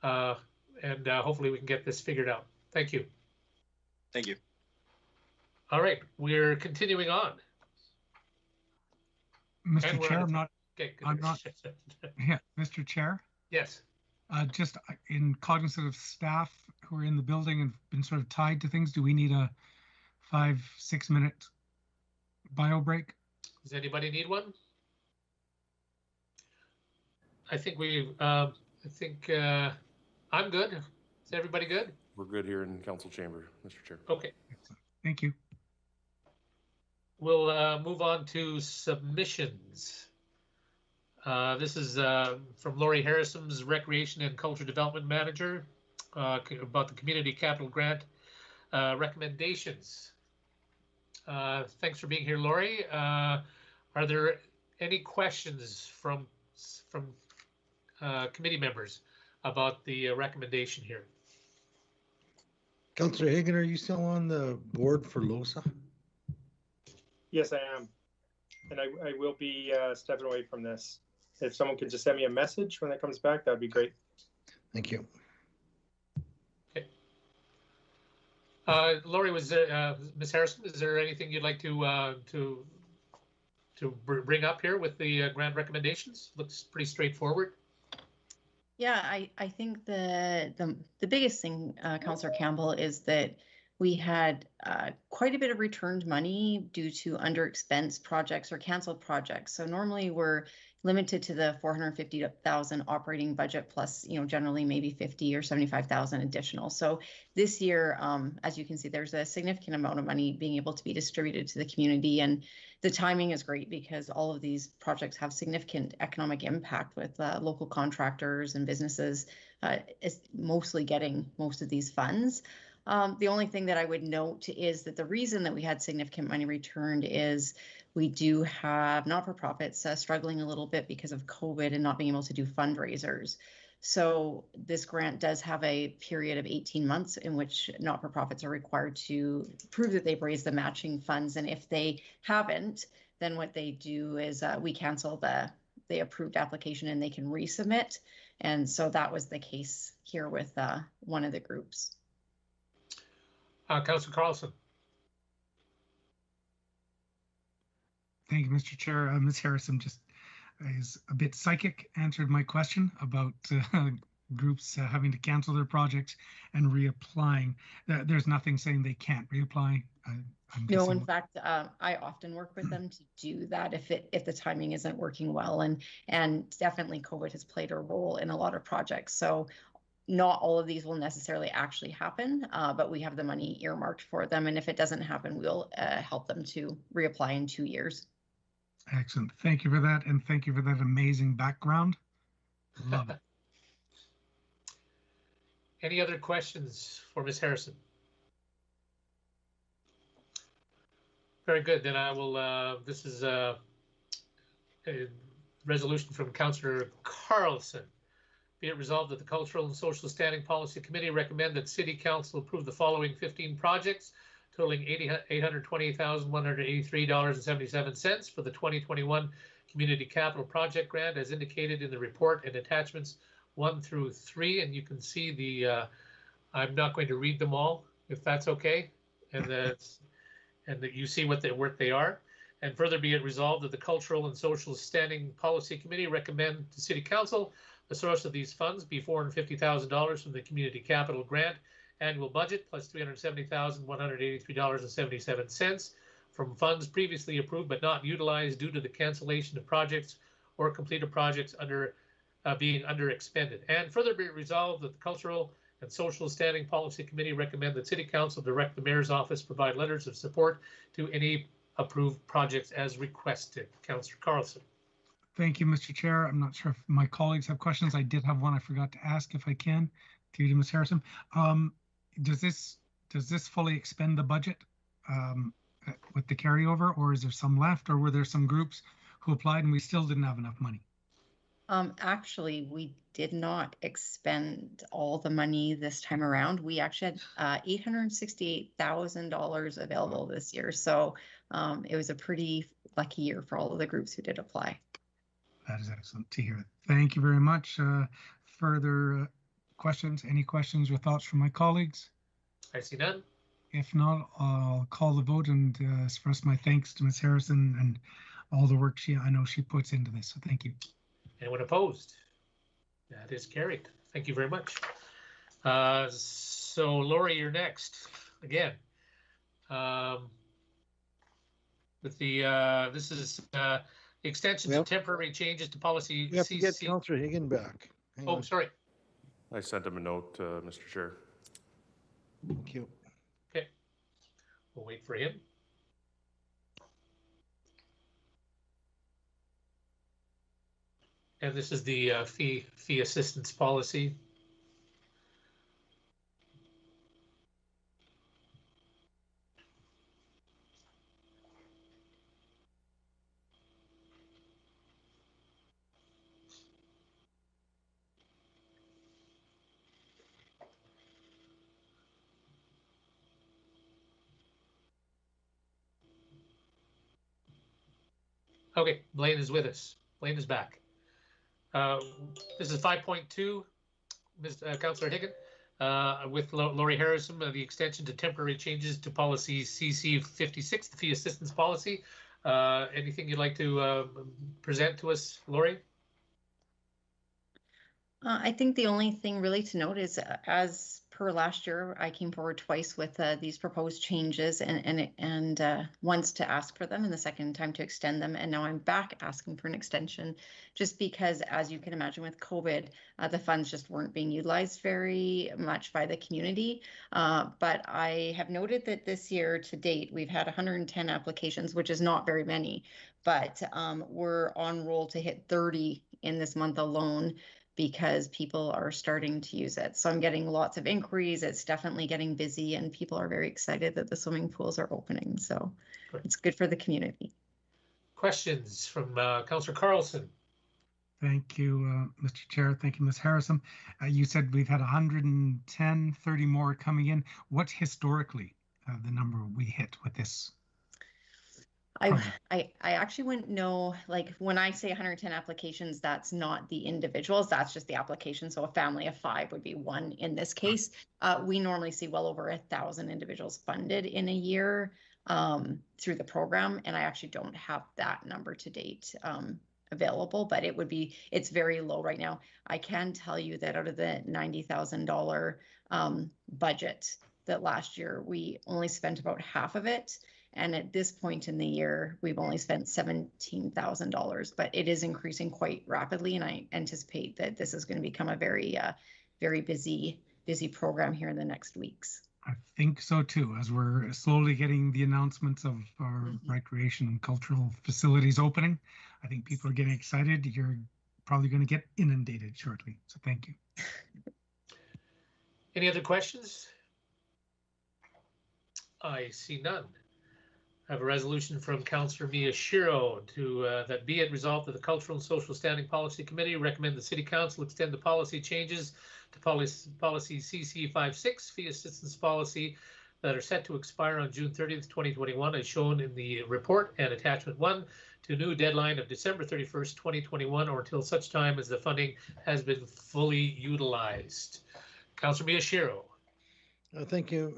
And hopefully we can get this figured out. Thank you. Thank you. All right, we're continuing on. Mr. Chair, Okay, I'm not. Yeah, Mr. Chair. Yes. Just in cognizance of staff who are in the building and been sort of tied to things, do we need a 5-6 minute bio break? Does anybody need one? I think I'm good. Is everybody good? We're good here in council chamber, Mr. Chair. Okay. Thank you. We'll move on to submissions. This is from Lori Harrison's Recreation and Culture Development Manager about the Community Capital Grant recommendations. Thanks for being here, Lori. Are there any questions from committee members about the recommendation here? Councillor Hagan, are you still on the board for LOSA? Yes, I am. And I will be stepping away from this. If someone could just send me a message when that comes back, that'd be great. Thank you. Okay. Lori, was there, Ms. Harrison, is there anything you'd like to bring up here with the grant recommendations? Looks pretty straightforward. Yeah, I think the biggest thing, Councillor Campbell, is that we had quite a bit of returned money due to underexpensed projects or canceled projects. So normally we're limited to the 450,000 operating budget plus, generally maybe 50 or 75,000 additional. So this year, as you can see, there's a significant amount of money being able to be distributed to the community, and the timing is great because all of these projects have significant economic impact with local contractors and businesses is mostly getting most of these funds. The only thing that I would note is that the reason that we had significant money returned is we do have not-for-profits struggling a little bit because of COVID and not being able to do fundraisers. So this grant does have a period of 18 months in which not-for-profits are required to prove that they've raised the matching funds. And if they haven't, then what they do is we cancel the approved application and they can resubmit. And so that was the case here with one of the groups. Councillor Carlson. Thank you, Mr. Chair. Ms. Harrison just is a bit psychic, answered my question about groups having to cancel their projects and reapplying. There's nothing saying they can't reapply. No, in fact, I often work with them to do that if the timing isn't working well, and definitely COVID has played a role in a lot of projects. So not all of these will necessarily actually happen, but we have the money earmarked for them. And if it doesn't happen, we'll help them to reapply in 2 years. Excellent. Thank you for that. And thank you for that amazing background. Love it. Any other questions for Ms. Harrison? Very good. Then I will, this is a resolution from Councillor Carlson. Be it resolved that the Cultural and Social Standing Policy Committee recommend that City Council approve the following 15 projects totaling $828,183.77 for the 2021 Community Capital Project Grant as indicated in the report and attachments 1 through 3. And you can see the, I'm not going to read them all, if that's okay. And that you see what they are. And further be it resolved that the Cultural and Social Standing Policy Committee recommend to City Council the source of these funds be $450,000 from the Community Capital Grant annual budget plus $370,183.77 from funds previously approved but not utilized due to the cancellation of projects or completed projects being underexpended. And further be it resolved that the Cultural and Social Standing Policy Committee recommend that City Council direct the Mayor's Office provide letters of support to any approved projects as requested. Councillor Carlson. Thank you, Mr. Chair. I'm not sure if my colleagues have questions. I did have one I forgot to ask if I can. Through to Ms. Harrison. Does this fully expend the budget with the carryover, or is there some left, or were there some groups who applied and we still didn't have enough money? Actually, we did not expend all the money this time around. We actually had $868,000 available this year. So it was a pretty lucky year for all of the groups who did apply. That is excellent to hear. Thank you very much. Further questions? Any questions or thoughts from my colleagues? I see none. If not, I'll call the vote and express my thanks to Ms. Harrison and all the work I know she puts into this. So thank you. Anyone opposed? That is carried. Thank you very much. So Lori, you're next again. With the this is extension to temporary changes to policy. We have to get Councillor Higgin back. Hang on. Sorry. I sent him a note, Mr. Chair. Thank you. Okay. We'll wait for him. And this is the fee assistance policy. Okay, Blaine is with us. Blaine is back. This is 5.2, Councillor Higgin, with Lori Harrison, the extension to temporary changes to policy CC 56, the fee assistance policy. Anything you'd like to present to us, Lori? I think the only thing really to note is, as per last year, I came forward twice with these proposed changes and once to ask for them and the second time to extend them. And now I'm back asking for an extension just because, as you can imagine with COVID, the funds just weren't being utilized very much by the community. But I have noted that this year to date, we've had 110 applications, which is not very many, but we're on roll to hit 30 in this month alone, because people are starting to use it. So I'm getting lots of inquiries. It's definitely getting busy and people are very excited that the swimming pools are opening. So it's good for the community. Questions from Councillor Carlson. Thank you, Mr. Chair. Thank you, Ms. Harrison. You said we've had 110, 30 more coming in. What's historically the number we hit with this? I actually wouldn't know, like when I say 110 applications, that's not the individuals, that's just the application. So a family of 5 would be 1 in this case. We normally see well over 1,000 individuals funded in a year through the program. And I actually don't have that number to date available, but it's very low right now. I can tell you that out of the $90,000 budget that last year, we only spent about half of it. And at this point in the year, we've only spent $17,000, but it is increasing quite rapidly. And I anticipate that this is going to become a very very busy program here in the next weeks. I think so too, as we're slowly getting the announcements of our recreation and cultural facilities opening. I think people are getting excited. You're probably going to get inundated shortly. So thank you. Any other questions? I see none. I have a resolution from Councillor Miyashiro to that be it resolved that the Cultural and Social Standing Policy Committee recommend the City Council extend the policy changes to policy CC56 fee assistance policy that are set to expire on June 30th, 2021, as shown in the report and attachment 1 to a new deadline of December 31st, 2021, or until such time as the funding has been fully utilized. Councillor Miyashiro. Thank you,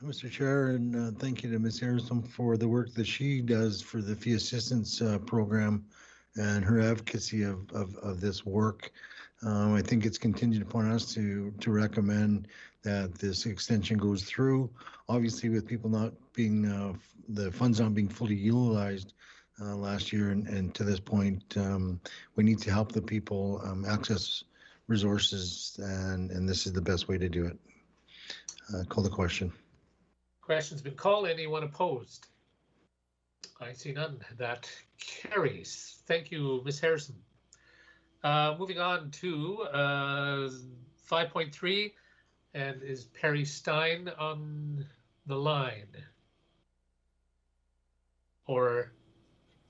Mr. Chair, and thank you to Ms. Harrison for the work that she does for the fee assistance program and her advocacy of this work. I think it's contingent upon us to recommend that this extension goes through. Obviously, with people not being, the funds not being fully utilized last year and to this point, we need to help the people access resources, and this is the best way to do it. Call the question. Question's been called. Anyone opposed? I see none. That carries. Thank you, Ms. Harrison. Moving on to 5.3, and is Perry Stein on the line? Or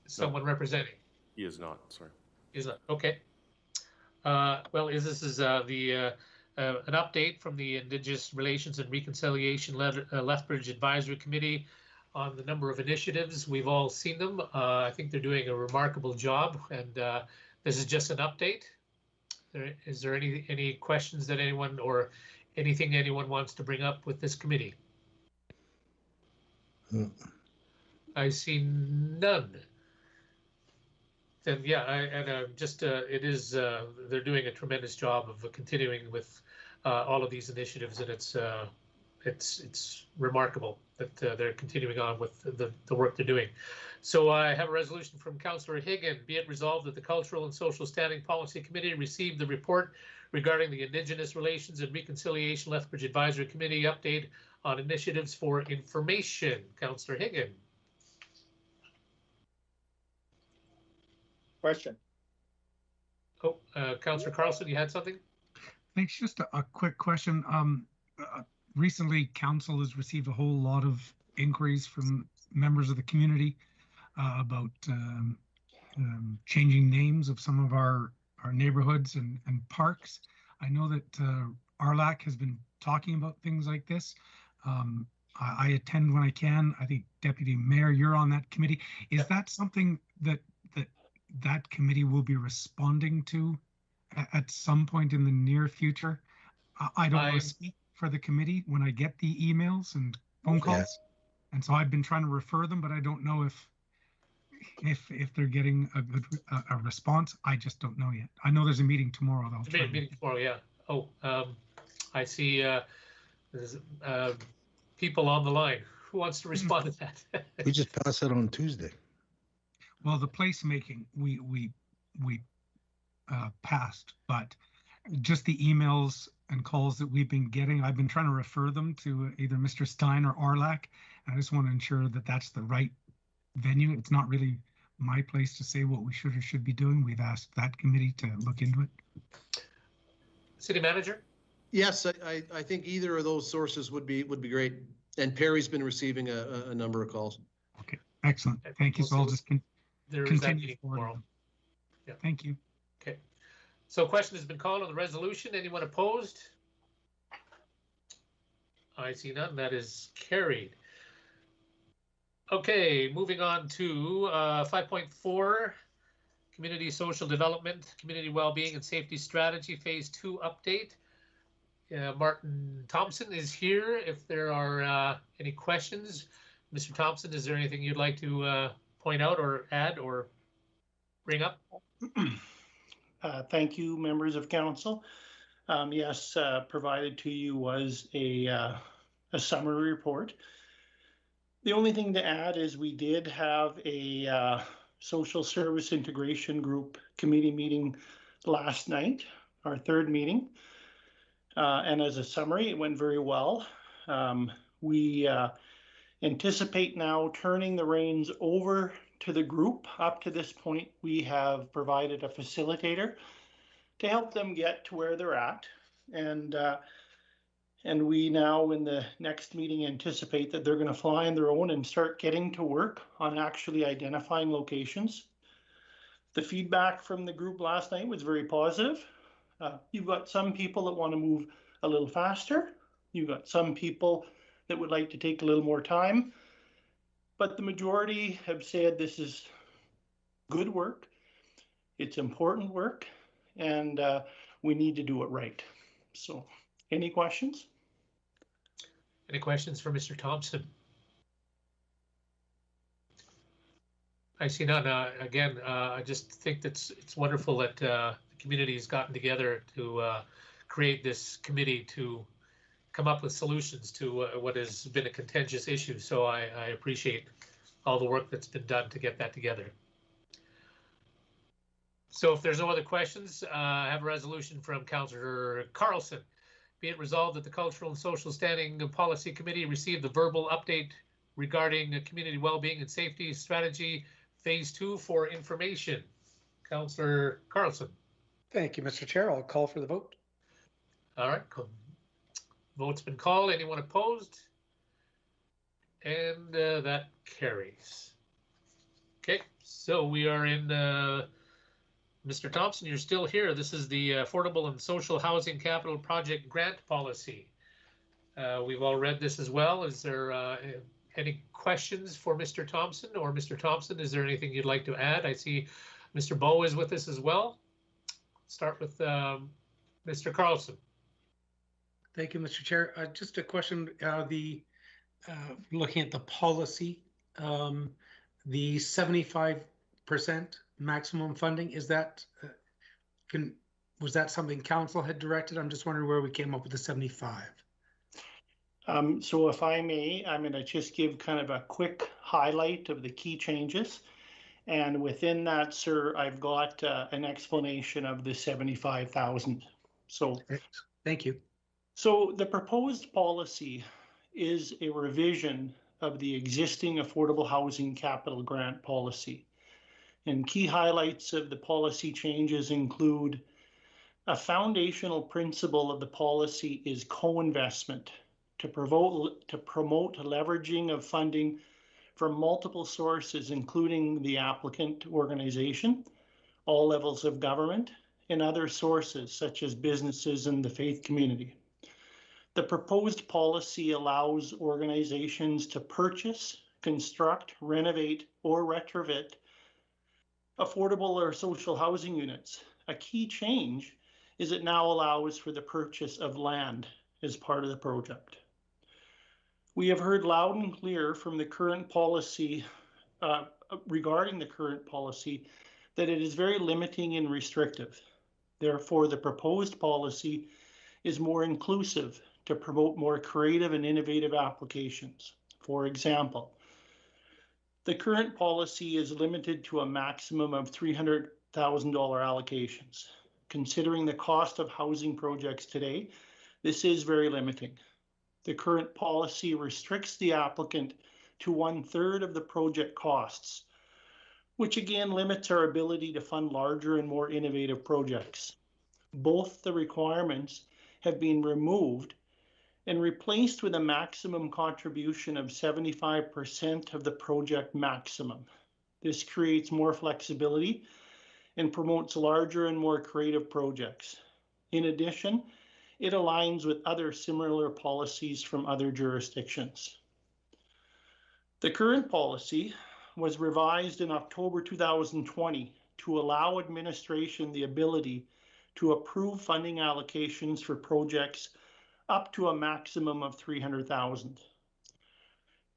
someone representing? He is not, sorry. He is not, okay. Well, this is an update from the Indigenous Relations and Reconciliation Lethbridge Advisory Committee on the number of initiatives. We've all seen them. I think they're doing a remarkable job, and this is just an update. Is there any questions that anyone or anything anyone wants to bring up with this committee? I see none. Then yeah, it is they're doing a tremendous job of continuing with all of these initiatives, and it's remarkable that they're continuing on with the work they're doing. So I have a resolution from Councillor Higgin. Be it resolved that the Cultural and Social Standing Policy Committee received the report regarding the Indigenous Relations and Reconciliation Lethbridge Advisory Committee update on initiatives for information. Councillor Higgin. Question. Oh, Councillor Carlson, you had something? Thanks. Just a quick question. Recently, council has received a whole lot of inquiries from members of the community about changing names of some of our neighborhoods and parks. I know that RLAC has been talking about things like this. I attend when I can. I think Deputy Mayor, you're on that committee. Is that something that committee will be responding to at some point in the near future? I don't want to speak for the committee when I get the emails and phone calls, and so I've been trying to refer them, but I don't know if they're getting a response. I just don't know yet. I know there's a meeting tomorrow. There's a meeting tomorrow, yeah. Oh, I see there's people on the line. Who wants to respond to that? We just passed it on Tuesday. Well, the placemaking we passed, but just the emails and calls that we've been getting, I've been trying to refer them to either Mr. Stein or RLAC. I just want to ensure that that's the right venue. It's not really my place to say what we should or should be doing. We've asked that committee to look into it. City Manager? Yes, I think either of those sources would be great. And Perry's been receiving a number of calls. Okay, excellent. Thank you. So I'll just continue tomorrow. Yeah. Thank you. Okay. So a question has been called on the resolution. Anyone opposed? I see none. That is carried. Okay, moving on to 5.4, Community Social Development, Community Wellbeing and Safety Strategy Phase 2 update. Martin Thompson is here if there are any questions. Mr. Thompson, is there anything you'd like to point out or add or bring up? Thank you, members of council. Yes, provided to you was a summary report. The only thing to add is we did have a social service integration group committee meeting last night, our third meeting. And as a summary, it went very well. We anticipate now turning the reins over to the group. Up to this point, we have provided a facilitator to help them get to where they're at. And we now, in the next meeting, anticipate that they're going to fly on their own and start getting to work on actually identifying locations. The feedback from the group last night was very positive. You've got some people that want to move a little faster. You've got some people that would like to take a little more time. But the majority have said this is good work. It's important work, and we need to do it right. So, any questions? Any questions for Mr. Thompson? I see none. Again, I just think that it's wonderful that the community has gotten together to create this committee to come up with solutions to what has been a contentious issue. So I appreciate all the work that's been done to get that together. So if there's no other questions, I have a resolution from Councillor Carlson. Be it resolved that the Cultural and Social Standing Policy Committee received the verbal update regarding community well-being and safety strategy phase 2 for information. Councillor Carlson. Thank you, Mr. Chair. I'll call for the vote. All right, cool. Vote's been called. Anyone opposed? And that carries. Okay, so we are in, Mr. Thompson, you're still here. This is the Affordable and Social Housing Capital Project Grant Policy. We've all read this as well. Is there any questions for Mr. Thompson? Or Mr. Thompson, is there anything you'd like to add? I see Mr. Bowe is with us as well. Start with Mr. Carlson. Thank you, Mr. Chair. Just a question, looking at the policy, the 75% maximum funding, is that, was that something council had directed? I'm just wondering where we came up with the 75. So if I may, I'm going to just give kind of a quick highlight of the key changes. And within that, sir, I've got an explanation of the 75,000. So thank you. So the proposed policy is a revision of the existing affordable housing capital grant policy. And key highlights of the policy changes include a foundational principle of the policy is co-investment to promote leveraging of funding from multiple sources, including the applicant organization, all levels of government, and other sources such as businesses and the faith community. The proposed policy allows organizations to purchase, construct, renovate, or retrofit affordable or social housing units. A key change is it now allows for the purchase of land as part of the project. We have heard loud and clear from the current policy, regarding the current policy, that it is very limiting and restrictive. Therefore, the proposed policy is more inclusive to promote more creative and innovative applications. For example, the current policy is limited to a maximum of $300,000 allocations. Considering the cost of housing projects today, this is very limiting. The current policy restricts the applicant to 1/3 of the project costs, which again limits our ability to fund larger and more innovative projects. Both the requirements have been removed and replaced with a maximum contribution of 75% of the project maximum. This creates more flexibility and promotes larger and more creative projects. In addition, it aligns with other similar policies from other jurisdictions. The current policy was revised in October 2020 to allow administration the ability to approve funding allocations for projects up to a maximum of $300,000.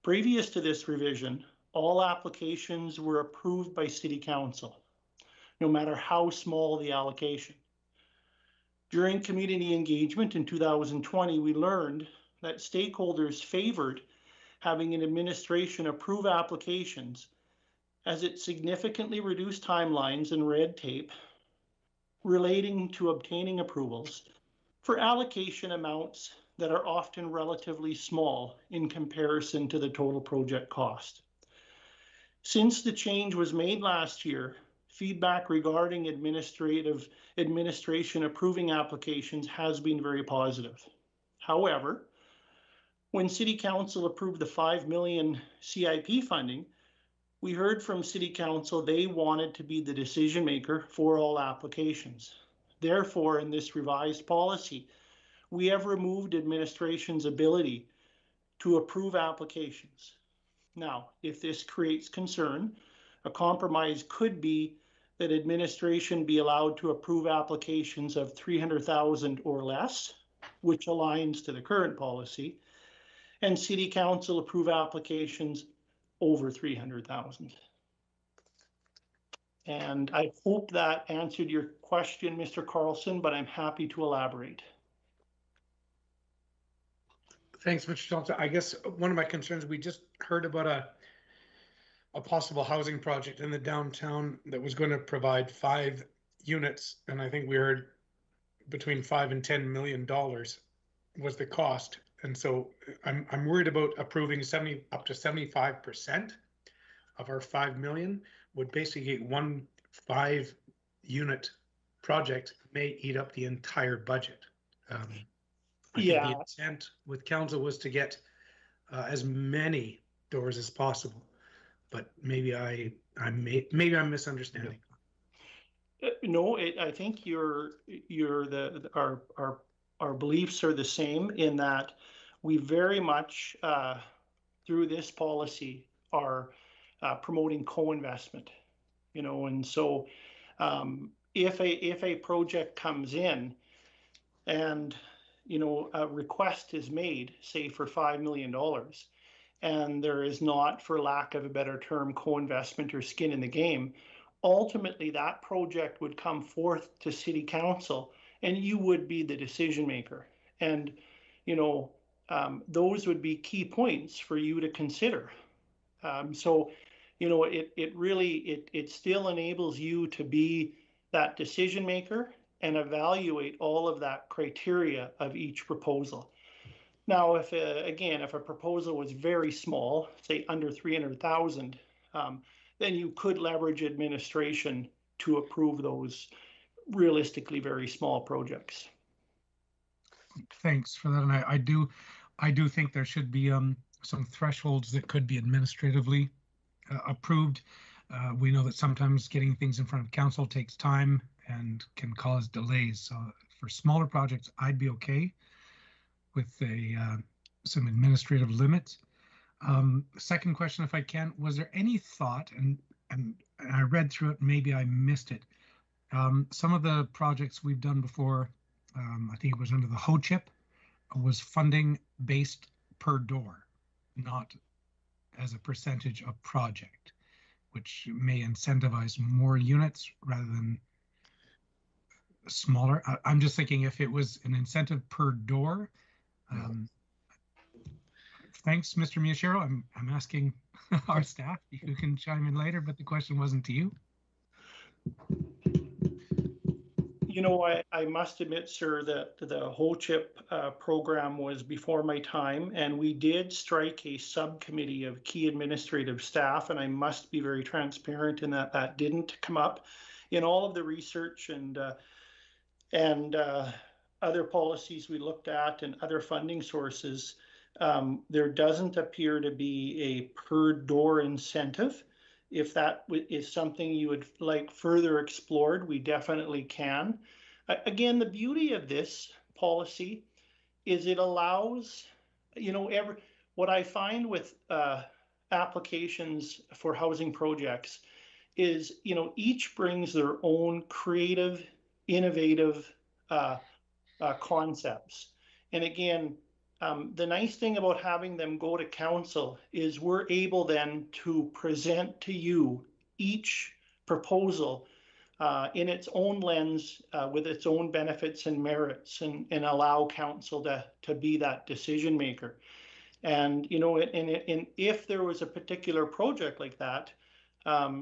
Previous to this revision, all applications were approved by City Council, no matter how small the allocation. During community engagement in 2020, we learned that stakeholders favored having an administration approve applications as it significantly reduced timelines and red tape relating to obtaining approvals, for allocation amounts that are often relatively small in comparison to the total project cost. Since the change was made last year, feedback regarding administration approving applications has been very positive. However, when City Council approved the $5 million CIP funding, we heard from City Council they wanted to be the decision maker for all applications. Therefore, in this revised policy, we have removed administration's ability to approve applications. Now, if this creates concern, a compromise could be that administration be allowed to approve applications of $300,000 or less, which aligns to the current policy, and City Council approve applications over $300,000. And I hope that answered your question, Mr. Carlson, but I'm happy to elaborate. Thanks, Mr. Johnson. I guess one of my concerns, we just heard about a possible housing project in the downtown that was going to provide 5 units, and I think we heard between $5 and $10 million was the cost. And so I'm worried about approving up to 75% of our 5 million would basically one 5-unit project may eat up the entire budget. I think the intent with council was to get as many doors as possible, but maybe I'm misunderstanding. No, I think our beliefs are the same in that we very much through this policy are promoting co-investment, you know, and so if a project comes in and, you know, a request is made, say for $5 million, and there is not, for lack of a better term, co-investment or skin in the game, ultimately that project would come forth to City Council and you would be the decision maker. And, you know, those would be key points for you to consider. So, you know, it really still enables you to be that decision maker and evaluate all of that criteria of each proposal. Now, if a proposal was very small, say under 300,000, then you could leverage administration to approve those realistically very small projects. Thanks for that. And I do think there should be some thresholds that could be administratively approved. We know that sometimes getting things in front of council takes time and can cause delays. So for smaller projects, I'd be okay with some administrative limits. Second question, if I can, was there any thought, and I read through it, maybe I missed it. Some of the projects we've done before, I think it was under the HOCHIP, was funding based per door, not as a percentage of project, which may incentivize more units rather than smaller. I'm just thinking if it was an incentive per door. Thanks, Mr. Miyashiro. I'm asking our staff. You can chime in later, but the question wasn't to you. You know, I must admit, sir, that the HOCHIP program was before my time, and we did strike a subcommittee of key administrative staff, and I must be very transparent in that didn't come up in all of the research and other policies we looked at and other funding sources. There doesn't appear to be a per door incentive. If that is something you would like further explored, we definitely can. Again, the beauty of this policy is it allows, you know, what I find with applications for housing projects is, you know, each brings their own creative, innovative concepts. And again, the nice thing about having them go to council is we're able then to present to you each proposal in its own lens with its own benefits and merits, and allow council to be that decision maker. And, you know, and if there was a particular project like that,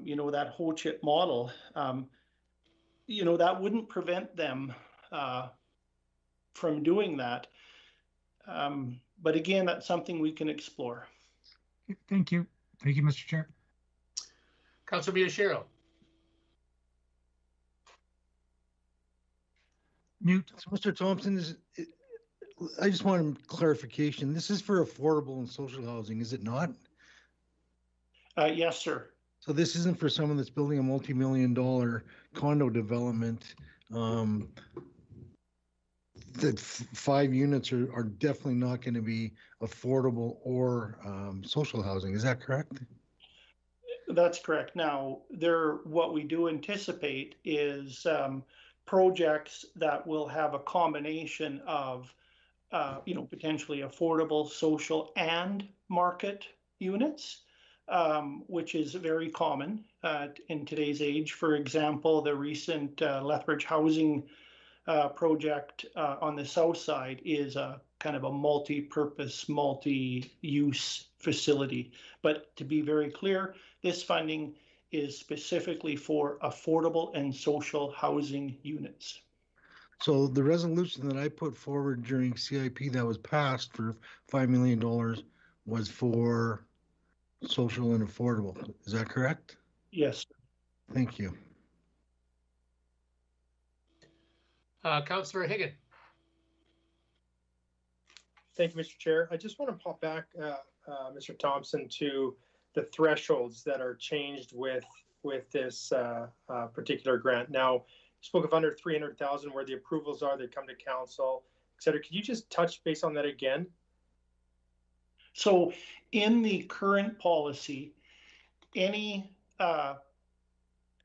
you know, that HOCHIP model, you know, that wouldn't prevent them from doing that. But again, that's something we can explore. Thank you. Thank you, Mr. Chair. Councilor Miyashiro. Mute. So, Mr. Thompson, I just want clarification. This is for affordable and social housing, is it not? Yes, sir. So this isn't for someone that's building a multi-million-dollar condo development. The 5 units are definitely not going to be affordable or social housing. Is that correct? That's correct. Now, what we do anticipate is projects that will have a combination of, potentially affordable, social, and market units, which is very common in today's age. For example, the recent Lethbridge housing project on the south side is a kind of a multi-purpose, multi-use facility. But to be very clear, this funding is specifically for affordable and social housing units. So the resolution that I put forward during CIP that was passed for $5 million was for social and affordable. Is that correct? Yes. Thank you. Councillor Higgin. Thank you, Mr. Chair. I just want to pop back, Mr. Thompson, to the thresholds that are changed with this particular grant. Now, you spoke of under 300,000 where the approvals are, they come to council, et cetera. Could you just touch base on that again? So in the current policy, any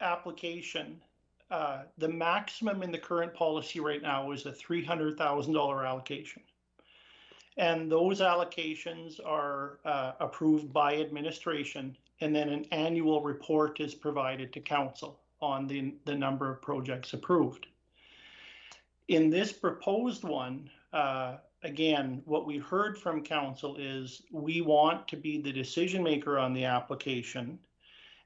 application, the maximum in the current policy right now is a $300,000 allocation. And those allocations are approved by administration, and then an annual report is provided to council on the number of projects approved. In this proposed one, again, what we heard from council is we want to be the decision maker on the application.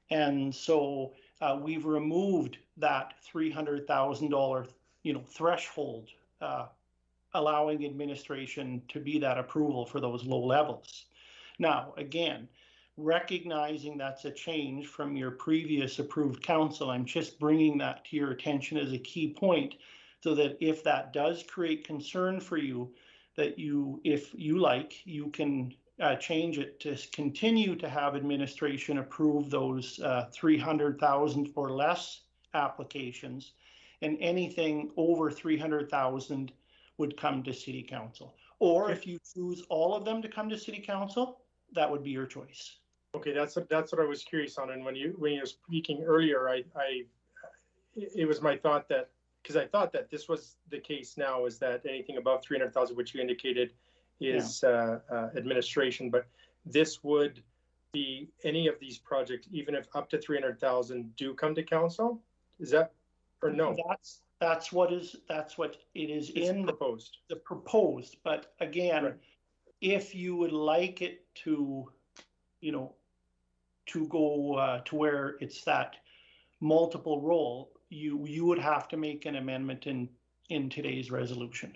And so we've removed that $300,000, threshold, allowing administration to be that approval for those low levels. Now, again, recognizing that's a change from your previous approved council, I'm just bringing that to your attention as a key point so that if that does create concern for you, that you, if you like, you can change it to continue to have administration approve those 300,000 or less applications, and anything over 300,000 would come to City Council. Or if you choose all of them to come to City Council, that would be your choice. Okay, that's what I was curious on. And when you were speaking earlier, it was my thought that, because I thought that this was the case now, is that anything above 300,000, which you indicated, is administration, but this would be any of these projects, even if up to 300,000 do come to council. Is that, or no? That's what it is in proposed. The proposed, but again, right. If you would like it to, to go to where it's that multiple role, you would have to make an amendment in today's resolution.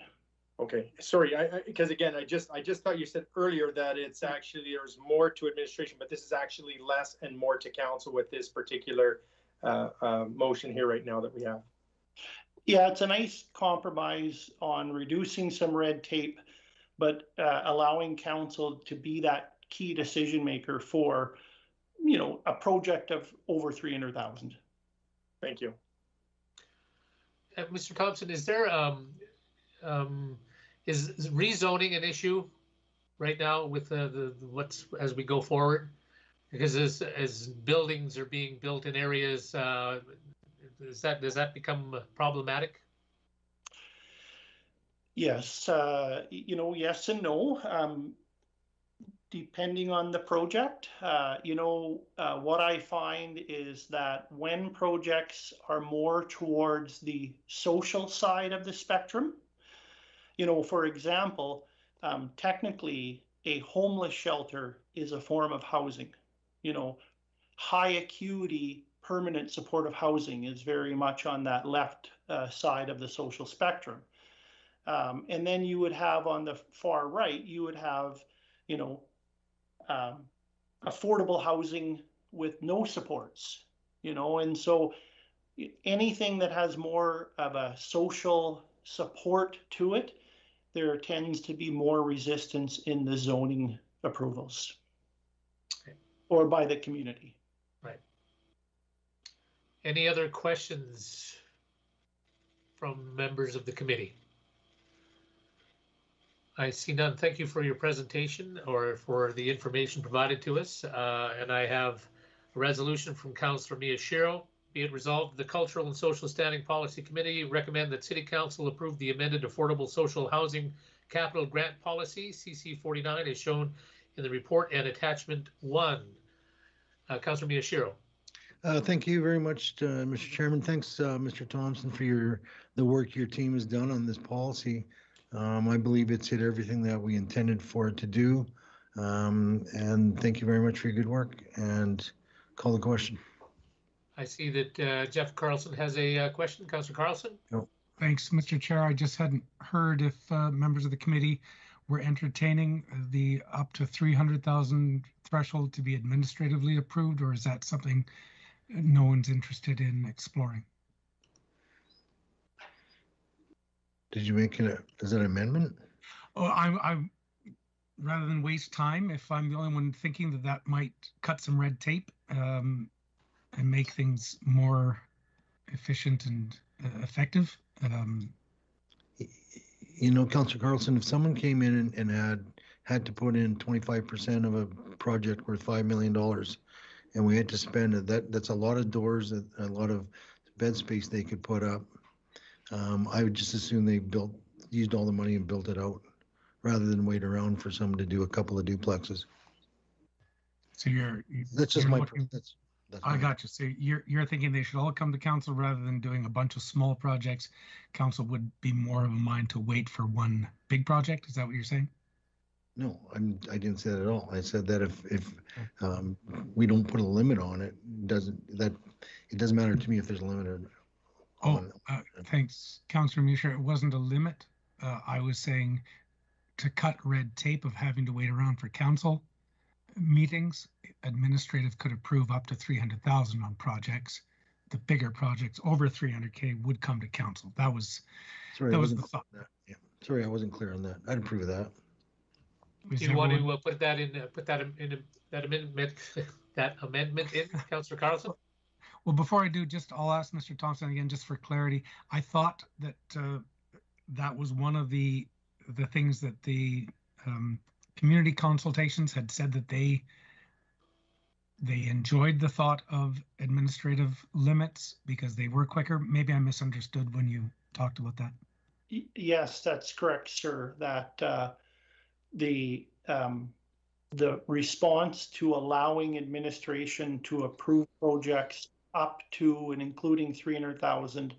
Okay, sorry, because again, I just thought you said earlier that it's actually there's more to administration, but this is actually less and more to council with this particular motion here right now that we have. Yeah, it's a nice compromise on reducing some red tape, but allowing council to be that key decision maker for, a project of over 300,000. Thank you. Mr. Thompson, is there is rezoning an issue right now with what's as we go forward? Because as buildings are being built in areas, does that become problematic? Yes, yes and no. Depending on the project, what I find is that when projects are more towards the social side of the spectrum, for example, technically a homeless shelter is a form of housing. High acuity permanent supportive housing is very much on that left side of the social spectrum. And then you would have on the far right, you would have, you know, affordable housing with no supports, you know, and so anything that has more of a social support to it, there tends to be more resistance in the zoning approvals or by the community. Right. Any other questions from members of the committee? I see none. Thank you for your presentation or for the information provided to us. And I have a resolution from Councillor Miyashiro. Be it resolved, the Cultural and Social Standing Policy Committee recommend that City Council approve the amended Affordable Social Housing Capital Grant Policy, CC 49, as shown in the report and attachment 1. Councillor Miyashiro. Thank you very much, Mr. Chairman. Thanks, Mr. Thompson, for the work your team has done on this policy. I believe it's hit everything that we intended for it to do. And thank you very much for your good work, and call the question. I see that Jeff Carlson has a question. Councillor Carlson? No. Thanks, Mr. Chair. I just hadn't heard if members of the committee were entertaining the up to 300,000 threshold to be administratively approved, or is that something no one's interested in exploring? Did you make it? Is that an amendment? Oh, I rather than waste time, if I'm the only one thinking that that might cut some red tape and make things more efficient and effective. You know, Councillor Carlson, if someone came in and had to put in 25% of a project worth $5 million, and we had to spend it, that's a lot of doors, a lot of bed space they could put up. I would just assume they used all the money and built it out, rather than wait around for someone to do a couple of duplexes. So that's just my. I got you. So you're thinking they should all come to council rather than doing a bunch of small projects. Council would be more of a mind to wait for one big project. Is that what you're saying? No, I didn't say that at all. I said that if we don't put a limit on it, it doesn't matter to me if there's a limit or not. Thanks, Councillor Misha. It wasn't a limit. I was saying to cut red tape of having to wait around for council meetings. Administrative could approve up to 300,000 on projects. The bigger projects over 300K would come to council. That was the thought. Yeah. Sorry, I wasn't clear on that. I'd approve of that. Do you want to put that in that amendment in, Councillor Carlson? Well, before I do, I'll ask Mr. Thompson again, just for clarity. I thought that that was one of the things that the community consultations had said that they enjoyed the thought of administrative limits because they were quicker. Maybe I misunderstood when you talked about that. Yes, that's correct, sir. That the response to allowing administration to approve projects up to and including 300,000,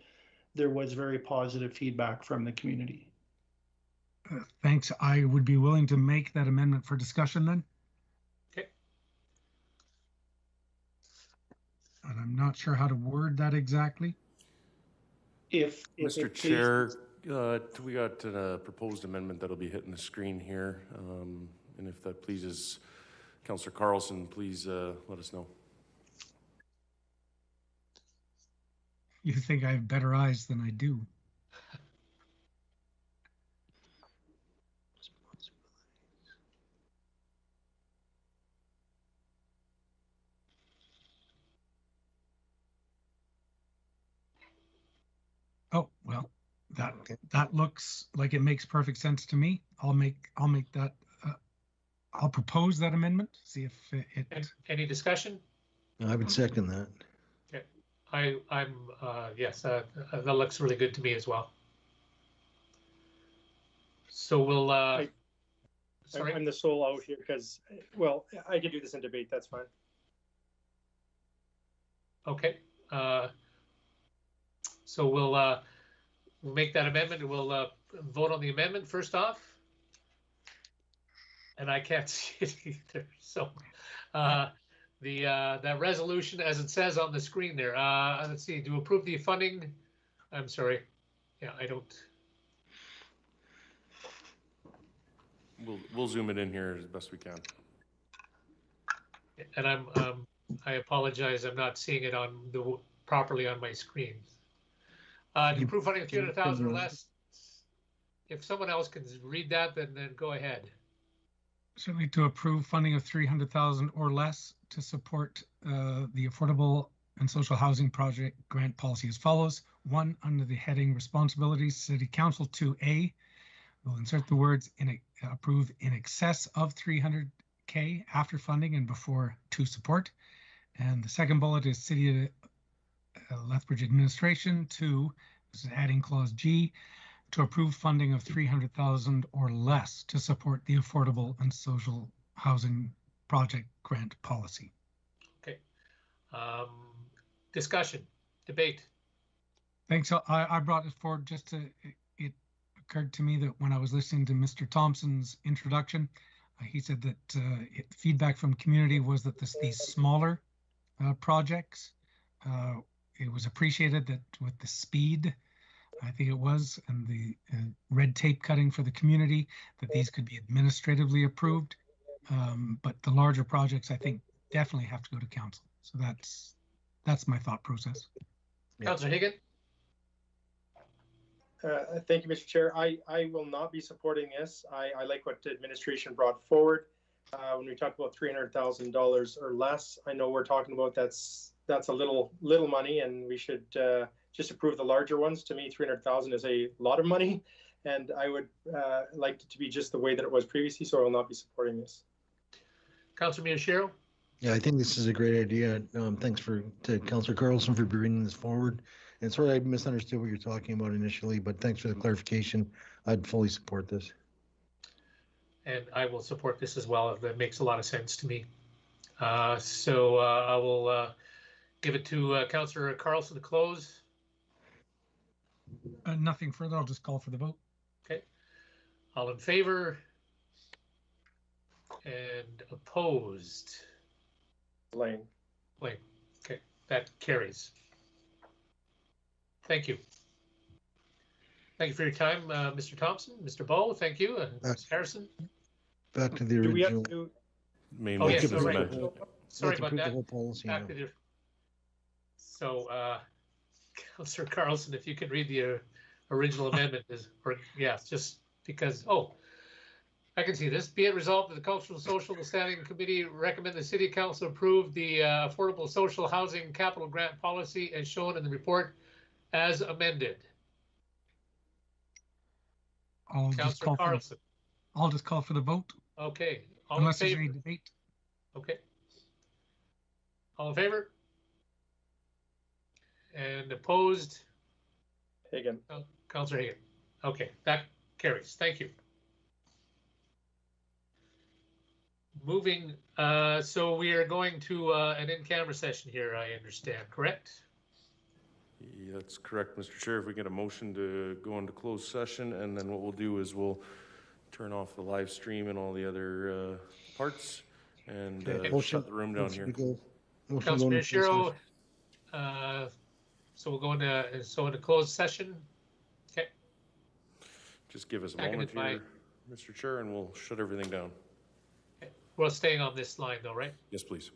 there was very positive feedback from the community. Thanks. I would be willing to make that amendment for discussion then. Okay. And I'm not sure how to word that exactly. If Mr. Chair, we got a proposed amendment that'll be hitting the screen here. And if that pleases Councillor Carlson, please let us know. You think I have better eyes than I do. Oh, well, that looks like it makes perfect sense to me. I'll make that. I'll propose that amendment. See if it. Any discussion? I would second that. Okay. I'm yes. That looks really good to me as well. So we'll. Sorry, I'm the sole out here because, well, I can do this in debate. That's fine. Okay. So we'll make that amendment. We'll vote on the amendment first off. And I can't see it either. So that resolution, as it says on the screen there, let's see, to approve the funding. I'm sorry. Yeah, I don't. We'll zoom it in here as best we can. And I apologize, I'm not seeing it on properly on my screen. To approve funding of 300,000 or less. If someone else can read that, then go ahead. Certainly to approve funding of 300,000 or less to support the Affordable and Social Housing Project grant policy as follows. 1, under the heading Responsibilities, City Council. 2A, we'll insert the words approve in excess of 300K after funding and before to support. And the second bullet is City of Lethbridge Administration to, this is adding clause G, to approve funding of 300,000 or less to support the Affordable and Social Housing Project grant policy. Okay. Discussion, debate. Thanks. So I brought it forward just to, it occurred to me that when I was listening to Mr. Thompson's introduction, he said that feedback from community was that these smaller projects, it was appreciated that with the speed, I think it was, and the red tape cutting for the community, that these could be administratively approved. But the larger projects, I think, definitely have to go to council. So that's my thought process. Councillor Higgin. Thank you, Mr. Chair. I will not be supporting this. I like what the administration brought forward. When we talk about $300,000 or less, I know we're talking about that's a little money, and we should just approve the larger ones. To me, 300,000 is a lot of money, and I would like it to be just the way that it was previously. So I will not be supporting this. Councillor Miyashiro. Yeah, I think this is a great idea. Thanks to Councillor Carlson for bringing this forward. And sorry, I misunderstood what you're talking about initially, but thanks for the clarification. I'd fully support this. And I will support this as well. That makes a lot of sense to me. So I will give it to Councillor Carlson to close. Nothing further. I'll just call for the vote. Okay. All in favor? And opposed? Blaine. Okay, that carries. Thank you. Thank you for your time, Mr. Thompson, Mr. Bowe. Thank you, and Ms. Harrison. Back to the original. Do we have to? Main oh yes, right. Sorry about that. The whole policy back to the, so, Councillor Carlson, if you could read the original amendment, just because. Oh. I can see this. Be it resolved that the Cultural Social Standing Committee recommend the City Council approve the Affordable Social Housing Capital Grant Policy as shown in the report as amended. I'll just call for the vote. Okay. All unless in there's favor? any debate. Okay. All in favor? And opposed? Higgin. Councillor Higgin. Okay, that carries. Thank you. Moving, so we are going to an in-camera session here, I understand, correct? Yeah, that's correct, Mr. Chair. If we get a motion to go into closed session, and then what we'll do is we'll turn off the live stream and all the other parts and shut the room down here. Councilor Miyashiro, so we'll go into closed session. Okay. Just give us a moment here, Mr. Chair, and we'll shut everything down. We're staying on this line though, right? Yes, please.